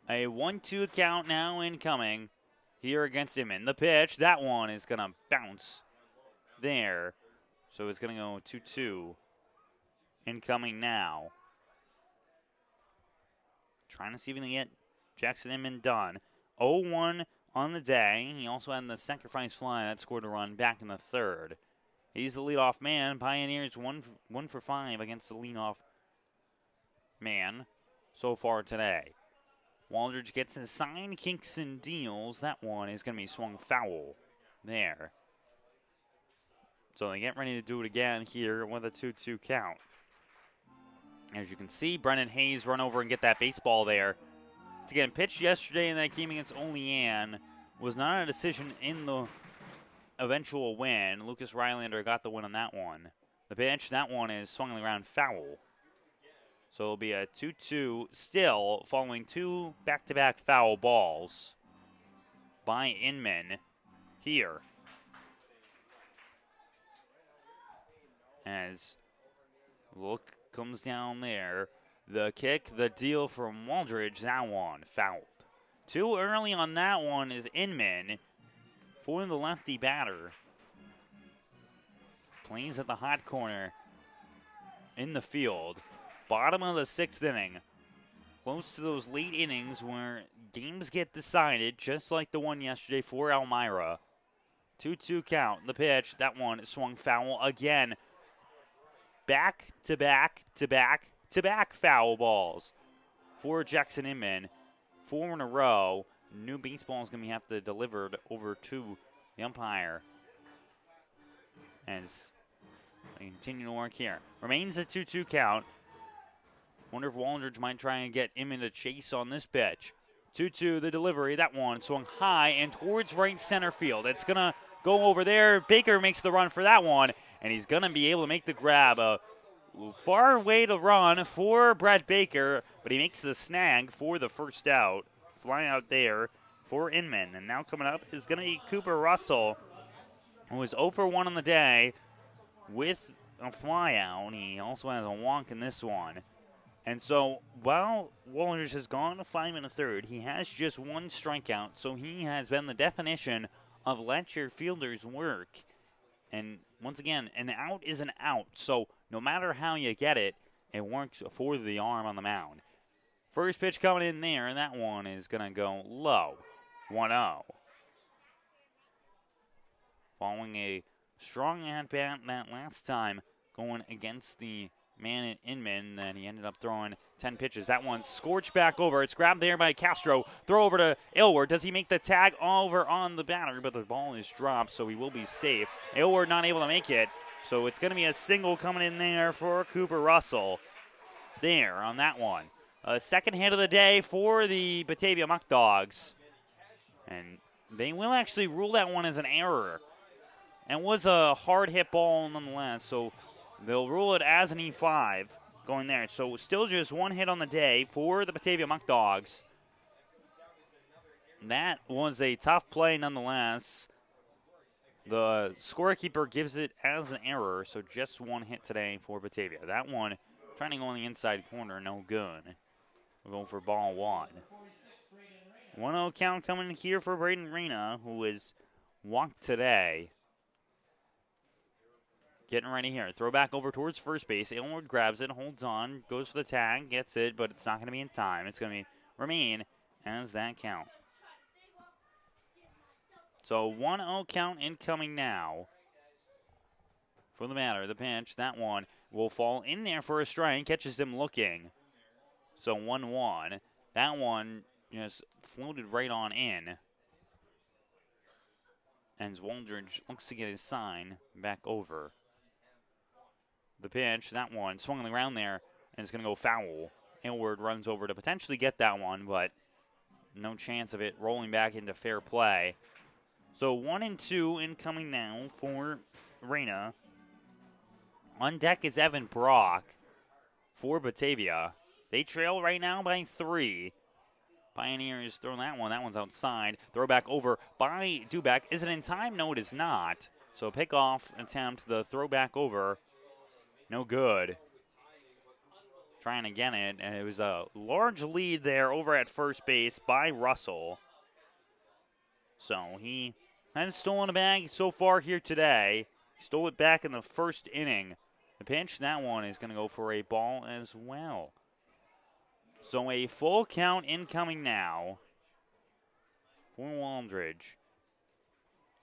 A 1-2 count now incoming here against Inman. The pitch, that one is going to bounce there. So it's going to go 2-2. Incoming now. Trying to see if he can get Jackson Inman done. 0-1 on the day. He also had the sacrifice fly that scored a run back in the third. He's the leadoff man. Pioneers 1 for 5 against the leadoff man so far today. Waldridge gets his sign, kinks and deals. That one is going to be swung foul there. So they get ready to do it again here with a 2-2 count. As you can see, Brennan Hayes run over and get that baseball there. It's again pitched yesterday in that game against Olean. Was not a decision in the eventual win. Lucas Rylander got the win on that one. The pitch, that one is swung on the ground foul. So it'll be a 2-2 still following two back-to-back foul balls by Inman here. As look comes down there. The kick, the deal from Waldridge, that one fouled. Too early on that one is Inman for the lefty batter. Plays at the hot corner in the field. Bottom of the 6th inning. Close to those late innings where games get decided, just like the one yesterday for Elmira. 2-2 count. The pitch, that one swung foul again. Back-to-back foul balls for Jackson Inman. 4 in a row. New baseball is going to have to delivered over to the umpire as they continue to work here. Remains a 2-2 count. Wonder if Waldridge might try and get Inman to chase on this pitch. 2-2, the delivery. That one swung high and towards right center field. It's going to go over there. Baker makes the run for that one, and he's going to be able to make the grab. A far way to run for Brad Baker, but he makes the snag for the first out. Fly out there for Inman. And now coming up is going to be Cooper Russell, who is 0 for 1 on the day with a fly out. He also has a walk in this one. And so while Waldridge has gone 5 1/3, he has just 1 strikeout. So he has been the definition of let your fielders work. And once again, an out is an out. So no matter how you get it, it works for the arm on the mound. First pitch coming in there, and that one is going to go low. 1-0. Following a strong at-bat that last time going against the man at Inman, that he ended up throwing 10 pitches. That one's scorched back over. It's grabbed there by Castro. Throw over to Aylward. Does he make the tag over on the batter? But the ball is dropped, so he will be safe. Aylward not able to make it, so it's going to be a single coming in there for Cooper Russell there on that one. Second hit of the day for the Batavia Muckdogs. And they will actually rule that one as an error. And was a hard hit ball nonetheless, so they'll rule it as an E5 going there. So still just 1 hit on the day for the Batavia Muckdogs. That was a tough play nonetheless. The scorekeeper gives it as an error, so just 1 hit today for Batavia. That one trying to go on the inside corner, no good. We'll go for ball 1. 1-0 count coming here for Braden Reyna, who is walked today. Getting ready here. Throw back over towards first base. Aylward grabs it, holds on, goes for the tag, gets it, but it's not going to be in time. It's going to remain as that count. So 1-0 count incoming now for the batter. The pitch, that one will fall in there for a strike. Catches him looking. So 1-1. That one just floated right on in. And Waldridge looks to get his sign back over. The pitch, that one swung on the ground there, and it's going to go foul. Aylward runs over to potentially get that one, but no chance of it rolling back into fair play. So 1-2 incoming now for Reyna. On deck is Evan Brock for Batavia. They trail right now by 3. Pioneers throwing that one. That one's outside. Throw back over by Dubeck. Is it in time? No, it is not. So pickoff attempt, the throw back over. No good. Trying to get it, and it was a large lead there over at first base by Russell. So he has stolen a bag so far here today. He stole it back in the first inning. The pitch, that one is going to go for a ball as well. So a full count incoming now for Waldridge.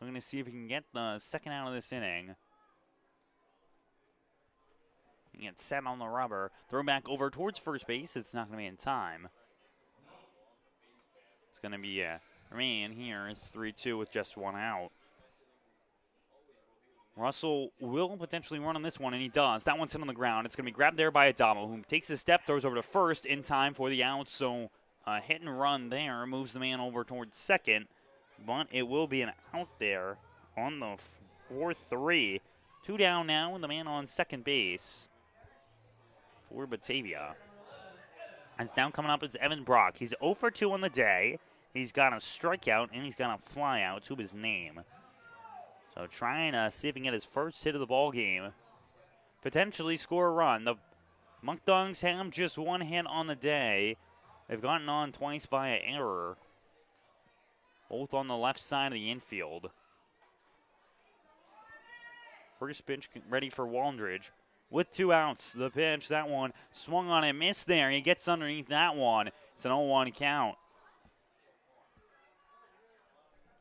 We're going to see if he can get the second out of this inning. He gets set on the rubber. Throw back over towards first base. It's not going to be in time. It's going to be a remain here. It's 3-2 with just one out. Russell will potentially run on this one, and he does. That one's hit on the ground. It's going to be grabbed there by Adamo, who takes a step, throws over to first in time for the out. So a hit and run there moves the man over towards second, but it will be an out there on the 4-3. 2 down now, and the man on second base for Batavia. And down coming up is Evan Brock. He's 0 for 2 on the day. He's got a strikeout, and he's got a flyout to his name. So trying to see if he can get his first hit of the ball game. Potentially score a run. The Muckdogs have just one hit on the day. They've gotten on twice by an error. Both on the left side of the infield. First pitch ready for Waldridge. With 2 outs, the pitch, that one swung on and missed there. He gets underneath that one. It's an 0-1 count.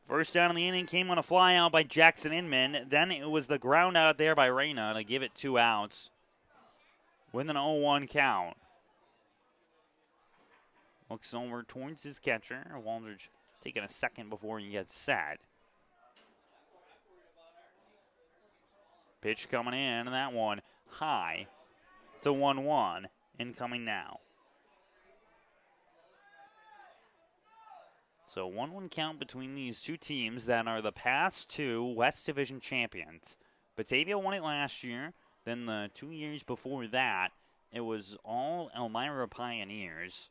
First down in the inning came on a fly out by Jackson Inman. Then it was the ground out there by Reyna to give it 2 outs with an 0-1 count. Looks over towards his catcher. Waldridge taking a second before he gets set. Pitch coming in, and that one high. It's a 1-1 incoming now. So 1-1 count between these two teams that are the past 2 West Division champions. Batavia won it last year. Then the 2 years before that, it was all Elmira Pioneers.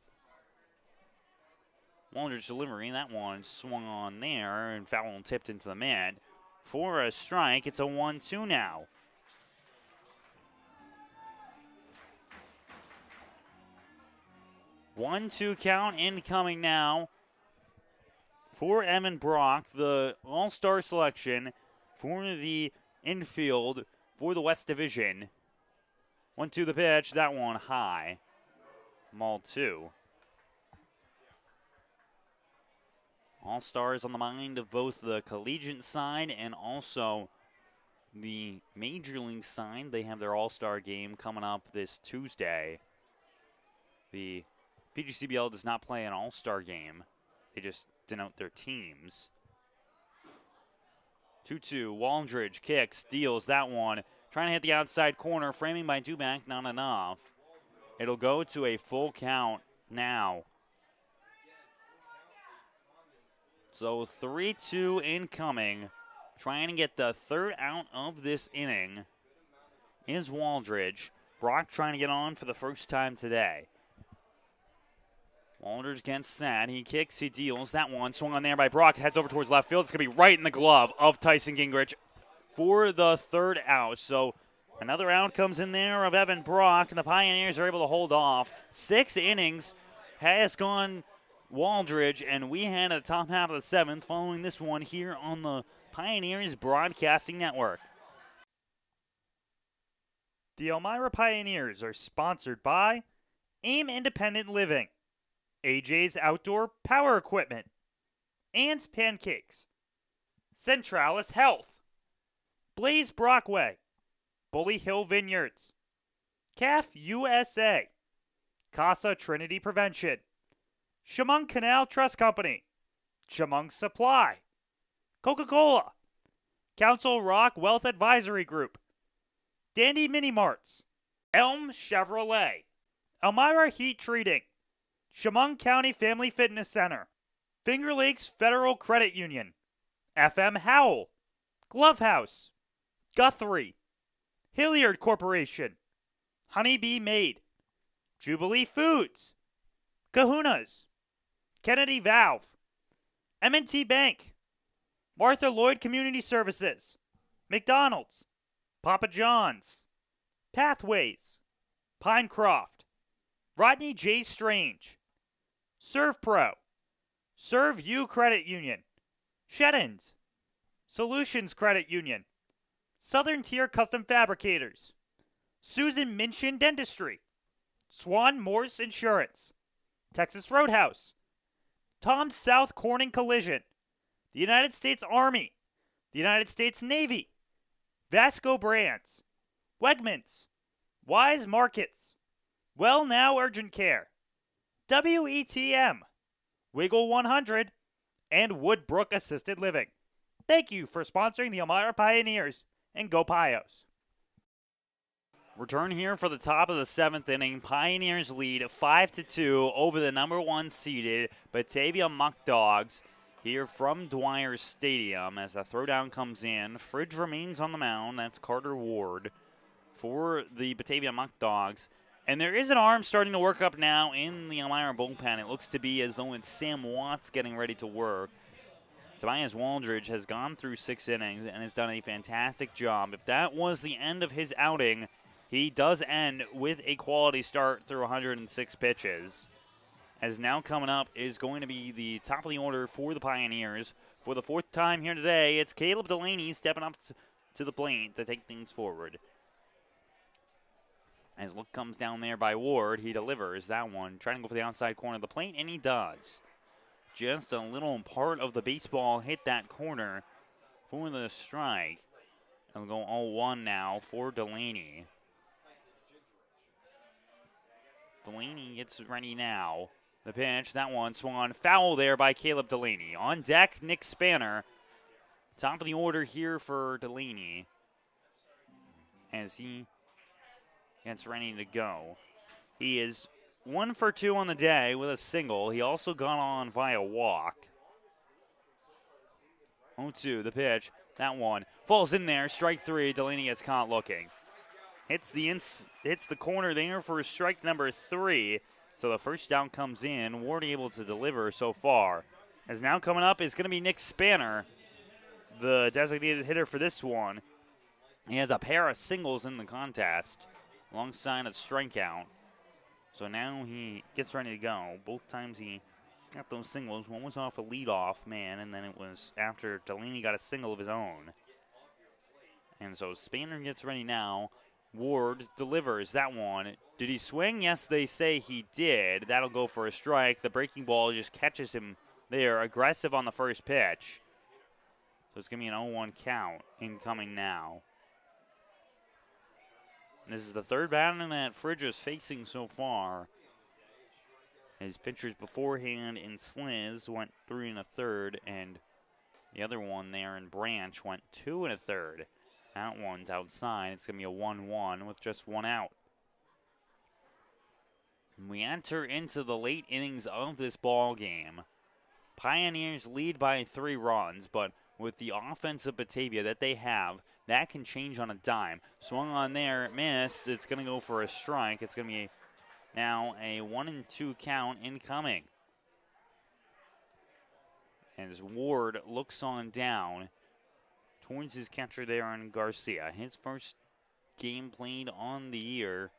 Waldridge delivery, that one swung on there and foul and tipped into the mid. For a strike, it's a 1-2 now. One-two count incoming now. For Evan Brock, the all-star selection for the infield for the West Division. 1-2 the pitch, that one high. Ball 2. All-stars on the mind of both the collegiate side and also the Major League side. They have their all-star game coming up this Tuesday. The PGCBL does not play an all-star game. They just denote their teams. 2-2, Waldridge kicks, deals that one. Trying to hit the outside corner, framing by Duback, not enough. It'll go to a full count now. So 3-2 incoming. Trying to get the 3rd out of this inning is Waldridge. Brock trying to get on for the first time today. Waldridge gets set. He kicks, he deals. That one swung on there by Brock. Heads over towards left field. It's going to be right in the glove of Tyson Gingrich for the 3rd out. So another out comes in there of Evan Brock, and the Pioneers are able to hold off. 6 innings has gone Waldridge, and we had a top half of the 7th following this one here on the Pioneers Broadcasting Network. The Elmira Pioneers are sponsored by AIM Independent Living, AJ's Outdoor Power Equipment, Ann's Pancakes, Centralis Health, Blaze Brockway, Bully Hill Vineyards, CAF USA, Casa Trinity Prevention, Chemung Canal Trust Company, Chemung Supply, Coca-Cola, Council Rock Wealth Advisory Group, Dandy Mini Marts, Elm Chevrolet, Elmira Heat Treating, Chemung County Family Fitness Center, Finger Lakes Federal Credit Union, FM Howell, Glove House, Guthrie, Hilliard Corporation, Honeybee Made, Jubilee Foods, Kahuna's, Kennedy Valve, M&T Bank, Martha Lloyd Community Services, McDonald's, Papa John's, Pathways, Pinecroft, Rodney J. Strange, ServPro, Serve You Credit Union, Sheddens, Solutions Credit Union, Southern Tier Custom Fabricators, Susan Minchin Dentistry, Swan Morse Insurance, Texas Roadhouse, Tom South Corning Collision, the United States Army, the United States Navy, Vasco Brands, Wegmans, Wise Markets, Well Now Urgent Care, WETM, Wiggle 100, and Woodbrook Assisted Living. Thank you for sponsoring the Elmira Pioneers, and go Pios. Return here for the top of the 7th inning. Pioneers lead 5-2 over the number 1 seeded Batavia Muckdogs here from Dwyer Stadium as a throwdown comes in. Fridge remains on the mound. That's Carter Ward for the Batavia Muckdogs. And there is an arm starting to work up now in the Elmira bullpen. It looks to be as though it's Sam Watts getting ready to work. Tobias Waldridge has gone through 6 innings and has done a fantastic job. If that was the end of his outing, he does end with a quality start through 106 pitches. As now coming up is going to be the top of the order for the Pioneers. For the 4th time here today, it's Caleb Delaney stepping up to the plate to take things forward. As look comes down there by Ward, he delivers that one, trying to go for the outside corner of the plate, and he does. Just a little part of the baseball hit that corner for the strike. And we'll go 0-1 now for Delaney. Delaney gets ready now. The pitch, that one swung foul there by Caleb Delaney. On deck, Nick Spanner. Top of the order here for Delaney as he gets ready to go. He is 1 for 2 on the day with a single. He also got on via walk. 0-2, the pitch. That one falls in there. Strike 3. Delaney gets caught looking. Hits the corner there for strike number 3. So the first down comes in. Ward able to deliver so far. As now coming up is going to be Nick Spanner, the designated hitter for this one. He has a pair of singles in the contest alongside a strikeout. So now he gets ready to go. Both times he got those singles. One was off a leadoff man, and then it was after Delaney got a single of his own. And so Spanner gets ready now. Ward delivers that one. Did he swing? Yes, they say he did. That'll go for a strike. The breaking ball just catches him there. Aggressive on the first pitch. So it's going to be an 0-1 count incoming now. And this is the 3rd batter that Fridge is facing so far. His pitchers beforehand in Sliz went 3 1/3, and the other one there in Branch went 2 1/3. That one's outside. It's going to be a 1-1 with just 1 out. We enter into the late innings of this ball game. Pioneers lead by 3 runs, but with the offense of Batavia that they have, that can change on a dime. Swung on there, missed. It's going to go for a strike. It's going to be now a 1-2 count incoming. As Ward looks on down towards his catcher there in Garcia. His first game played on the year,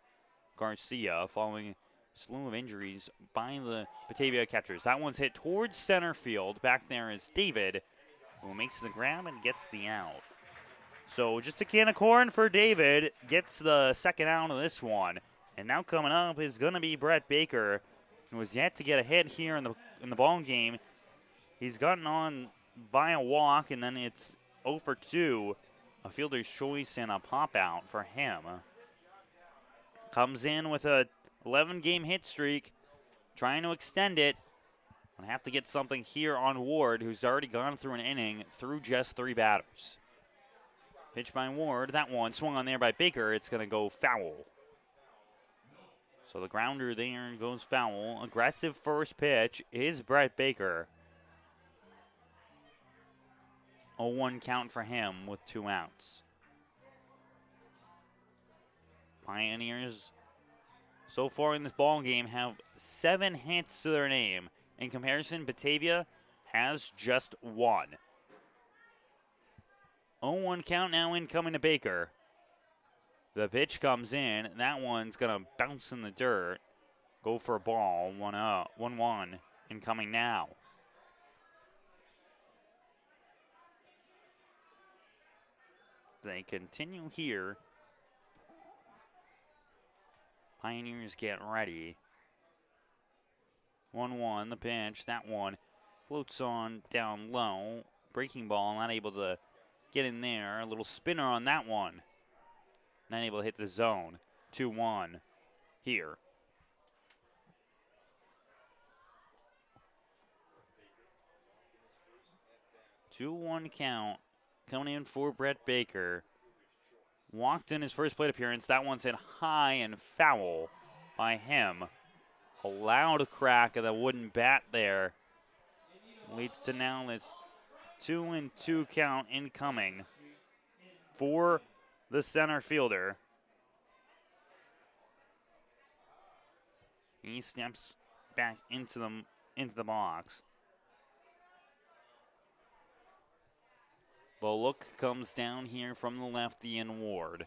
Garcia, following a slew of injuries by the Batavia catchers. That one's hit towards center field. Back there is David, who makes the grab and gets the out. So just a can of corn for David. Gets the 2nd out of this one. And now coming up is going to be Brett Baker, who was yet to get a hit here in the ball game. He's gotten on by a walk, and then it's 0 for 2. A fielder's choice and a pop out for him. Comes in with a 11-game hit streak, trying to extend it. Gonna have to get something here on Ward, who's already gone through an inning through just 3 batters. Pitch by Ward. That one swung on there by Baker. It's going to go foul. So the grounder there goes foul. Aggressive first pitch is Brett Baker. 0-1 count for him with 2 outs. Pioneers so far in this ball game have 7 hits to their name. In comparison, Batavia has just 1. 0-1 count now incoming to Baker. The pitch comes in. That one's going to bounce in the dirt. Go for a ball. 1-1 incoming now. They continue here. Pioneers get ready. 1-1, the pitch. That one floats on down low. Breaking ball, not able to get in there. A little spinner on that one. Not able to hit the zone. 2-1 here. 2-1 count coming in for Brett Baker. Walked in his first plate appearance. That one's hit high and foul by him. A loud crack of the wooden bat there. Leads to now this 2-2 count incoming for the center fielder. He steps back into the box. The look comes down here from the lefty in Ward.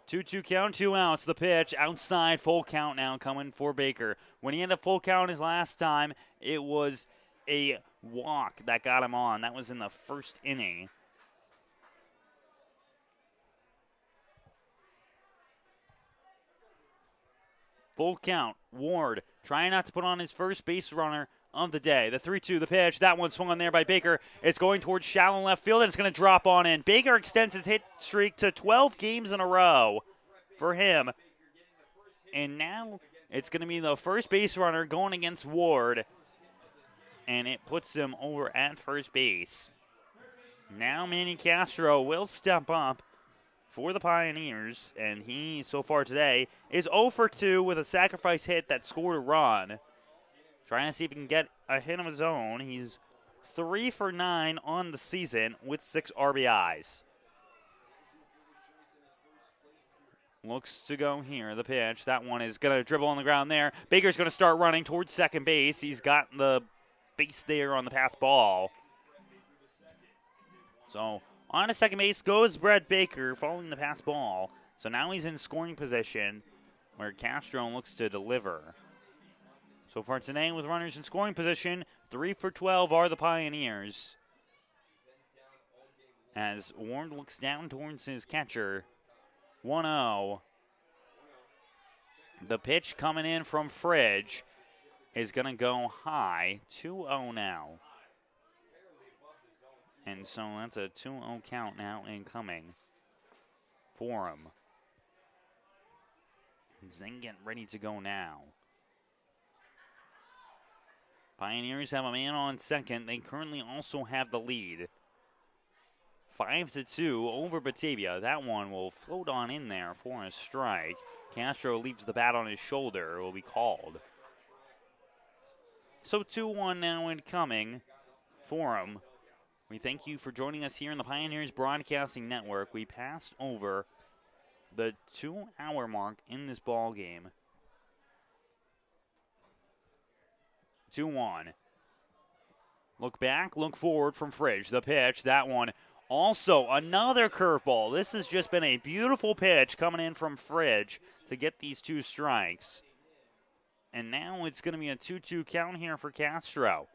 2-2 count, 2 outs. The pitch outside, full count now coming for Baker. When he had a full count his last time, it was a walk that got him on. That was in the first inning. Full count. Ward trying not to put on his first base runner of the day. The 3-2, the pitch. That one swung on there by Baker. It's going towards shallow left field, and it's going to drop on in. Baker extends his hit streak to 12 games in a row for him. And now it's going to be the first base runner going against Ward, and it puts him over at first base. Now Manny Castro will step up for the Pioneers, and he, so far today, is 0 for 2 with a sacrifice hit that scored a run. Trying to see if he can get a hit of his own. He's 3 for 9 on the season with 6 RBIs. Looks to go here. The pitch. That one is going to dribble on the ground there. Baker's going to start running towards second base. He's got the base there on the pass ball. So on to second base goes Brett Baker following the pass ball. So now he's in scoring position where Castro looks to deliver. So far today with runners in scoring position, 3 for 12 are the Pioneers. As Ward looks down towards his catcher, 1-0. The pitch coming in from Fridge is going to go high, 2-0 now. And so that's a 2-0 count now incoming for him. He's then getting ready to go now. Pioneers have a man on second. They currently also have the lead. 5-2 over Batavia. That one will float on in there for a strike. Castro leaves the bat on his shoulder. It will be called. So 2-1 now incoming for him. We thank you for joining us here in the Pioneers Broadcasting Network. We passed over the 2-hour mark in this ball game. 2-1. Look back, look forward from Fridge. The pitch, that one. Also, another curveball. This has just been a beautiful pitch coming in from Fridge to get these 2 strikes. And now it's going to be a 2-2 count here for Castro.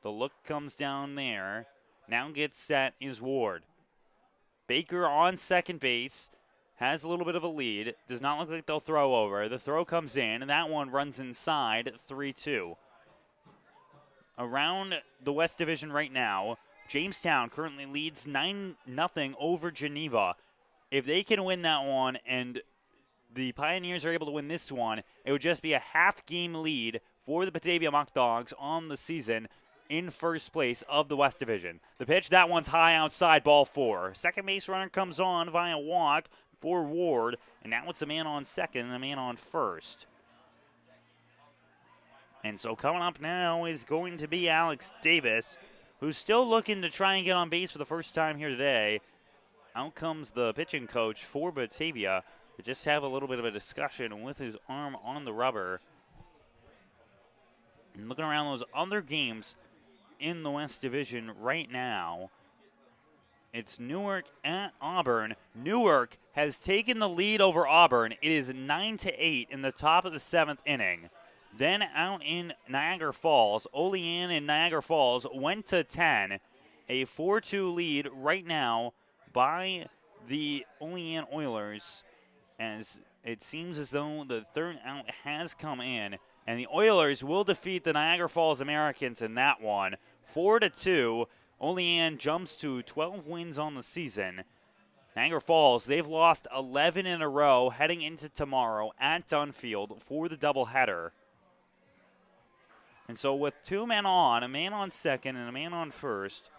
The look comes down there. Now gets set is Ward. Baker on second base. Has a little bit of a lead. Does not look like they'll throw over. The throw comes in, and that one runs inside, 3-2. Around the West Division right now, Jamestown currently leads 9-0 over Geneva. If they can win that one and the Pioneers are able to win this one, it would just be a half-game lead for the Batavia Muckdogs on the season in first place of the West Division. The pitch, that one's high outside, ball 4. Second base runner comes on via walk for Ward, and now it's a man on second and a man on first. And so coming up now is going to be Alex Davis, who's still looking to try and get on base for the first time here today. Out comes the pitching coach for Batavia to just have a little bit of a discussion with his arm on the rubber. And looking around those other games in the West Division right now, it's Newark at Auburn. Newark has taken the lead over Auburn. It is 9-8 in the top of the 7th inning. Then out in Niagara Falls, Olean and Niagara Falls went to 10. A 4-2 lead right now by the Olean Oilers, as it seems as though the third out has come in, and the Oilers will defeat the Niagara Falls Americans in that one. 4-2. Olean jumps to 12 wins on the season. Niagara Falls, they've lost 11 in a row heading into tomorrow at Dunfield for the doubleheader. And so with 2 men on, a man on second and a man on first,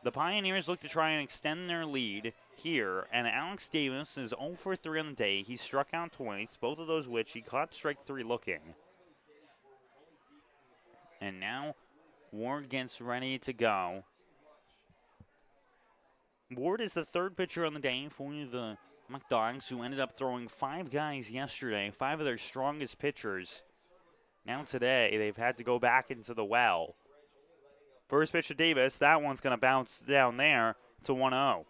the Pioneers look to try and extend their lead here. And Alex Davis is 0 for 3 on the day. He struck out twice, both of those which he caught strike 3 looking. And now Ward gets ready to go. Ward is the 3rd pitcher on the day for the Muckdogs, who ended up throwing 5 guys yesterday, 5 of their strongest pitchers. Now today, they've had to go back into the well. First pitch to Davis, that one's going to bounce down there to 1-0.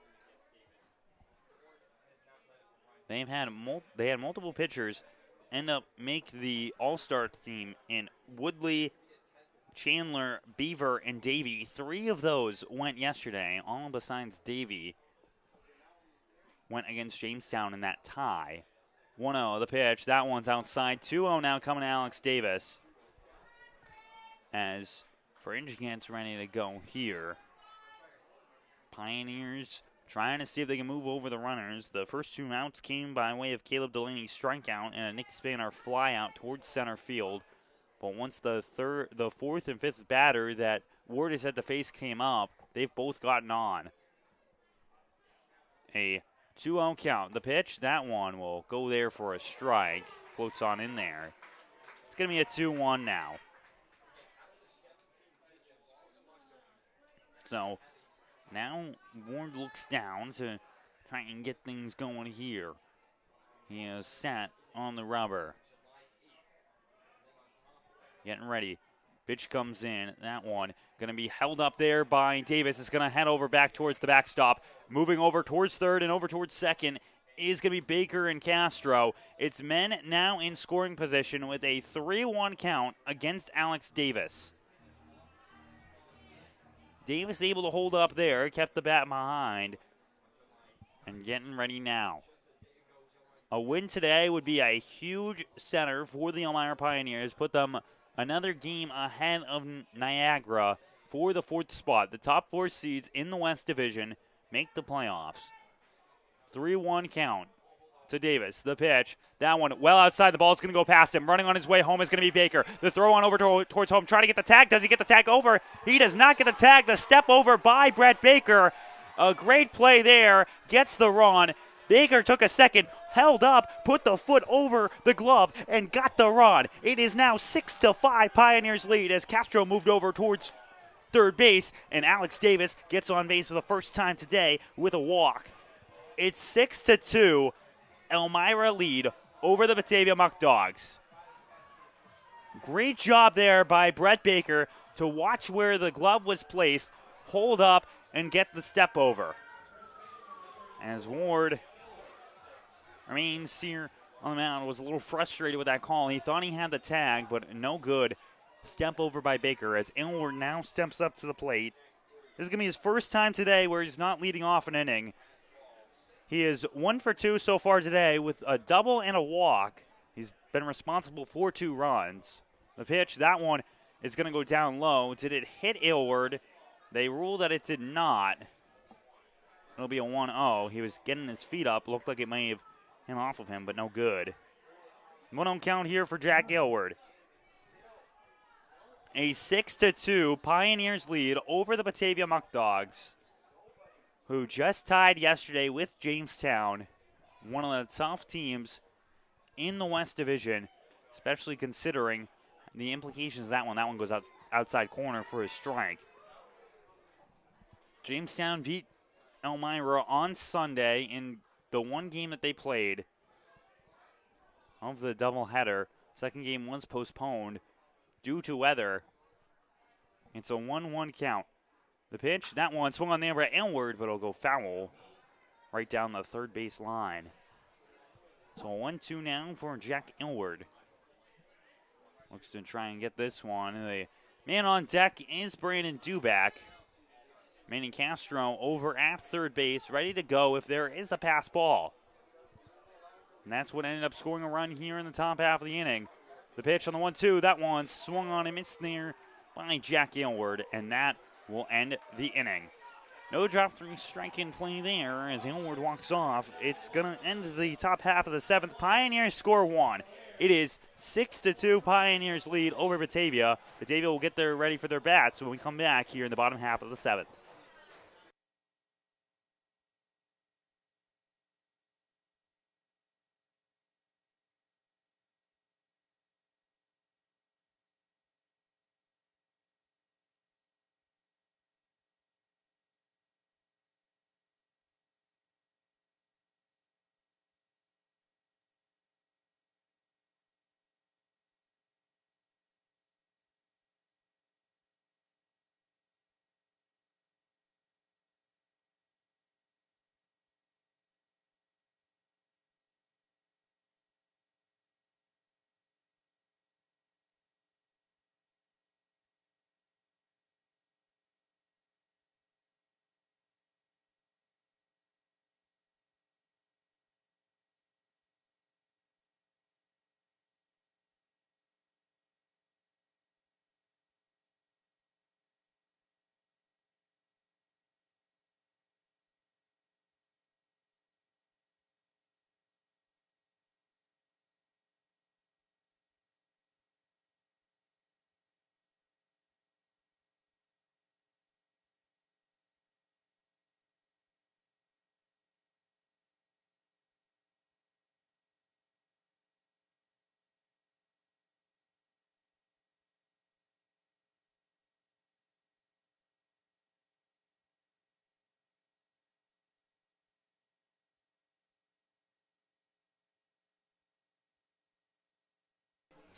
They had multiple pitchers end up make the All-Star team in Woodley, Chandler, Beaver, and Davey. 3 of those went yesterday, all besides Davey went against Jamestown in that tie. 1-0 the pitch. That one's outside. 2-0 now coming to Alex Davis as Fringe gets ready to go here. Pioneers trying to see if they can move over the runners. The first 2 outs came by way of Caleb Delaney's strikeout and a Nick Spanner fly out towards center field. But once the 4th and 5th batter that Ward has had to face came up, they've both gotten on. A 2-0 count. The pitch, that one will go there for a strike. Floats on in there. It's going to be a 2-1 now. So now Ward looks down to try and get things going here. He is set on the rubber. Getting ready. Pitch comes in. That one going to be held up there by Davis. It's going to head over back towards the backstop. Moving over towards third and over towards second is going to be Baker and Castro. It's men now in scoring position with a 3-1 count against Alex Davis. Davis able to hold up there, kept the bat behind, and getting ready now. A win today would be a huge center for the Elmira Pioneers, put them another game ahead of Niagara for the 4th spot. The top 4 seeds in the West Division make the playoffs. 3-1 count to Davis. The pitch, that one well outside. The ball's going to go past him. Running on his way home is going to be Baker. The throw on over towards home, trying to get the tag. Does he get the tag over? He does not get the tag. The step over by Brett Baker. A great play there. Gets the run. Baker took a second, held up, put the foot over the glove, and got the run. It is now 6-5 Pioneers lead as Castro moved over towards third base, and Alex Davis gets on base for the first time today with a walk. It's 6-2, Elmira lead over the Batavia Muckdogs. Great job there by Brett Baker to watch where the glove was placed, hold up, and get the step over. As Ward remains here on the mound, was a little frustrated with that call. He thought he had the tag, but no good. Step over by Baker as Aylward now steps up to the plate. This is going to be his first time today where he's not leading off an inning. He is 1 for 2 so far today with a double and a walk. He's been responsible for 2 runs. The pitch, that one is going to go down low. Did it hit Aylward? They ruled that it did not. It'll be a 1-0. He was getting his feet up. Looked like it may have hit off of him, but no good. 1-0 count here for Jack Aylward. A 6-2 Pioneers lead over the Batavia Muckdogs, who just tied yesterday with Jamestown, one of the tough teams in the West Division, especially considering the implications of that one. That one goes outside corner for a strike. Jamestown beat Elmira on Sunday in the one game that they played of the doubleheader. Second game was postponed due to weather. It's a 1-1 count. The pitch, that one swung on there by Aylward, but it'll go foul right down the third base line. So a 1-2 now for Jack Aylward. Looks to try and get this one. The man on deck is Brandon Duback. Manny Castro over at third base, ready to go if there is a pass ball. And that's what ended up scoring a run here in the top half of the inning. The pitch on the 1-2, that one swung on and missed there by Jack Aylward, and that will end the inning. No drop three strike in play there as Aylward walks off. It's going to end the top half of the 7th. Pioneers score 1. It is 6-2 Pioneers lead over Batavia. Batavia will get there ready for their bats when we come back here in the bottom half of the 7th.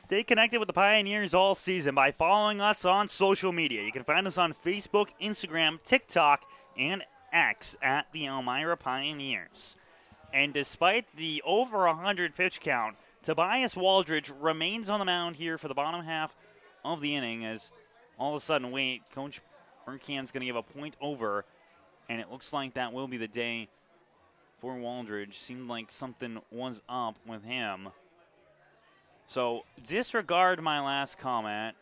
Stay connected with the Pioneers all season by following us on social media. You can find us on Facebook, Instagram, TikTok, and X at the Elmira Pioneers. And despite the over 100 pitch count, Tobias Waldridge remains on the mound here for the bottom half of the inning as all of a sudden, wait, Coach Burncan's going to give a point over, and it looks like that will be the day for Waldridge. Seemed like something was up with him. So disregard my last comment.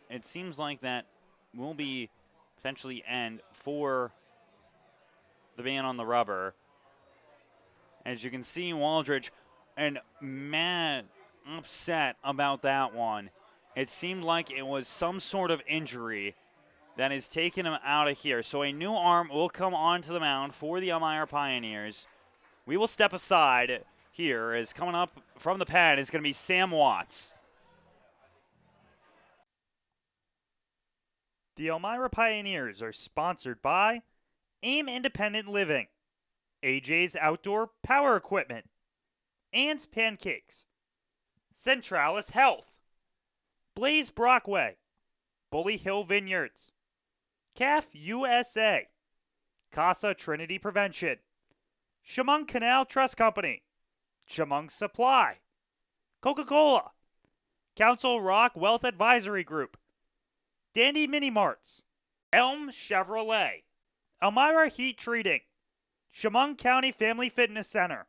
It seems like that will be potentially end for the man on the rubber. As you can see, Waldridge and mad upset about that one. It seemed like it was some sort of injury that has taken him out of here. So a new arm will come onto the mound for the Elmira Pioneers. We will step aside here as coming up from the pen is going to be Sam Watts. The Elmira Pioneers are sponsored by AIM Independent Living, AJ's Outdoor Power Equipment, Ann's Pancakes, Centralis Health, Blaze Brockway, Bully Hill Vineyards, CAF USA, Casa Trinity Prevention, Chemung Canal Trust Company, Chemung Supply, Coca-Cola, Council Rock Wealth Advisory Group, Dandy Mini Marts, Elm Chevrolet, Elmira Heat Treating, Chemung County Family Fitness Center,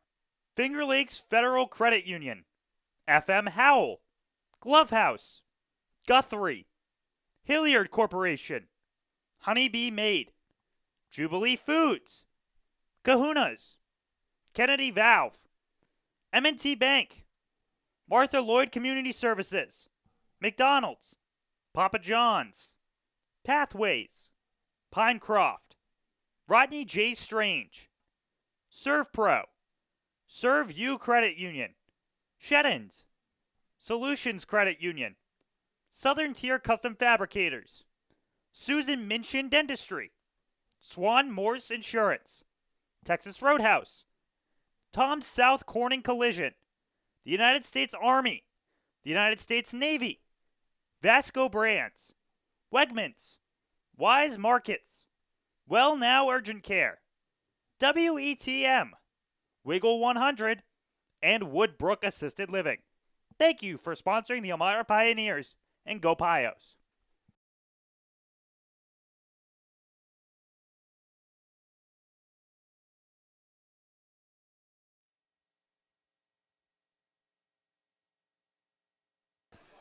Finger Lakes Federal Credit Union, FM Howell, Glove House, Guthrie, Hilliard Corporation, Honeybee Made, Jubilee Foods, Kahuna's, Kennedy Valve, M&T Bank, Martha Lloyd Community Services, McDonald's, Papa John's, Pathways, Pinecroft, Rodney J. Strange, ServPro, ServU Credit Union, Sheddens, Solutions Credit Union, Southern Tier Custom Fabricators, Susan Minchin Dentistry, Swan Morse Insurance, Texas Roadhouse, Tom South Corning Collision, the United States Army, the United States Navy, Vasco Brands, Wegmans, Wise Markets, Well Now Urgent Care, WETM, Wiggle 100, and Woodbrook Assisted Living. Thank you for sponsoring the Elmira Pioneers, and go Pios.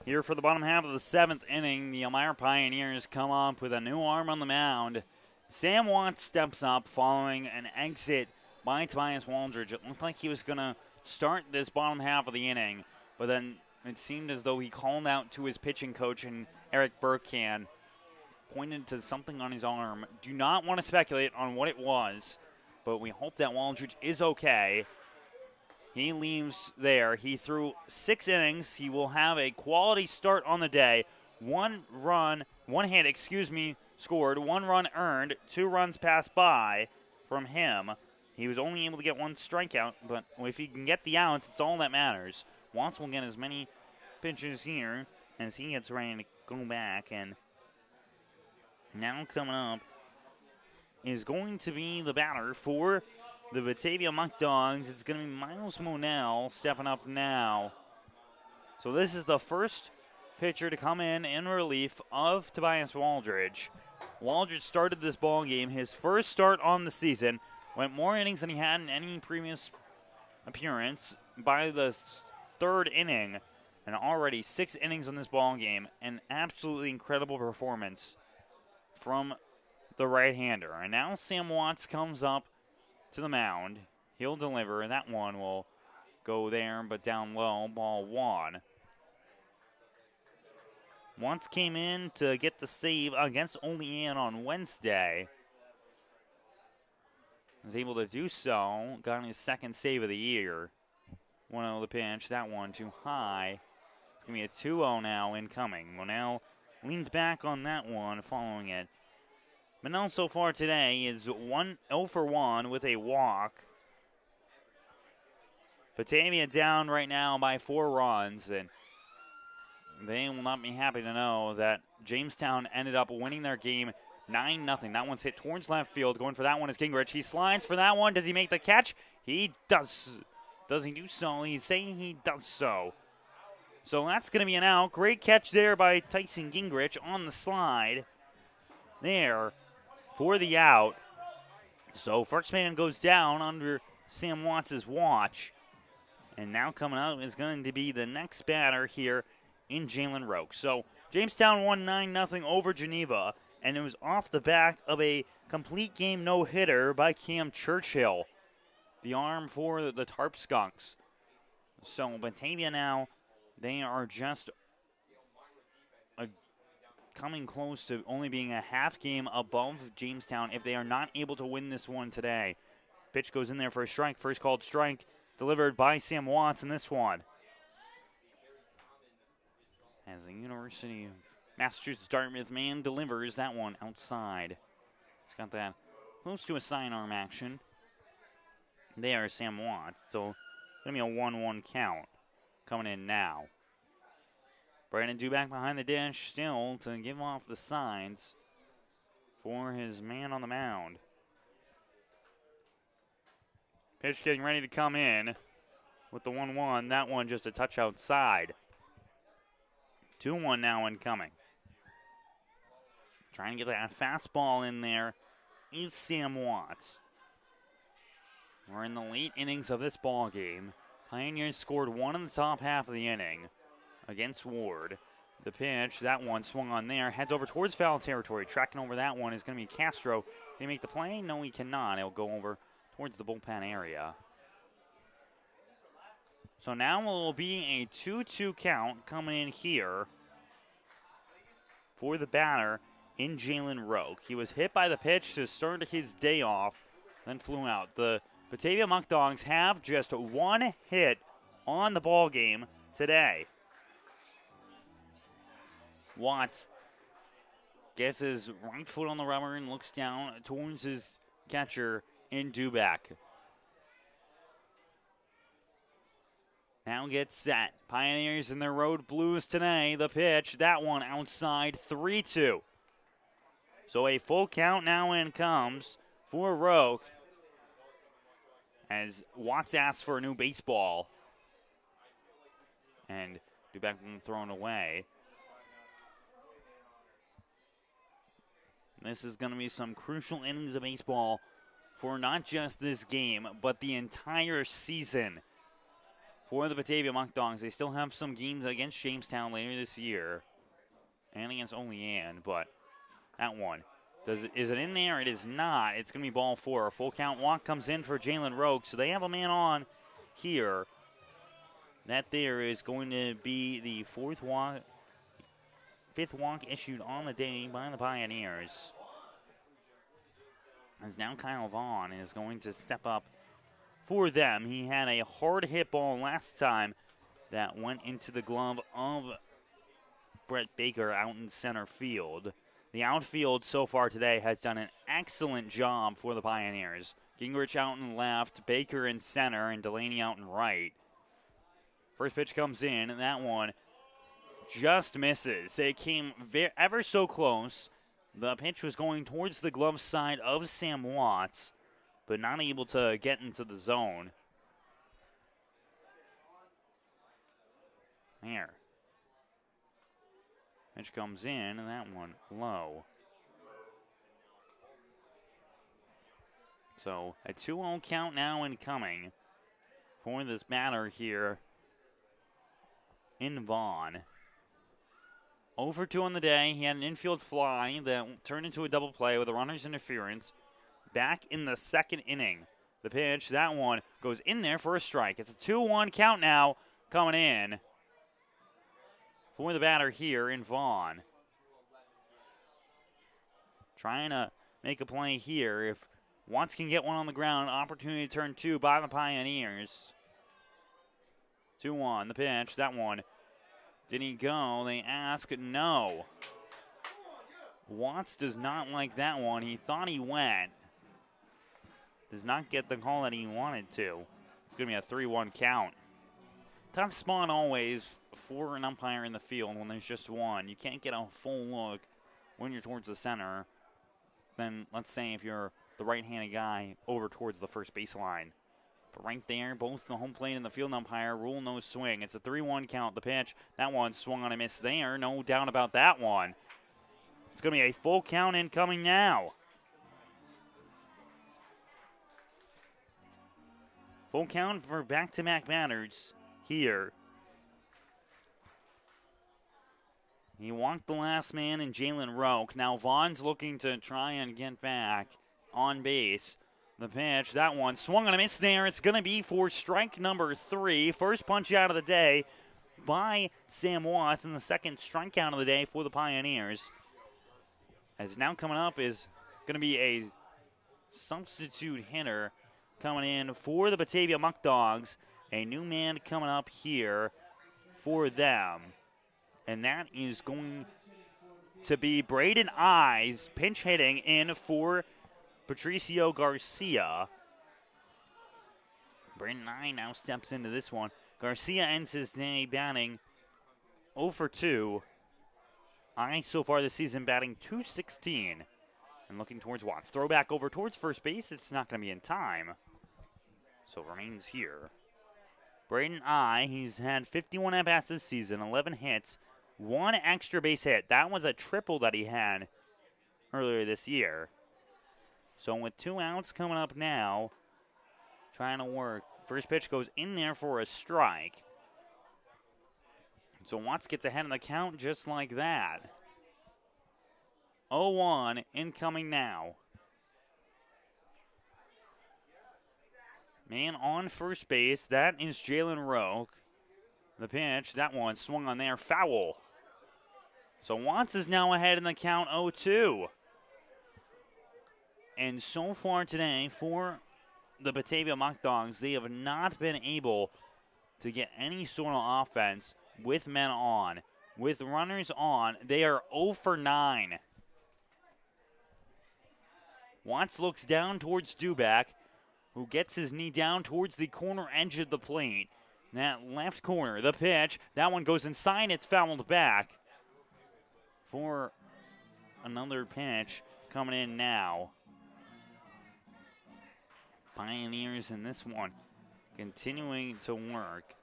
Here for the bottom half of the 7th inning, the Elmira Pioneers come up with a new arm on the mound. Sam Watts steps up following an exit by Tobias Waldridge. It looked like he was going to start this bottom half of the inning, but then it seemed as though he called out to his pitching coach, and Eric Burkhan pointed to something on his arm. Do not want to speculate on what it was, but we hope that Waldridge is okay. He leaves there. He threw 6 innings. He will have a quality start on the day. 1 hit, scored, 1 run earned, 2 runs passed by from him. He was only able to get 1 strikeout, but if he can get the outs, it's all that matters. Watts will get as many pitches here as he gets ready to go back. And now coming up is going to be the batter for the Batavia Muckdogs. It's going to be Miles Monell stepping up now. So this is the first pitcher to come in relief of Tobias Waldridge. Waldridge started this ball game, his first start on the season, went more innings than he had in any previous appearance. By the 3rd inning, and already 6 innings on this ball game, an absolutely incredible performance from the right-hander. And now Sam Watts comes up to the mound. He'll deliver, and that one will go there, but down low, ball 1. Watts came in to get the save against Olean on Wednesday. Was able to do so, got his 2nd save of the year. 1-0 the pitch, that one too high. It's going to be a 2-0 now incoming. Monell leans back on that one following it. Monell so far today is 0 for 1 with a walk. Batavia down right now by 4 runs, and they will not be happy to know that Jamestown ended up winning their game 9-0. That one's hit towards left field. Going for that one is Gingrich. He slides for that one. Does he make the catch? He does. Does he do so? He's saying he does so. So that's going to be an out. Great catch there by Tyson Gingrich on the slide there for the out. So first man goes down under Sam Watts' watch. And now coming out is going to be the next batter here in Jalen Roke. So Jamestown won 9-0 over Geneva, and it was off the back of a complete game no-hitter by Cam Churchill, the arm for the Tarp Skunks. So Batavia now, they are just coming close to only being a half game above Jamestown if they are not able to win this one today. Pitch goes in there for a strike. First called strike delivered by Sam Watts in this one. As the University of Massachusetts Dartmouth man delivers that one outside. He's got that close to a sidearm action. There, Sam Watts. So, going to be a 1-1 count coming in now. Brandon Duback behind the dish still to give off the signs for his man on the mound. Pitch getting ready to come in with the 1-1. That one just a touch outside. 2-1 now incoming. Trying to get that fastball in there is Sam Watts. We're in the late innings of this ball game. Pioneers scored 1 in the top half of the inning against Ward. The pitch, that one swung on there, heads over towards foul territory. Tracking over that one is going to be Castro. Can he make the play? No, he cannot. He'll go over towards the bullpen area. So now it will be a 2-2 count coming in here for the batter in Jalen Roke. He was hit by the pitch to start his day off, then flew out. The Batavia Muckdogs have just 1 hit on the ball game today. Watts gets his right foot on the rubber and looks down towards his catcher in Duback. Now gets set. Pioneers in their road blues today. The pitch, that one outside, 3-2. So a full count now in comes for Roke as Watts asks for a new baseball. And Duback thrown away. This is going to be some crucial innings of baseball for not just this game, but the entire season for the Batavia Muckdogs. They still have some games against Jamestown later this year and against Olean, but that one Is it in there? It is not. It's going to be ball 4. A full count walk comes in for Jalen Roke, so they have a man on here. That there is going to be the fifth walk issued on the day by the Pioneers. As now Kyle Vaughn is going to step up for them. He had a hard hit ball last time that went into the glove of Brett Baker out in center field. The outfield so far today has done an excellent job for the Pioneers. Gingrich out in left, Baker in center, and Delaney out in right. First pitch comes in, and that one just misses. It came ever so close. The pitch was going towards the glove side of Sam Watts, but not able to get into the zone. There. Pitch comes in, and that one low. So a 2-0 count now incoming for this batter here in Vaughn. 0 for 2 on the day. He had an infield fly that turned into a double play with a runner's interference. Back in the second inning. The pitch, that one goes in there for a strike. It's a 2-1 count now coming in for the batter here in Vaughn. Trying to make a play here. If Watts can get one on the ground, opportunity to turn 2 by the Pioneers. 2-1, the pitch, that one. Did he go? They ask no. Watts does not like that one. He thought he went. Does not get the call that he wanted to. It's going to be a 3-1 count. Tough spot always for an umpire in the field when there's just one. You can't get a full look when you're towards the center. Then let's say if you're the right-handed guy over towards the first baseline. But right there, both the home plate and the field umpire rule no swing. It's a 3-1 count. The pitch, that one swung on a miss there. No doubt about that one. It's going to be a full count incoming now. Full count for back-to-back batters here. He walked the last man in Jalen Roke. Now Vaughn's looking to try and get back on base. The pitch, that one swung on a miss there. It's going to be for strike number 3. First punch out of the day by Sam Watts, and the second strikeout of the day for the Pioneers. As now coming up is going to be a substitute hitter coming in for the Batavia Muckdogs. A new man coming up here for them. And that is going to be Braden Eyes pinch hitting in for Patricio Garcia. Braden Eyes now steps into this one. Garcia ends his day batting 0 for 2. Eyes so far this season batting .216. And looking towards Watts. Throw back over towards first base. It's not going to be in time. So it remains here. Braden Eyes, he's had 51 at-bats this season, 11 hits, 1 extra base hit. That was a triple that he had earlier this year. So with 2 outs coming up now, trying to work. First pitch goes in there for a strike. So Watts gets ahead of the count just like that. 0-1 incoming now. Man on first base, that is Jalen Roke. The pitch, that one swung on there, foul. So Watts is now ahead in the count 0-2. And so far today for the Batavia Muckdogs, they have not been able to get any sort of offense with men on. With runners on, they are 0 for 9. Watts looks down towards Duback, who gets his knee down towards the corner edge of the plate. That left corner, the pitch, that one goes inside, it's fouled back for another pitch coming in now. Pioneers in this one continuing to work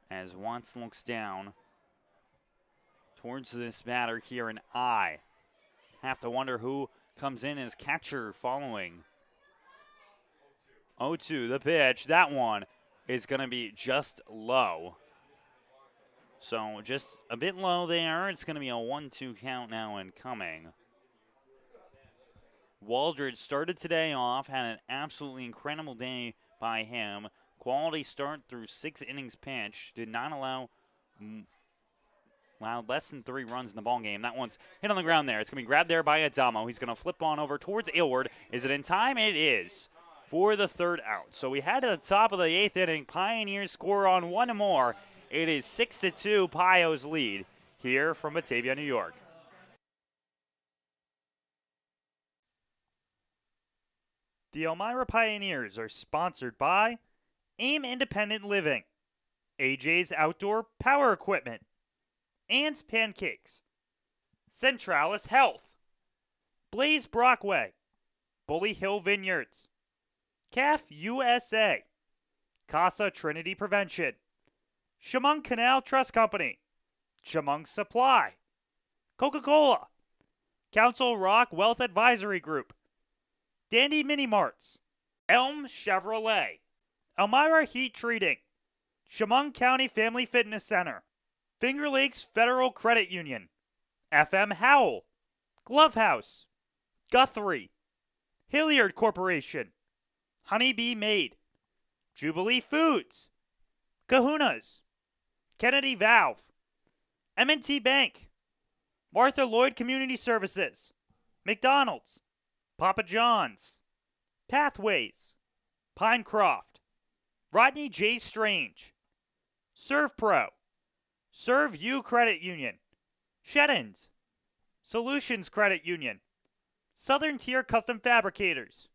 as Watts looks down towards this batter here, and I have to wonder who comes in as catcher following. 0-2, the pitch, that one is going to be just low. So just a bit low there. It's going to be a 1-2 count now incoming. Waldred started today off, had an absolutely incredible day by him. Quality start through 6 innings pitched. Did not allow less than 3 runs in the ball game. That one's hit on the ground there. It's going to be grabbed there by Adamo. He's going to flip on over towards Aylward. Is it in time? It is for the 3rd out. So we head to the top of the 8th inning. Pioneers score on one more. It is 6-2 Pio's lead here from Batavia, New York. The Elmira Pioneers are sponsored by AIM Independent Living, AJ's Outdoor Power Equipment, Ann's Pancakes, Centralis Health, Blaze Brockway, Bully Hill Vineyards, CAF USA, Casa Trinity Prevention, Chemung Canal Trust Company, Chemung Supply, Coca-Cola, Council Rock Wealth Advisory Group, Dandy Mini Marts, Elm Chevrolet, Elmira Heat Treating, Chemung County Family Fitness Center, Finger Lakes Federal Credit Union, FM Howell, Glove House, Guthrie, Hilliard Corporation, Honeybee Made, Jubilee Foods, Kahuna's, Kennedy Valve, M&T Bank, Martha Lloyd Community Services, McDonald's, Papa John's, Pathways, Pinecroft, Rodney J. Strange, Serve Pro, Serve You Credit Union, Sheddens, Solutions Credit Union, Southern Tier Custom Fabricators,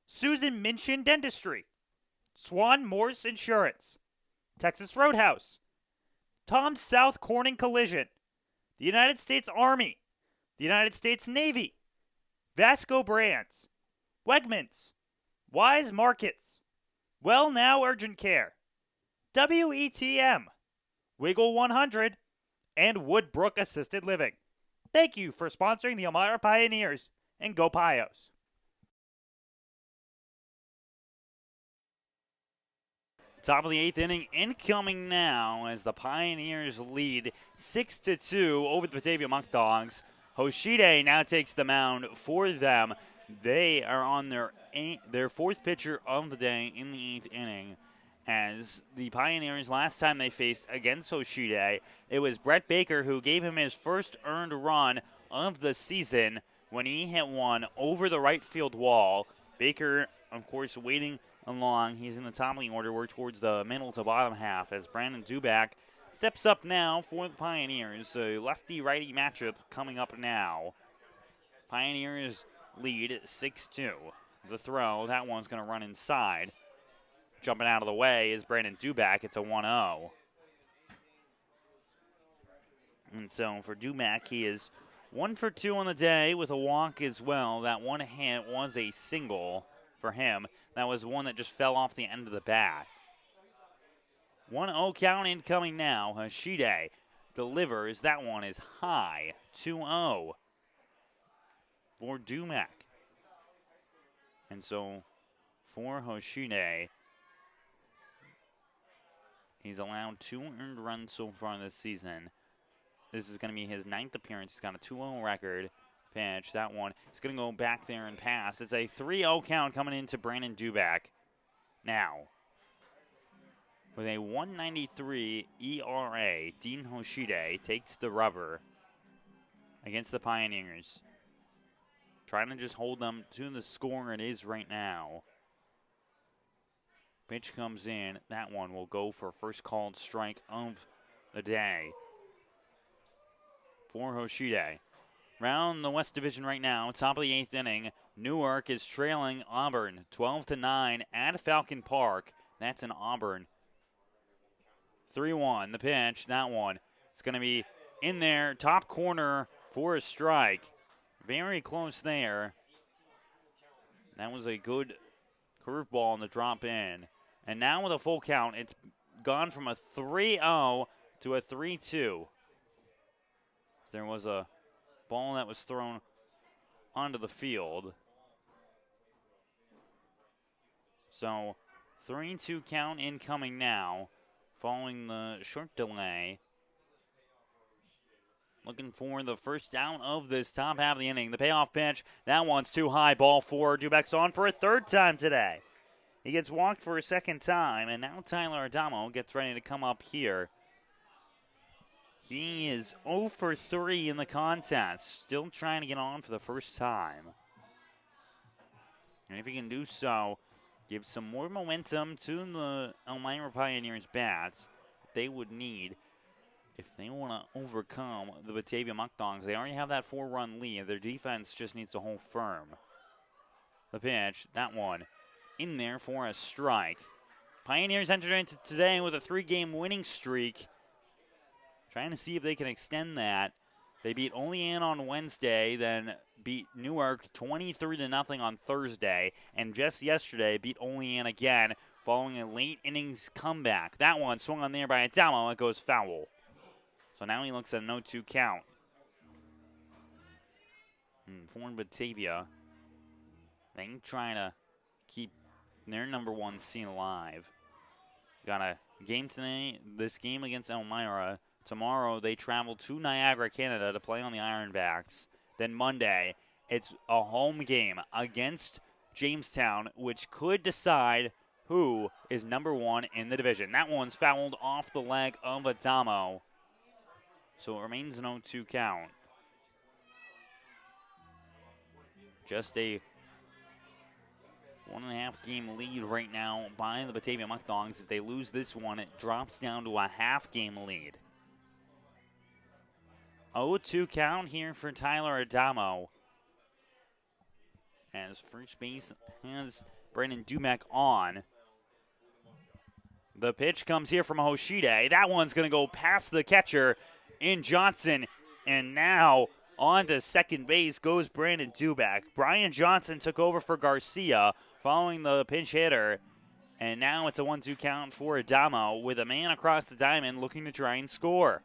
Susan Minchin Dentistry, Swan Morse Insurance, Texas Roadhouse, Tom South Corning Collision, the United States Army, the United States Navy, Vasco Brands, Wegmans, Wise Markets, Well Now Urgent Care, WETM, Wiggle 100, and Woodbrook Assisted Living. Thank you for sponsoring the Elmira Pioneers, and go Pios. Top of the 8th inning incoming now as the Pioneers lead 6-2 over the Batavia Muckdogs. Hoshide now takes the mound for them. They are on their 4th pitcher of the day in the 8th inning. As the Pioneers, last time they faced against Hoshide, it was Brett Baker who gave him his first earned run of the season when he hit one over the right field wall. Baker, of course, waiting along. He's in the top of the order. We're towards the middle to bottom half as Brandon Duback steps up now for the Pioneers. A lefty-righty matchup coming up now. Pioneers lead 6-2. The throw, that one's going to run inside. Jumping out of the way is Brandon Duback. It's a 1-0. And so for Duback, he is 1 for 2 on the day with a walk as well. That one hit was a single for him. That was one that just fell off the end of the bat. 1-0 count incoming now. Hoshide delivers. That one is high. 2-0 for Dumack. And so for Hoshide, he's allowed 2 earned runs so far this season. This is going to be his 9th appearance. He's got a 2-0 record. Pitch, that one. He's going to go back there and pass. It's a 3-0 count coming into Brandon Duback. Now, with a 1.93 ERA, Dean Hoshide takes the rubber against the Pioneers. Trying to just hold them to the score it is right now. Pitch comes in. That one will go for first called strike of the day for Hoshide. Round the West Division right now, top of the 8th inning. Newark is trailing Auburn 12-9 at Falcon Park. That's in Auburn. 3-1, the pitch, that one. It's going to be in there, top corner for a strike. Very close there. That was a good curveball on the drop in. And now with a full count, it's gone from a 3-0 to a 3-2. There was a ball that was thrown onto the field. So 3-2 count incoming now following the short delay. looking for the first down of this top half of the inning. The payoff pitch, that one's too high, ball four. Dubek's on for a third time today. He gets walked for a second time, and now Tyler Adamo gets ready to come up here. He is 0 for 3 in the contest, still trying to get on for the first time. And if he can do so, give some more momentum to the Elmira Pioneers bats they would need if they want to overcome the Batavia Muckdogs. They already have that 4-run lead. Their defense just needs to hold firm. The pitch, that one, in there for a strike. Pioneers entered into today with a 3-game winning streak, trying to see if they can extend that. They beat Olean on Wednesday, then beat Newark 23-0 on Thursday, and just yesterday beat Olean again following a late innings comeback. That one swung on there by Adamo. It goes foul. So now he looks at a 0-2 count. For Batavia, they trying to keep their number 1 seed alive. Got a game today, this game against Elmira. Tomorrow they travel to Niagara, Canada to play on the Ironbacks. Then Monday, it's a home game against Jamestown, which could decide who is number 1 in the division. That one's fouled off the leg of Adamo. So it remains an 0-2 count. Just a 1.5 game lead right now by the Batavia Muckdogs. If they lose this one, it drops down to a half-game lead. 0-2 count here for Tyler Adamo. As first base has Brandon Dumek on. The pitch comes here from Hoshide. That one's going to go past the catcher in Johnson. And now on to second base goes Brandon Dumek. Brian Johnson took over for Garcia following the pinch hitter. And now it's a 1-2 count for Adamo with a man across the diamond looking to try and score.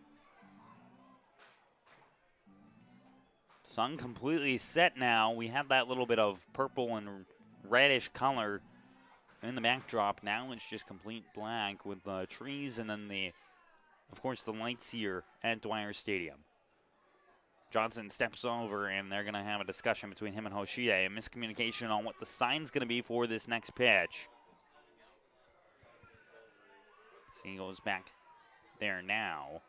Sun completely set now. We have that little bit of purple and reddish color in the backdrop. Now it's just complete black with the trees and then of course, the lights here at Dwyer Stadium. Johnson steps over and they're going to have a discussion between him and Hoshide. A miscommunication on what the sign's going to be for this next pitch. See, he goes back there now.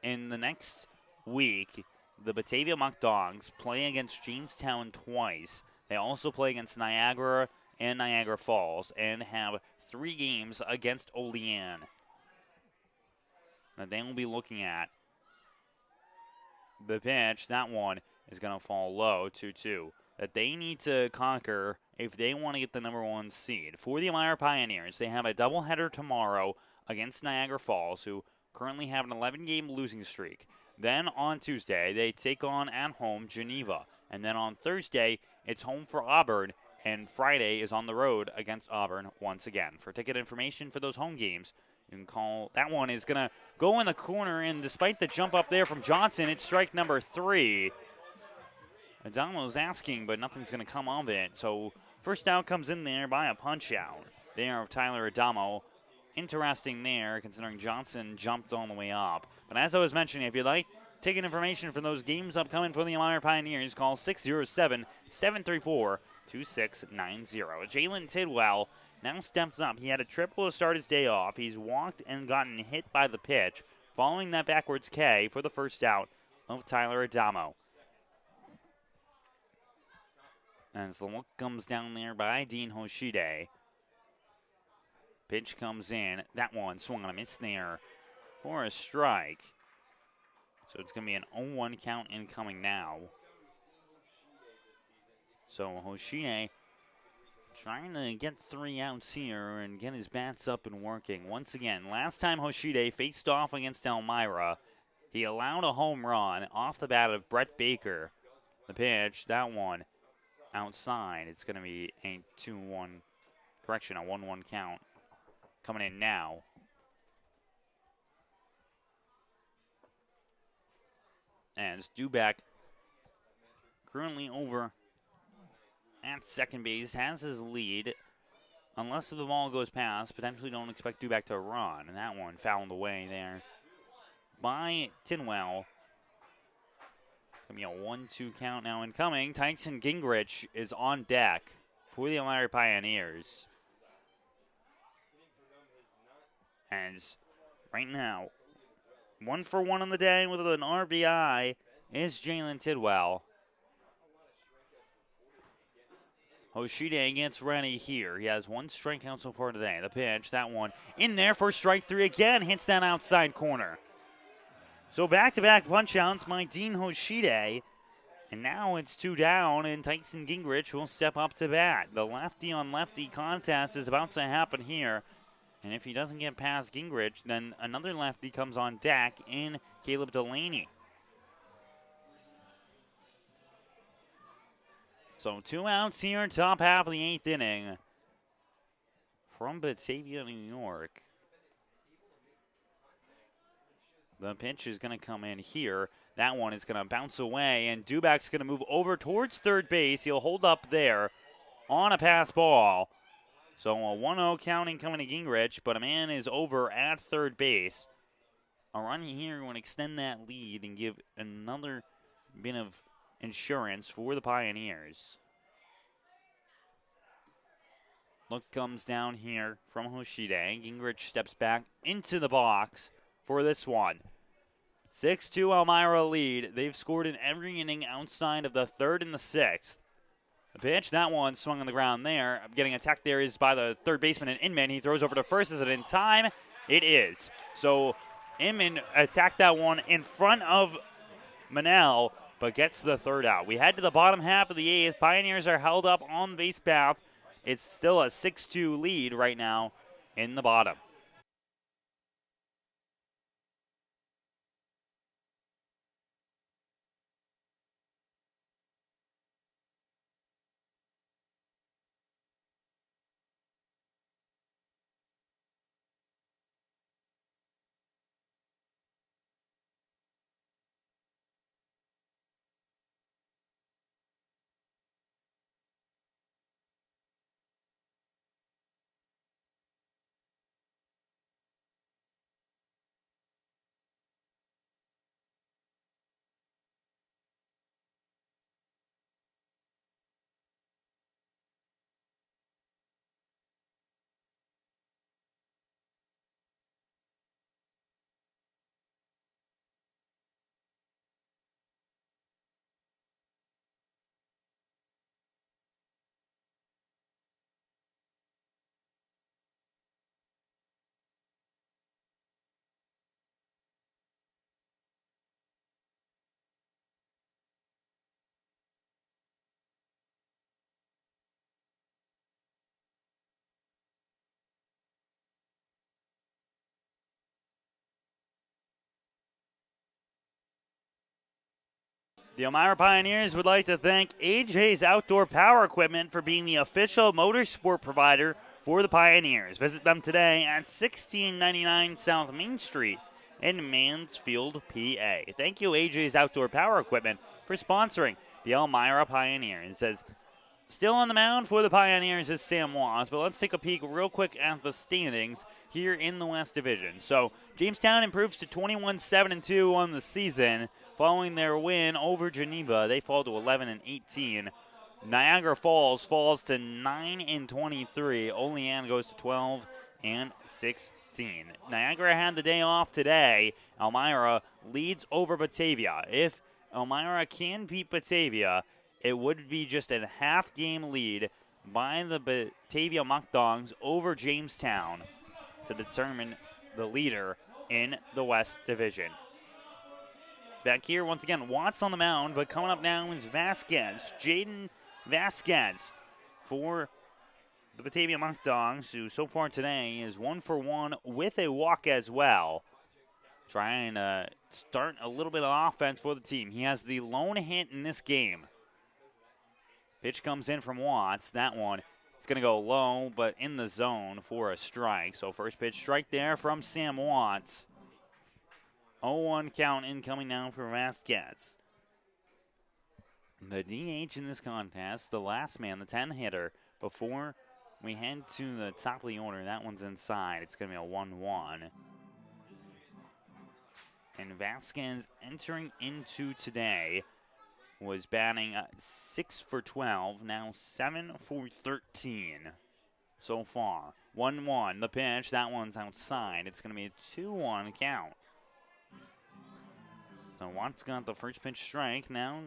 In the next week, the Batavia Muckdogs play against Jamestown twice. They also play against Niagara and Niagara Falls and have 3 games against Olean that they will be looking at. The pitch, that one is going to fall low, 2-2. That they need to conquer if they want to get the number 1 seed. For the Elmira Pioneers, they have a doubleheader tomorrow against Niagara Falls, who currently have an 11-game losing streak. Then on Tuesday, they take on at home Geneva. And then on Thursday, it's home for Auburn. And Friday is on the road against Auburn once again. For ticket information for those home games, you can call. That one is going to go in the corner. And despite the jump up there from Johnson, it's strike number 3. Adamo's asking, but nothing's going to come of it. So first out comes in there by a punch out there of Tyler Adamo. Interesting there, considering Johnson jumped all the way up. But as I was mentioning, if you'd like ticket information for those games upcoming for the Elmira Pioneers, call 607-734-2690. Jalen Tidwell now steps up. He had a triple to start his day off. He's walked and gotten hit by the pitch, following that backwards K for the first out of Tyler Adamo. As the look comes down there by Dean Hoshide. Pitch comes in. That one swung on a miss there for a strike. So it's going to be an 0-1 count incoming now. So Hoshide trying to get 3 outs here and get his bats up and working. Once again, last time Hoshide faced off against Elmira, he allowed a home run off the bat of Brett Baker. The pitch, that one outside. It's going to be a 2-1, correction, a 1-1 count. Coming in now. As Dubeck, currently over at second base, has his lead unless the ball goes past, potentially don't expect Dubac to run. And that one fouled away there by Tinwell. It's going to be a 1-2 count now incoming. Tyson Gingrich is on deck for the Elmira Pioneers. As right now, 1 for 1 on the day with an RBI is Jalen Tidwell. Hoshide gets ready here. He has 1 strikeout so far today. The pitch, that one in there for strike 3 again, hits that outside corner. So back-to-back punch-outs by Dean Hoshide. And now it's 2 down, and Tyson Gingrich will step up to bat. The lefty-on-lefty contest is about to happen here. And if he doesn't get past Gingrich, then another lefty comes on deck in Caleb Delaney. So 2 outs here, top half of the 8th inning from Batavia, New York. The pitch is going to come in here. That one is going to bounce away, and Dubac's going to move over towards third base. He'll hold up there on a pass ball. So a 1-0 count incoming to Gingrich, but a man is over at third base. A run here would extend that lead and give another bit of insurance for the Pioneers. Look comes down here from Hoshide. Gingrich steps back into the box for this one. 6-2 Elmira lead. They've scored in every inning outside of the 3rd and the 6th. The pitch, that one swung on the ground there. Getting attacked there is by the third baseman and Inman. He throws over to first. Is it in time? It is. So Inman attacked that one in front of Manel, but gets the 3rd out. We head to the bottom half of the 8th. Pioneers are held up on the base path. It's still a 6-2 lead right now in the bottom. The Elmira Pioneers would like to thank AJ's Outdoor Power Equipment for being the official motorsport provider for the Pioneers. Visit them today at 1699 South Main Street in Mansfield, PA. Thank you, AJ's Outdoor Power Equipment, for sponsoring the Elmira Pioneers. As still on the mound for the Pioneers is Sam Watts, but let's take a peek real quick at the standings here in the West Division. So Jamestown improves to 21-7-2 on the season. Following their win over Geneva, they fall to 11-18. Niagara Falls falls to 9-23. Olean goes to 12-16. Niagara had the day off today. Elmira leads over Batavia. If Elmira can beat Batavia, it would be just a half-game lead by the Batavia Muckdogs over Jamestown to determine the leader in the West Division. Back here, once again, Watts on the mound, but coming up now is Vasquez. Jaden Vasquez for the Batavia Muckdogs, who so far today is 1 for 1 with a walk as well. Trying to start a little bit of offense for the team. He has the lone hit in this game. Pitch comes in from Watts. That one is going to go low, but in the zone for a strike. So first pitch strike there from Sam Watts. 0-1 count incoming now for Vasquez. The DH in this contest, the last man, the 10 hitter, before We head to the top of the order. That one's inside. It's going to be a 1-1. And Vasquez entering into today was batting 6 for 12, now 7 for 13 so far. 1-1, the pitch, that one's outside. It's going to be a 2-1 count. So Watts got the first pitch strike, now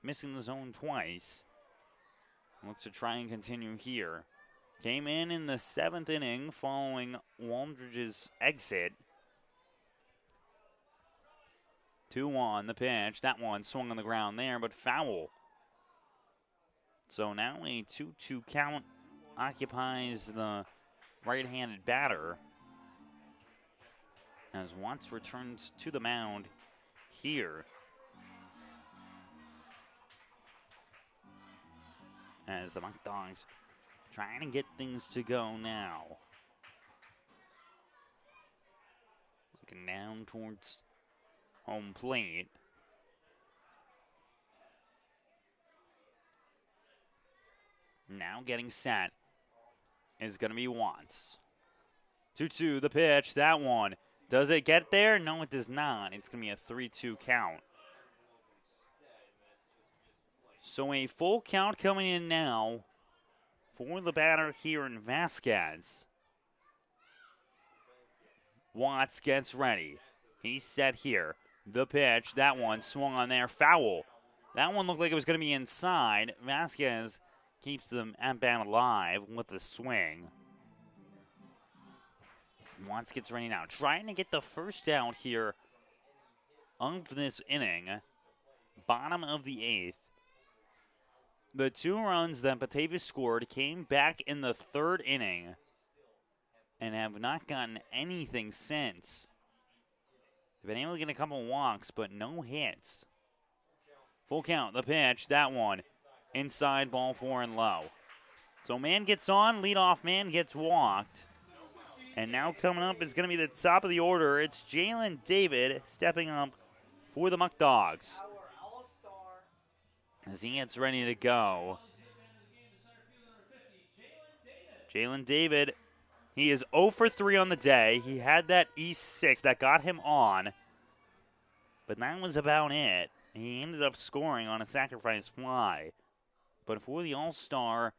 missing the zone twice. Looks to try and continue here. Came in the 7th inning following Waldridge's exit. 2-1, the pitch. That one swung on the ground there, but foul. So now a 2-2 count occupies the right-handed batter as Watts returns to the mound here. As the Muckdogs trying to get things to go now. Looking down towards home plate. Now getting set is going to be Watts. 2-2, the pitch, that one. Does it get there? No, it does not. It's going to be a 3-2 count. So a full count coming in now for the batter here in Vasquez. Watts gets ready. He's set here. The pitch, that one swung on there, foul. That one looked like it was going to be inside. Vasquez keeps them at bat alive with the swing. Watts gets ready now, trying to get the first out here of this inning. Bottom of the 8th. The 2 runs that Batavia scored came back in the 3rd inning and have not gotten anything since. They've been able to get a couple walks, but no hits. Full count, the pitch, that one. Inside, ball 4 and low. So man gets on, leadoff man gets walked. And now coming up is going to be the top of the order. It's Jalen David stepping up for the Muckdogs as he gets ready to go. Jalen David, he is 0 for 3 on the day. He had that E6 that got him on, but that was about it. He ended up scoring on a sacrifice fly. But for the All-Star,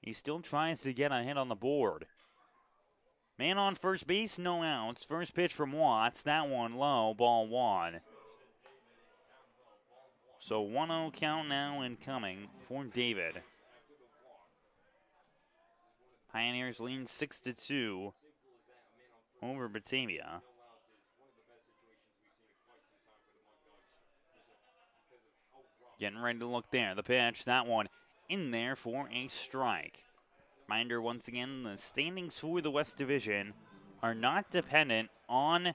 he still tries to get a hit on the board. Man on first base, no outs. First pitch from Watts, that one low, ball 1. So 1-0 count now incoming for David. Pioneers lean 6-2 over Batavia. Getting ready to look there. The pitch, that one in there for a strike. Reminder once again, the standings for the West Division are not dependent on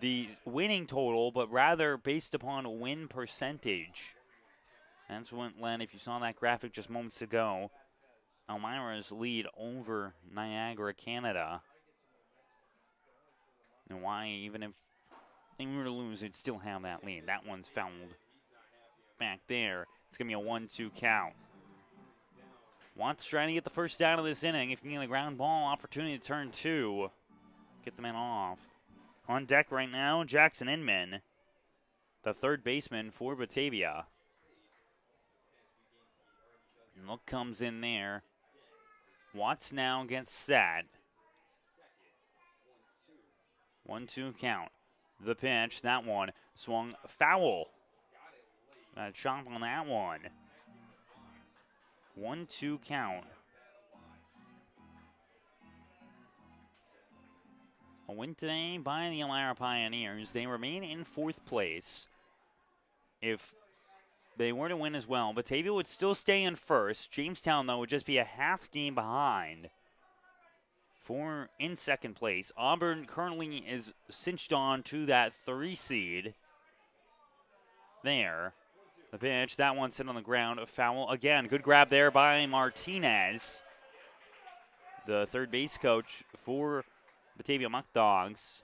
the winning total, but rather based upon win percentage. That's what led, if you saw that graphic just moments ago, Elmira's lead over Niagara, Canada. And why, even if they were to lose, they'd still have that lead. That one's fouled back there. It's going to be a 1-2 count. Watts trying to get the first down of this inning. If you can get a ground ball opportunity to turn 2, get the man off. On deck right now, Jackson Inman, the third baseman for Batavia. And look comes in there. Watts now gets set. 1-2 count. The pitch, that one swung foul. Got a chop on that one. 1-2 count. A win today by the Elmira Pioneers. They remain in 4th place. If they were to win as well, Batavia would still stay in 1st. Jamestown, though, would just be a half game behind for in 2nd place. Auburn currently is cinched on to that 3 seed. There. The pitch, that one's hit on the ground. A foul again. Good grab there by Martinez, the third base coach for Batavia Muckdogs.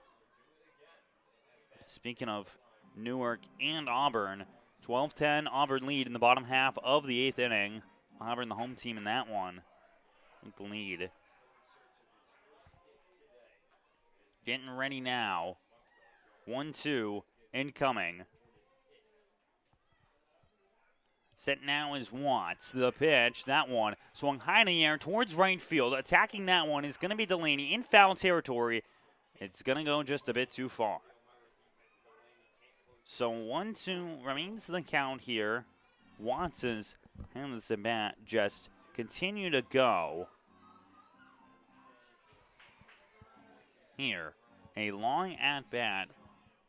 Speaking of Newark and Auburn, 12-10 Auburn lead in the bottom half of the 8th inning. Auburn the home team in that one. with the lead. Getting ready now. 1-2 incoming. Set now is Watts. The pitch, that one swung high in the air towards right field. Attacking that one is going to be Delaney in foul territory. It's going to go just a bit too far. So 1-2 remains the count here. Watts' hands the bat just continue to go. Here, a long at bat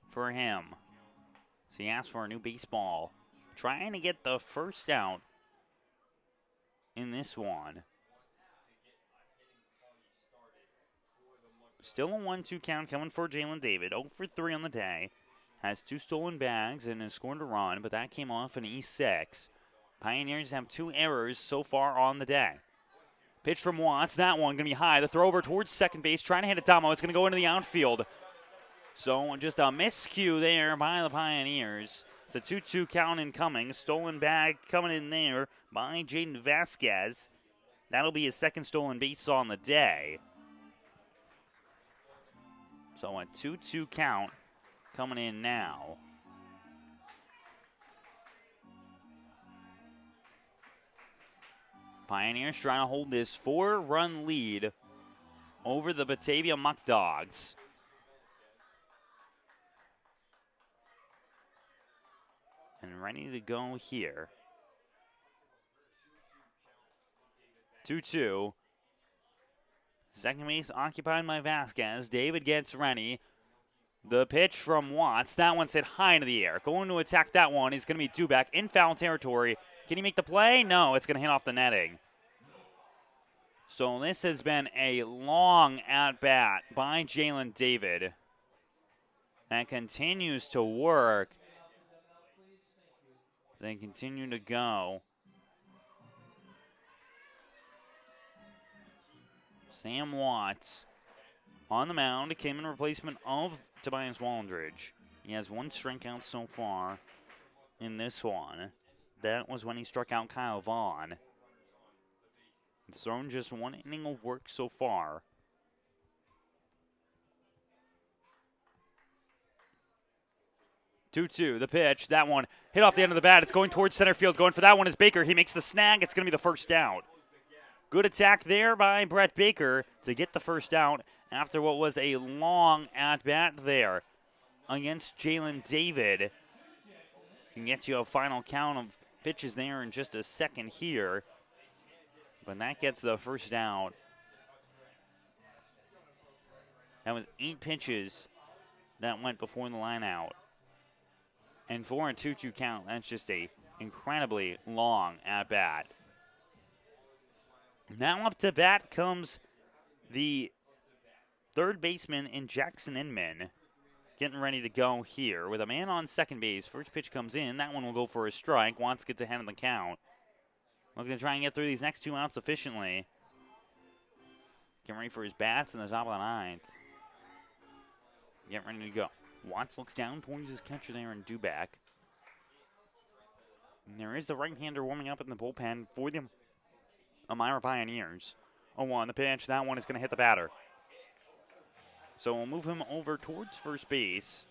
for him. So he asks for a new baseball. Trying to get the first out in this one. Still a 1-2 count coming for Jalen David. 0 for 3 on the day. Has 2 stolen bags and has scored a run, but that came off an E6. Pioneers have 2 errors so far on the day. Pitch from Watts. That one going to be high. The throw over towards second base. Trying to hit it Damo. It's going to go into the outfield. So just a miscue there by the Pioneers. It's a 2-2 count incoming. Stolen bag coming in there by Jaden Vasquez. That'll be his second stolen base on the day. So a 2-2 count coming in now. Pioneers trying to hold this 4-run lead over the Batavia Muckdogs. And ready to go here. 2-2. Second base occupied by Vasquez. David gets ready. The pitch from Watts. That one's hit high into the air. Going to attack that one is going to be Duback in foul territory. Can he make the play? No, it's going to hit off the netting. So this has been a long at-bat by Jalen David. That continues to work. They continue to go. Sam Watts on the mound. Came in replacement of Tobias Waldridge. He has 1 strikeout so far in this one. That was when he struck out Kyle Vaughn. He's thrown just 1 inning of work so far. Two-two, the pitch. That one hit off the end of the bat. It's going towards center field. Going for that one is Baker. He makes the snag. It's going to be the first out. Good attack there by Brett Baker to get the first out after what was a long at-bat there against Jalen David. Can get you a final count of pitches there in just a second here. But that gets the first out. That was 8 pitches that went before the line out. And for a 2-2 count, that's just a incredibly long at-bat. Now up to bat comes the third baseman in Jackson Inman. Getting ready to go here with a man on second base. First pitch comes in. That one will go for a strike. Watts gets ahead of the count. Looking to try and get through these next 2 outs efficiently. Getting ready for his bats in the top of the 9th. Getting ready to go. Watts looks down towards his catcher there in Duback. And there is the right-hander warming up in the bullpen for the Elmira Pioneers. 0-1, the pitch. That one is going to hit the batter. So we'll move him over towards first base.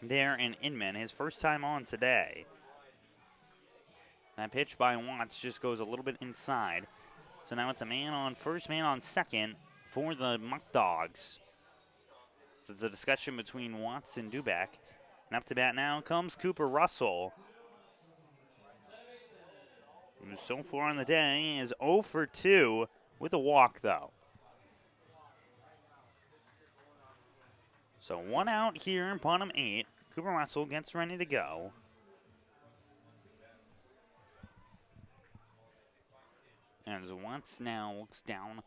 There in Inman, his first time on today. That pitch by Watts just goes a little bit inside. So now it's a man on first, man on second for the Muckdogs. So it's a discussion between Watts and Duback. And up to bat now comes Cooper Russell. Who so far on the day is 0 for 2 with a walk, though. So 1 out here in bottom 8. Cooper Russell gets ready to go. And as Watts now looks down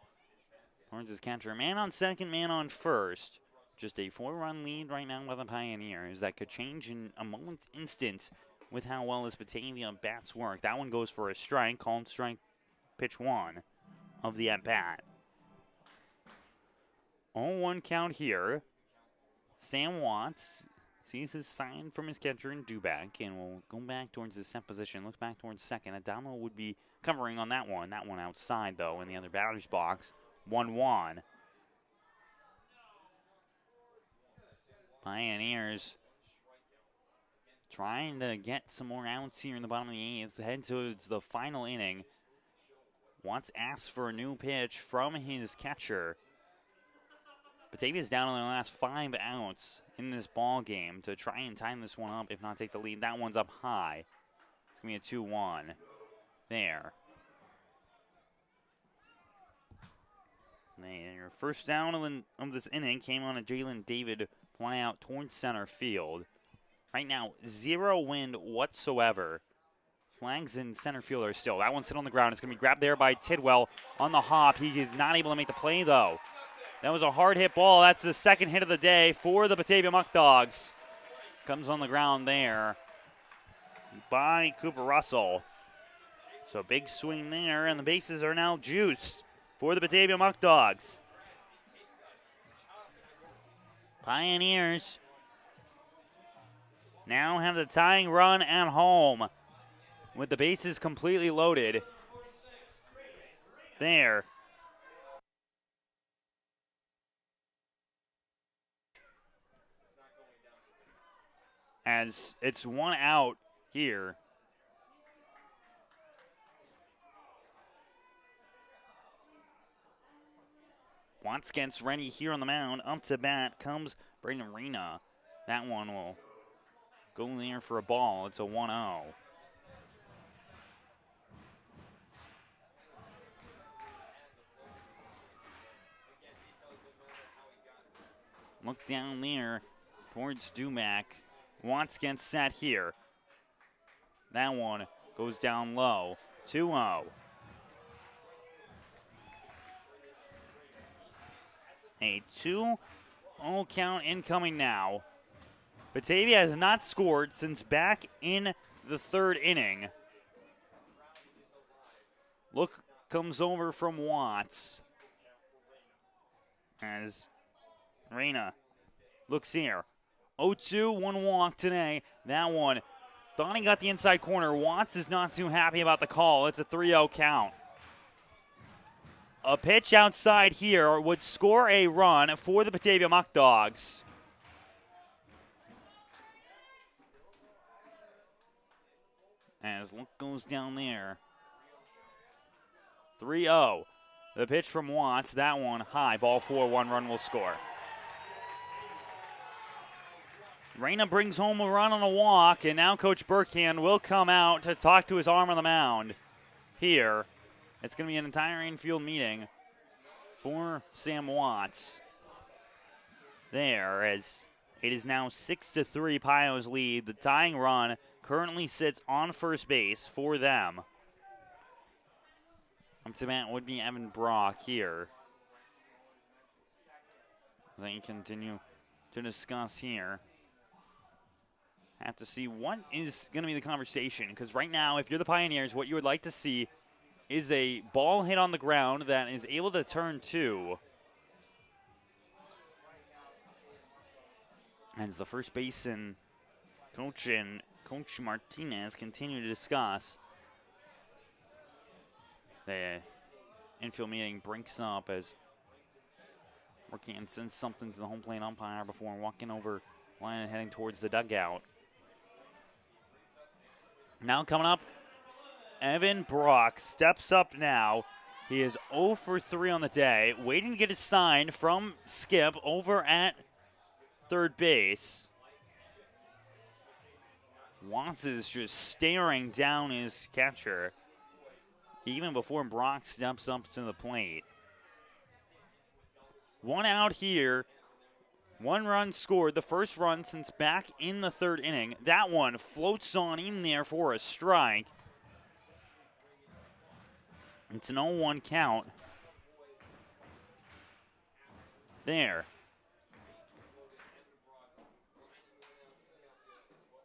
towards his catcher. Man on second, man on first. Just a 4-run lead right now by the Pioneers. That could change in a moment's instant with how well this Batavia bats work. That one goes for a strike, called strike pitch 1 of the at-bat. 0-1 count here. Sam Watts sees his sign from his catcher in Duback and will go back towards the set position. Looks back towards second. Adamo would be covering on that one. That one outside, though, in the other batter's box. 1-1. Pioneers trying to get some more outs here in the bottom of the 8th. Head towards the final inning. Watts asks for a new pitch from his catcher. Batavia's down on their last 5 outs in this ball game to try and tie this one up, if not take the lead. That one's up high. It's going to be a 2-1 there. Your first down of this inning came on a Jalen David fly out towards center field. Right now, 0 wind whatsoever. Flags in center field are still. That one's sit on the ground. It's going to be grabbed there by Tidwell on the hop. He is not able to make the play, though. That was a hard hit ball. That's the second hit of the day for the Batavia Muckdogs. Comes on the ground there by Cooper Russell. So big swing there, and the bases are now juiced for the Batavia Muckdogs. Pioneers now have the tying run at home with the bases completely loaded. There. As it's 1 out here. Watts gets ready here on the mound. Up to bat comes Braden Reyna. That one will go there for a ball. It's a 1-0. Look down there towards Dumac. Watts gets set here. That one goes down low. 2-0. A 2-0 count incoming now. Batavia has not scored since back in the 3rd inning. Look comes over from Watts as Reyna looks here. 0-2, 1 walk today. That one, thought he got the inside corner. Watts is not too happy about the call. It's a 3-0 count. A pitch outside here would score a run for the Batavia Muckdogs. As look goes down there. 3-0. The pitch from Watts, that one high. Ball 4, 1 run will score. Reyna brings home a run on a walk, and now Coach Burkhand will come out to talk to his arm on the mound here. It's going to be an entire infield meeting for Sam Watts. There, as it is now 6-3 Pio's lead. The tying run currently sits on first base for them. Up to bat would be Evan Brock here. They continue to discuss here. Have to see what is going to be the conversation, because right now, if you're the Pioneers, what you would like to see is a ball hit on the ground that is able to turn 2. As the first baseman coach and Coach Martinez continue to discuss. The infield meeting breaks up as Burkhand sends something to the home plate umpire before walking over line and heading towards the dugout. Now coming up, Evan Brock steps up now. He is 0 for 3 on the day, waiting to get his sign from Skip over at third base. Watts is just staring down his catcher even before Brock steps up to the plate. 1 out here. 1 run scored, the first run since back in the 3rd inning. That one floats on in there for a strike. It's an 0-1 count. There.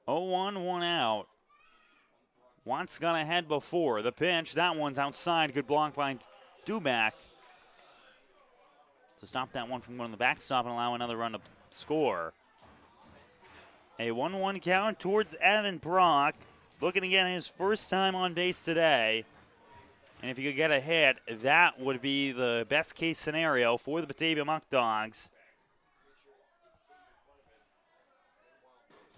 0-1, 1 out. Watts got ahead before. The pitch, that one's outside. Good block by Duback to stop that one from going to the backstop and allow another run to score. A 1-1 count towards Evan Brock. Looking to get his first time on base today. And if you could get a hit, that would be the best case scenario for the Batavia Muckdogs.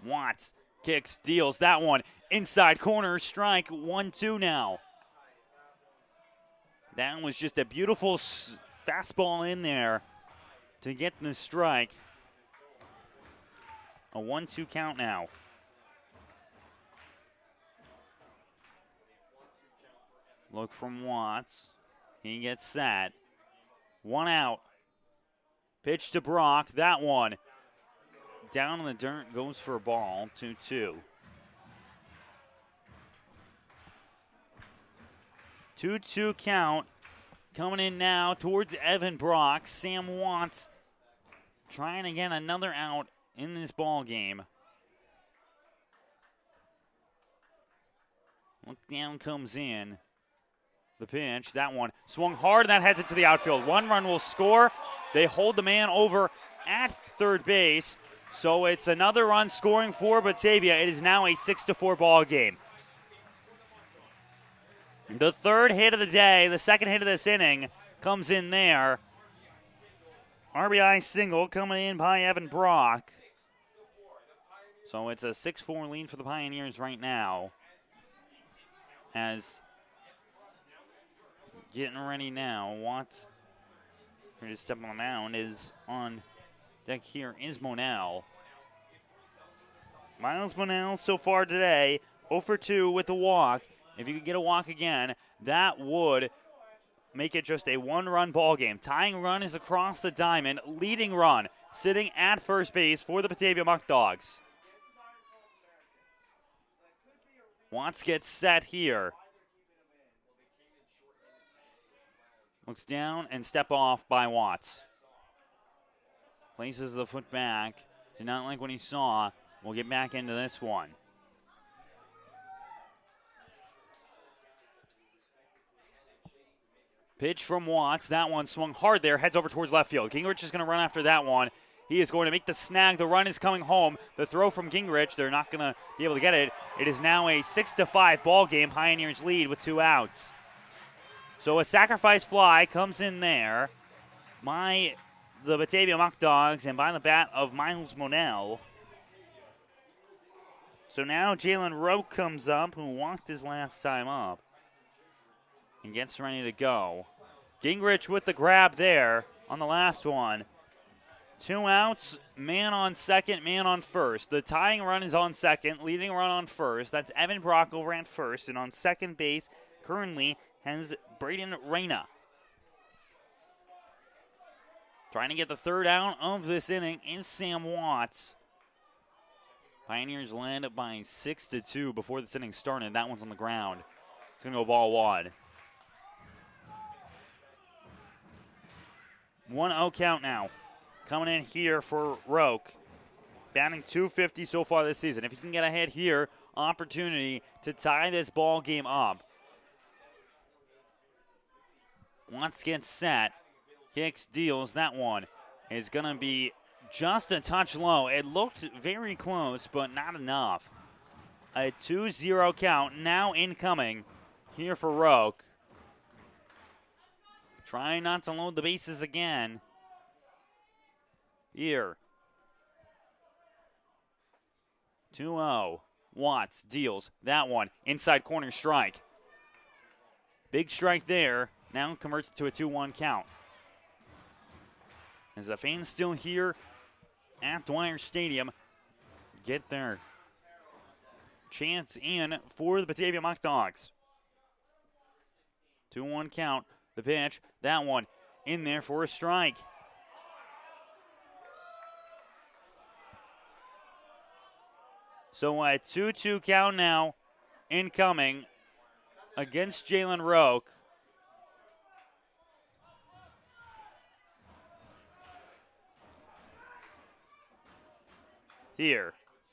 Watts kicks, deals that one. Inside corner, strike, 1-2 now. That was just a beautiful fastball in there to get the strike. A 1-2 count now. Look from Watts. He gets set. 1 out. Pitch to Brock. That one. Down in the dirt, goes for a ball. 2-2. 2-2 count. Coming in now towards Evan Brock. Sam Watts trying to get another out in this ball game. Look down comes in. The pitch, that one swung hard, and that heads into the outfield. 1 run will score. They hold the man over at third base. So it's another run scoring for Batavia. It is now a 6-4 ball game. The third hit of the day, the second hit of this inning, comes in there. RBI single coming in by Evan Brock. So it's a 6-4 lead for the Pioneers right now. As getting ready now, Watts here to step on the mound is on deck here is Monell. Miles Monell so far today, 0 for 2 with the walk. If you could get a walk again, that would make it just a 1-run ball game. Tying run is across the diamond. Leading run sitting at first base for the Batavia Muckdogs. Watts gets set here. Looks down and step off by Watts. Places the foot back. Did not like what he saw. We'll get back into this one. Pitch from Watts. That one swung hard there. Heads over towards left field. Gingrich is going to run after that one. He is going to make the snag. The run is coming home. The throw from Gingrich. They're not going to be able to get it. It is now a 6-5 ball game. Pioneers lead with 2 outs. So a sacrifice fly comes in there by the Batavia Muckdogs and by the bat of Miles Monell. So now Jalen Roque comes up, who walked his last time up, and gets ready to go. Gingrich with the grab there on the last one. 2 outs, man on second, man on first. The tying run is on second, leading run on first. That's Evan Brock over at first, and on second base currently has Braden Reyna. Trying to get the 3rd out of this inning is Sam Watts. Pioneers led by 6-2 before this inning started. That one's on the ground. It's going to go ball 1. 1-0 count now. Coming in here for Roque. Batting .250 so far this season. If he can get a hit here, opportunity to tie this ball game up. Watts gets set. Kicks, deals. That one is going to be just a touch low. It looked very close, but not enough. A 2-0 count now incoming here for Roque. Trying not to load the bases again. Here. 2-0. Watts deals. That one. Inside corner strike. Big strike there. Now converts it to a 2-1 count. As the fans still here at Dwyer Stadium get their chance in for the Batavia Muckdogs. 2-1 count. The pitch. That one in there for a strike. So a 2-2 count now incoming against Jalen Roque. Here,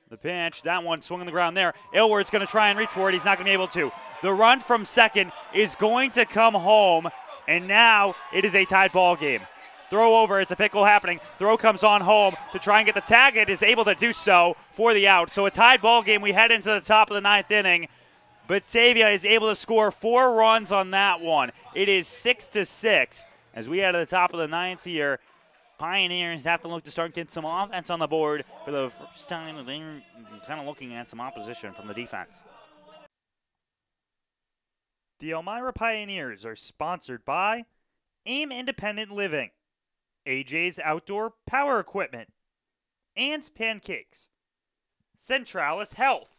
the pitch, that one swung on the ground there. Aylward's going to try and reach for it. He's not going to be able to. The run from second is going to come home, and now it is a tied ball game. Throw over, it's a pickle happening. Throw comes on home to try and get the tag. It is able to do so for the out. So a tied ball game. We head into the top of the 9th inning. Batavia is able to score 4 runs on that one. It is 6-6 as we head to the top of the 9th here. Pioneers have to look to start getting some offense on the board for the first time. They're kind of looking at some opposition from the defense. The Elmira Pioneers are sponsored by AIM Independent Living, AJ's Outdoor Power Equipment, Ann's Pancakes, Centralis Health,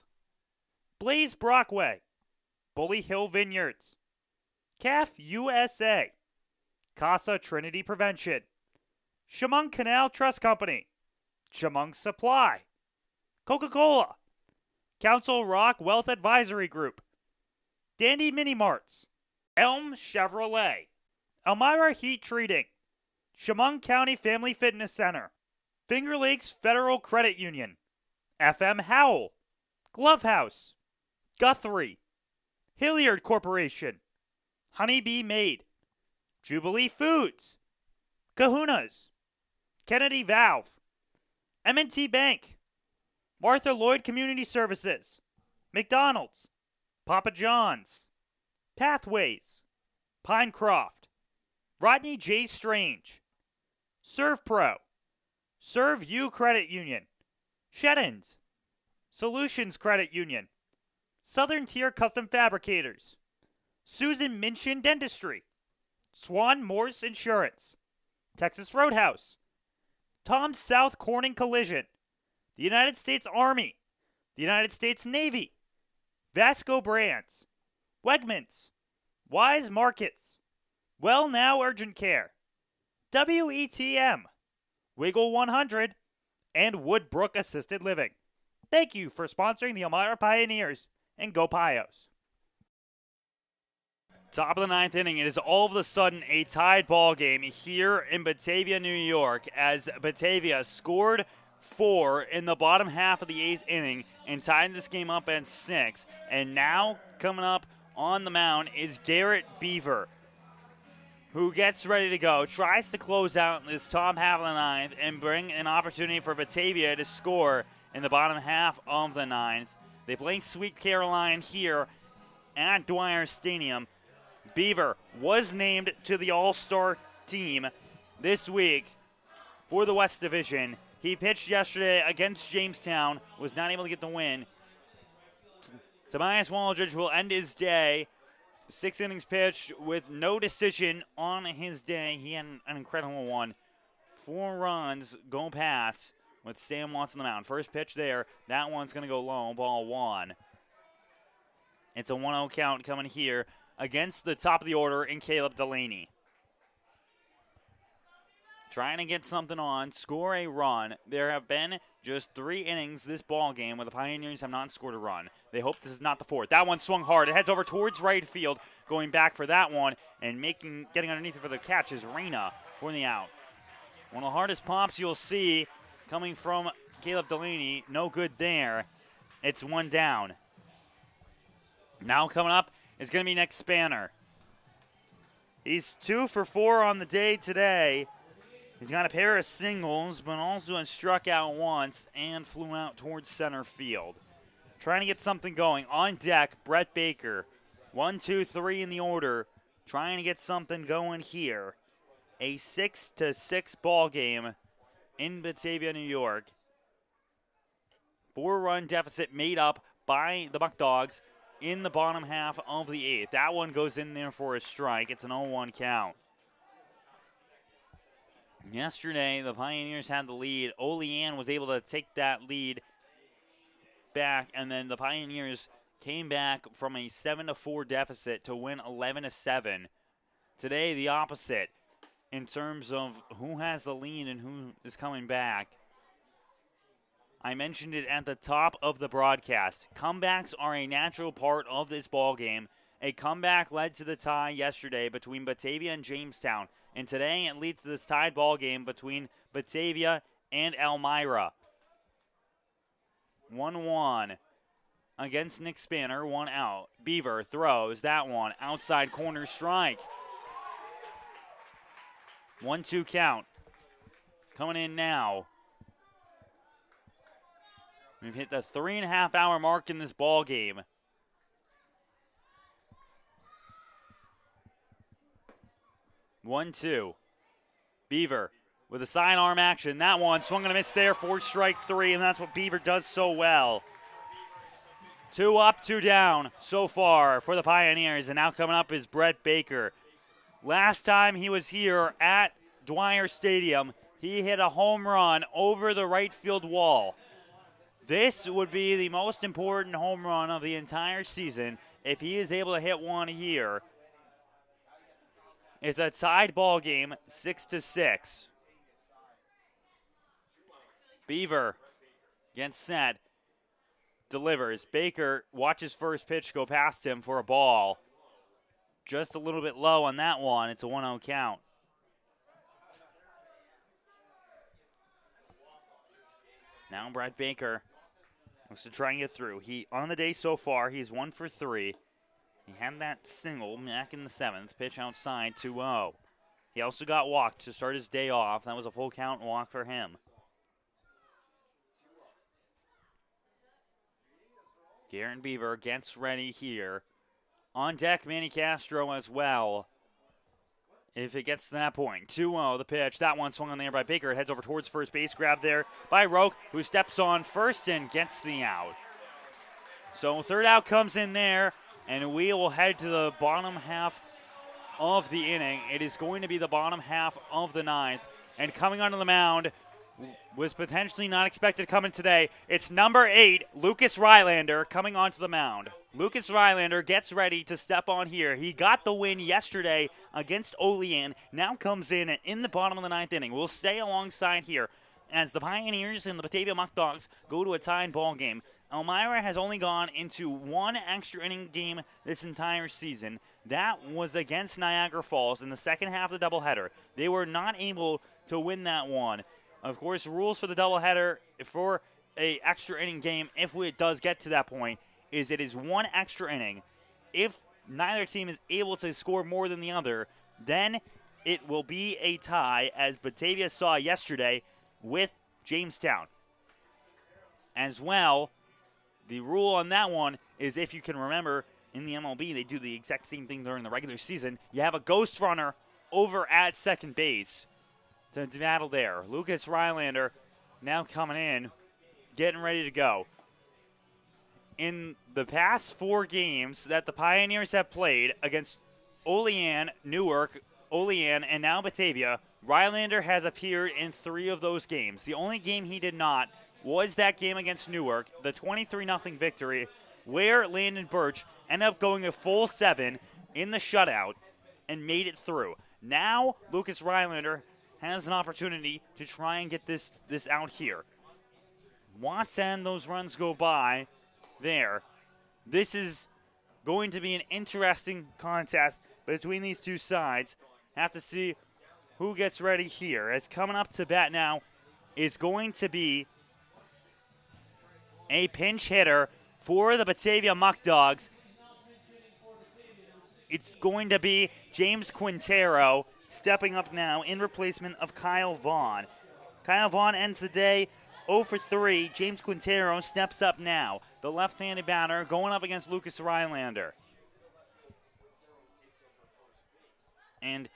Blaze Brockway, Bully Hill Vineyards, CAF USA, Casa Trinity Prevention, Chemung Canal Trust Company, Chemung Supply, Coca-Cola, Council Rock Wealth Advisory Group, Dandy Mini Marts, Elm Chevrolet, Elmira Heat Treating, Chemung County Family Fitness Center, Finger Lakes Federal Credit Union, FM Howell, Glove House, Guthrie, Hilliard Corporation, Honeybee Made, Jubilee Foods, Kahuna's, Kennedy Valve, M&T Bank, Martha Lloyd Community Services, McDonald's, Papa John's, Pathways, Pinecroft, Rodney J. Strange, Serve Pro, Serve You Credit Union, Sheddens, Solutions Credit Union, Southern Tier Custom Fabricators, Susan Minchin Dentistry, Swan Morse Insurance, Texas Roadhouse, Tom South Corning Collision, the United States Army, the United States Navy, Vasco Brands, Wegmans, Wise Markets, Well Now Urgent Care, WETM, Wiggle 100, and Woodbrook Assisted Living. Thank you for sponsoring the Elmira Pioneers, and go Pios. Top of the 9th inning, it is all of a sudden a tied ball game here in Batavia, New York, as Batavia scored 4 in the bottom half of the 8th inning and tied this game up at 6. And now coming up on the mound is Garrett Beaver, who gets ready to go, tries to close out this top half of the 9th and bring an opportunity for Batavia to score in the bottom half of the 9th. They play Sweet Caroline here at Dwyer Stadium. Beaver was named to the All-Star team this week for the West Division. He pitched yesterday against Jamestown, was not able to get the win. Tobias Waldridge will end his day. 6 innings pitched with no decision on his day. He had an incredible one. 4 runs go past with Sam Watson on the mound. First pitch there. That one's going to go low. Ball 1. It's a 1-0 count coming here against the top of the order in Caleb Delaney. Trying to get something on, score a run. There have been just 3 innings this ball game where the Pioneers have not scored a run. They hope this is not the 4th. That one swung hard. It heads over towards right field, going back for that one, and getting underneath it for the catch is Reyna for the out. One of the hardest pops you'll see coming from Caleb Delaney. No good there. It's 1 down. Now coming up is going to be Nick Spanner. He's 2 for 4 on the day today. He's got a pair of singles, but also has struck out once and flew out towards center field. Trying to get something going. On deck, Brett Baker. 1, 2, 3 in the order. Trying to get something going here. A 6-6 ball game in Batavia, New York. 4-run deficit made up by the Muckdogs in the bottom half of the 8th. That one goes in there for a strike. It's an 0-1 count. Yesterday, the Pioneers had the lead. Olean was able to take that lead back, and then the Pioneers came back from a 7-4 deficit to win 11-7. Today, the opposite in terms of who has the lead and who is coming back. I mentioned it at the top of the broadcast. Comebacks are a natural part of this ball game. A comeback led to the tie yesterday between Batavia and Jamestown. And today it leads to this tied ball game between Batavia and Elmira. 1-1 against Nick Spanner, 1 out. Beaver throws that one. Outside corner strike. 1-2 count. Coming in now. We've hit the 3.5-hour mark in this ball game. 1-2. Beaver with a sidearm action. That one swung and a miss there for strike 3, and that's what Beaver does so well. 2 up, 2 down so far for the Pioneers, and now coming up is Brett Baker. Last time he was here at Dwyer Stadium, he hit a home run over the right field wall. This would be the most important home run of the entire season if he is able to hit one here. It's a tied ball game, 6-6. Beaver gets set, delivers. Baker watches first pitch go past him for a ball. Just a little bit low on that one. It's a 1-0 count. Now Brett Baker wants to try and get through. On the day so far, he's 1 for 3. He had that single back in the 7th. Pitch outside, 2-0. He also got walked to start his day off. That was a full count walk for him. Garen Beaver gets ready here. On deck, Manny Castro as well. If it gets to that point. 2-0 the pitch. That one swung on there by Baker. It heads over towards first base. Grab there by Roque, who steps on first and gets the out. So third out comes in there, and we will head to the bottom half of the inning. It is going to be the bottom half of the 9th. And coming onto the mound was potentially not expected to come in today. It's number 8, Lucas Rylander, coming onto the mound. Lucas Rylander gets ready to step on here. He got the win yesterday against Olean. Now comes in the bottom of the 9th inning. We'll stay alongside here as the Pioneers and the Batavia Muckdogs go to a tied ball game. Elmira has only gone into 1 extra inning game this entire season. That was against Niagara Falls in the second half of the doubleheader. They were not able to win that one. Of course, rules for the doubleheader for a extra inning game, if it does get to that point, is it is 1 extra inning. If neither team is able to score more than the other, then it will be a tie, as Batavia saw yesterday with Jamestown. As well, the rule on that one is, if you can remember, in the MLB, they do the exact same thing during the regular season. You have a ghost runner over at second base to battle there. Lucas Rylander now coming in, getting ready to go. In the past 4 games that the Pioneers have played against Olean, Newark, Olean, and now Batavia, Rylander has appeared in 3 of those games. The only game he did not was that game against Newark, the 23-0 victory, where Landon Birch ended up going a full 7 in the shutout and made it through. Now, Lucas Rylander has an opportunity to try and get this out here. Watson, those runs go by there. This is going to be an interesting contest between these two sides. Have to see who gets ready here. As coming up to bat now is going to be a pinch hitter for the Batavia Muckdogs. It's going to be James Quintero stepping up now in replacement of Kyle Vaughn. Kyle Vaughn ends the day 0 for 3. James Quintero steps up now. The left-handed batter going up against Lucas Rylander. And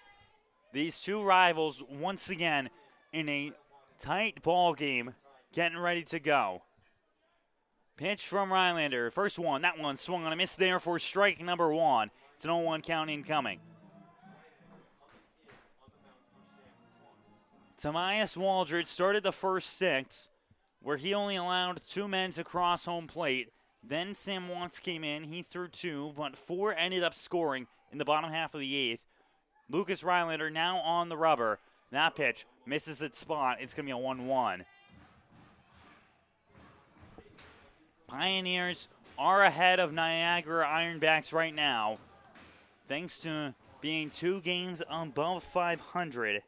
these two rivals once again in a tight ball game, getting ready to go. Pitch from Rylander. First one, that one swung on a miss there for strike number 1. It's an 0-1 count incoming. Tobias Waldred started the first 6, where he only allowed 2 men to cross home plate. Then Sam Watts came in. He threw 2, but 4 ended up scoring in the bottom half of the 8th. Lucas Rylander now on the rubber. That pitch misses its spot. It's going to be a 1-1. Pioneers are ahead of Niagara Ironbacks right now, thanks to being 2 games above 500.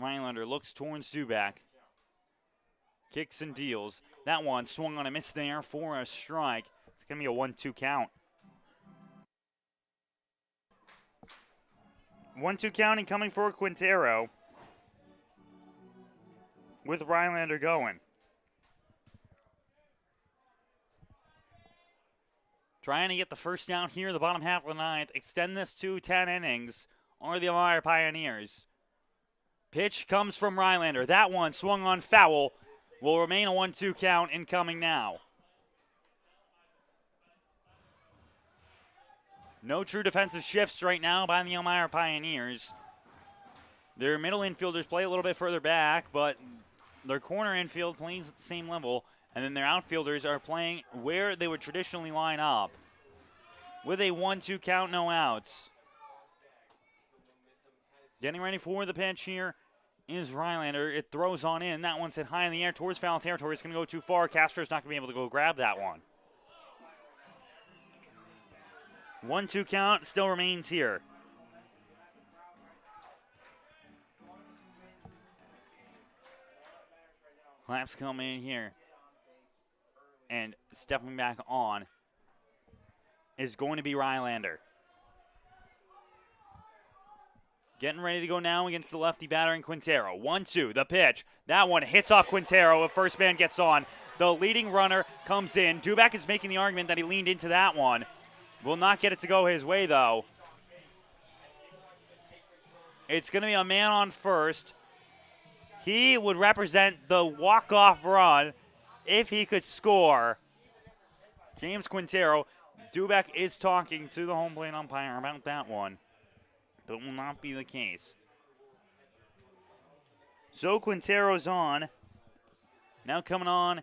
Rylander looks towards Duback. Kicks and deals. That one swung on a miss there for a strike. It's going to be a 1-2 count. 1-2 counting coming for Quintero, with Rylander going. trying to get the first down here in the bottom half of the ninth, extend this to 10 innings, are the Elmira Pioneers. Pitch comes from Rylander. That one swung on foul. Will remain a 1-2 count incoming now. No true defensive shifts right now by the Elmira Pioneers. Their middle infielders play a little bit further back, but their corner infield plays at the same level, and then their outfielders are playing where they would traditionally line up. With a 1-2 count, no outs. Getting ready for the pitch here is Rylander. It throws on in. That one's hit high in the air towards foul territory. It's going to go too far. Castro's not going to be able to go grab that one. 1-2 count still remains here. Claps coming in here. And stepping back on is going to be Rylander. Getting ready to go now against the lefty batter in Quintero. 1-2, the pitch. That one hits off Quintero. If first man gets on, the leading runner comes in. Duback is making the argument that he leaned into that one. Will not get it to go his way, though. It's going to be a man on first. He would represent the walk-off run if he could score. James Quintero. Duback is talking to the home plate umpire about that one. But will not be the case. So Quintero's on. Now coming on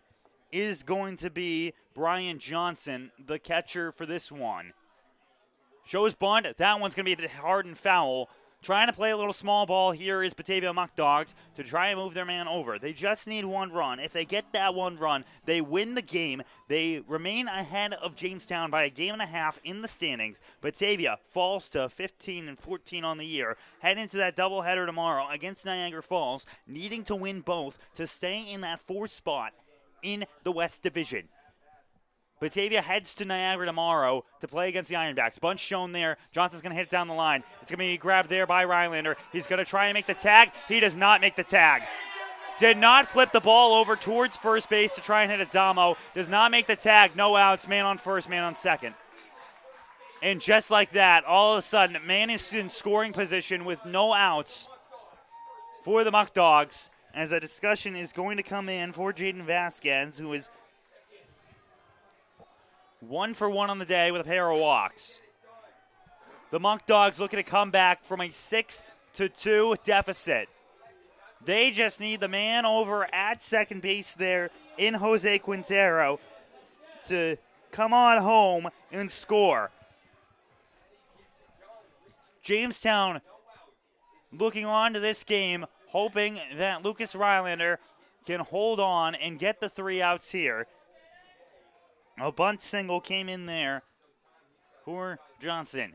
is going to be Brian Johnson, the catcher for this one. Shows bunt. That one's going to be hard and foul. Trying to play a little small ball here is Batavia Muckdogs to try and move their man over. They just need one run. If they get that one run, they win the game. They remain ahead of Jamestown by a game and a half in the standings. Batavia falls to 15-14 on the year. Head into that doubleheader tomorrow against Niagara Falls, needing to win both to stay in that fourth spot in the West Division. Batavia heads to Niagara tomorrow to play against the Ironbacks. Bunch shown there. Johnson's going to hit it down the line. It's going to be grabbed there by Rylander. He's going to try and make the tag. He does not make the tag. Did not flip the ball over towards first base to try and hit a Damo. Does not make the tag. No outs. Man on first, man on second. And just like that, all of a sudden, man is in scoring position with no outs for the Muckdogs. As a discussion is going to come in for Jaden Vasquez, who is 1 for 1 on the day with a pair of walks. The Muckdogs looking to come back from a 6-2 deficit. They just need the man over at second base there in Jose Quintero to come on home and score. Jamestown looking on to this game, hoping that Lucas Rylander can hold on and get the 3 outs here. A bunt single came in there for Johnson.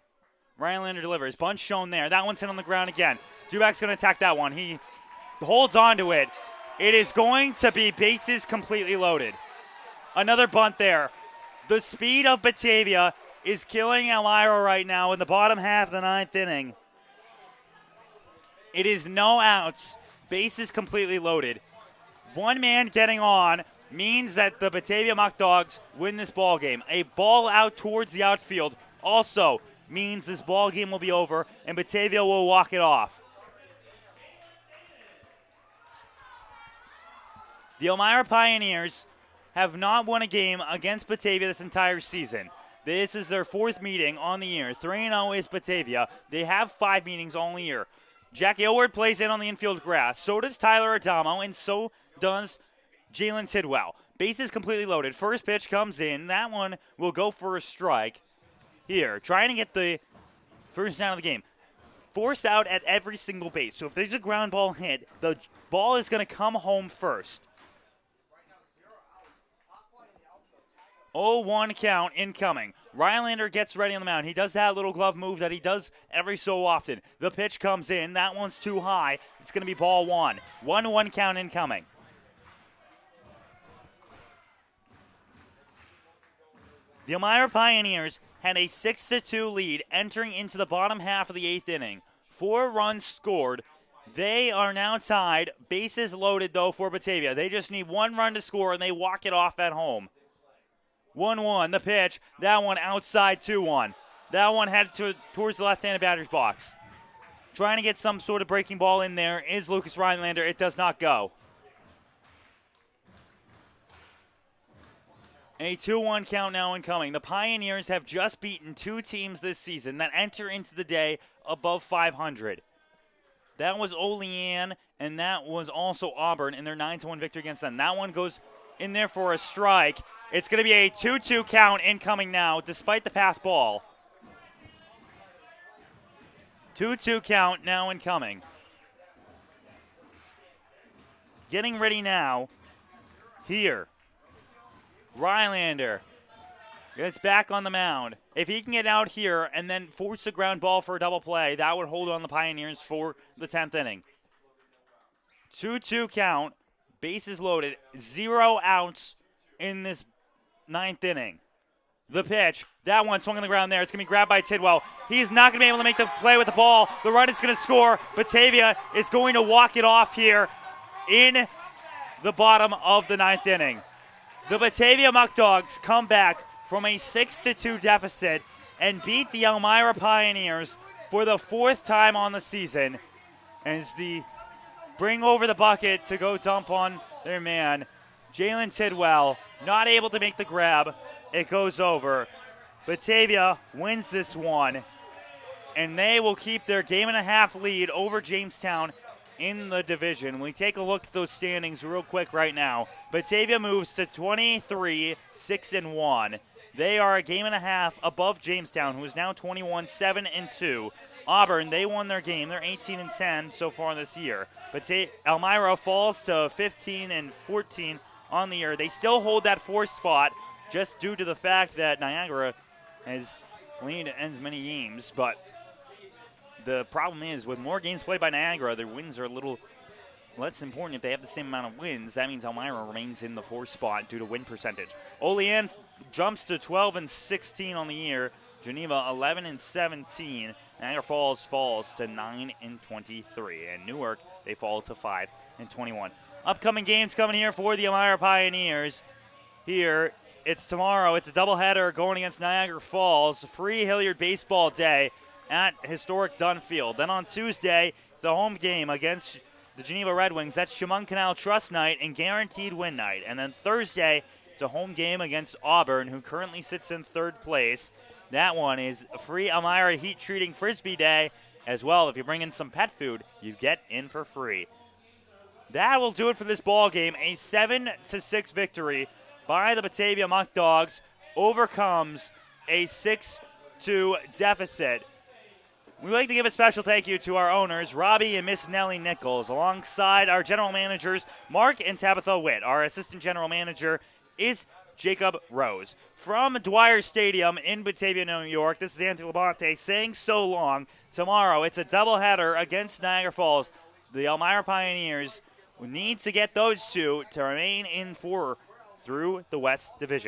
Rylander delivers. Bunt shown there. That one's hit on the ground again. Duback's going to attack that one. He holds on to it. It is going to be bases completely loaded. Another bunt there. The speed of Batavia is killing Elmira right now in the bottom half of the 9th inning. It is no outs. Bases completely loaded. One man getting on means that the Batavia Muckdogs win this ball game. A ball out towards the outfield also means this ball game will be over and Batavia will walk it off. The Elmira Pioneers have not won a game against Batavia this entire season. This is their 4th meeting on the year. 3-0 is Batavia. They have 5 meetings all year. Jack Aylward plays in on the infield grass. So does Tyler Adamo, and so does Jalen Tidwell. Bases completely loaded. First pitch comes in. That one will go for a strike. Here, trying to get the first down of the game. Force out at every single base. So if there's a ground ball hit, the ball is going to come home first. 0-1 count incoming. Rylander gets ready on the mound. He does that little glove move that he does every so often. The pitch comes in. That one's too high. It's going to be ball 1. 1-1 count incoming. The Elmira Pioneers had a 6-2 lead entering into the bottom half of the 8th inning. 4 runs scored. They are now tied. Bases loaded, though, for Batavia. They just need 1 run to score, and they walk it off at home. 1-1, the pitch. That one outside 2-1. That one headed towards the left-handed batter's box. Trying to get some sort of breaking ball in there is Lucas Rhinelander. It does not go. A 2-1 count now incoming. The Pioneers have just beaten 2 teams this season that enter into the day above 500. That was Olean, and that was also Auburn in their 9-1 victory against them. That one goes in there for a strike. It's going to be a 2-2 count incoming now, despite the pass ball. 2-2 count now incoming. Getting ready now. Here. Rhinelander gets back on the mound. If he can get out here and then force a ground ball for a double play, that would hold on the Pioneers for the 10th inning. 2-2 count. Bases loaded. 0 outs in this 9th inning. The pitch. That one swung on the ground there. It's going to be grabbed by Tidwell. He's not going to be able to make the play with the ball. The run is going to score. Batavia is going to walk it off here in the bottom of the 9th inning. The Batavia Muckdogs come back from a 6-2 deficit and beat the Elmira Pioneers for the 4th time on the season as the bring over the bucket to go dump on their man. Jalen Tidwell not able to make the grab. It goes over. Batavia wins this one, and they will keep their game-and-a-half lead over Jamestown in the division. We take a look at those standings real quick right now. Batavia moves to 23-6-1. They are a game-and-a-half above Jamestown, who is now 21-7-2. Auburn, they won their game. They're 18-10 so far this year. But Elmira falls to 15-14 on the year. They still hold that 4th spot just due to the fact that Niagara has lead as many games. But the problem is, with more games played by Niagara, their wins are a little less important. If they have the same amount of wins, that means Elmira remains in the 4th spot due to win percentage. Olean jumps to 12-16 on the year. Geneva 11-17. Niagara Falls falls to 9-23. And Newark, they fall to 5-21. Upcoming games coming here for the Elmira Pioneers. Here, it's tomorrow. It's a doubleheader going against Niagara Falls. Free Hilliard Baseball Day at historic Dunfield. Then on Tuesday, it's a home game against the Geneva Red Wings. That's Chemung Canal Trust Night and Guaranteed Win Night. And then Thursday, it's a home game against Auburn, who currently sits in 3rd place. That one is a free Elmira Heat Treating Frisbee Day as well. If you bring in some pet food, you get in for free. That will do it for this ball game. A 7-6 victory by the Batavia Muckdogs overcomes a 6-2 deficit. We'd like to give a special thank you to our owners, Robbie and Miss Nellie Nichols, alongside our general managers, Mark and Tabitha Witt. Our assistant general manager is Jacob Rose. From Dwyer Stadium in Batavia, New York, this is Anthony Labonte saying so long. Tomorrow, it's a doubleheader against Niagara Falls. The Elmira Pioneers need to get those two to remain in 4 through the West Division.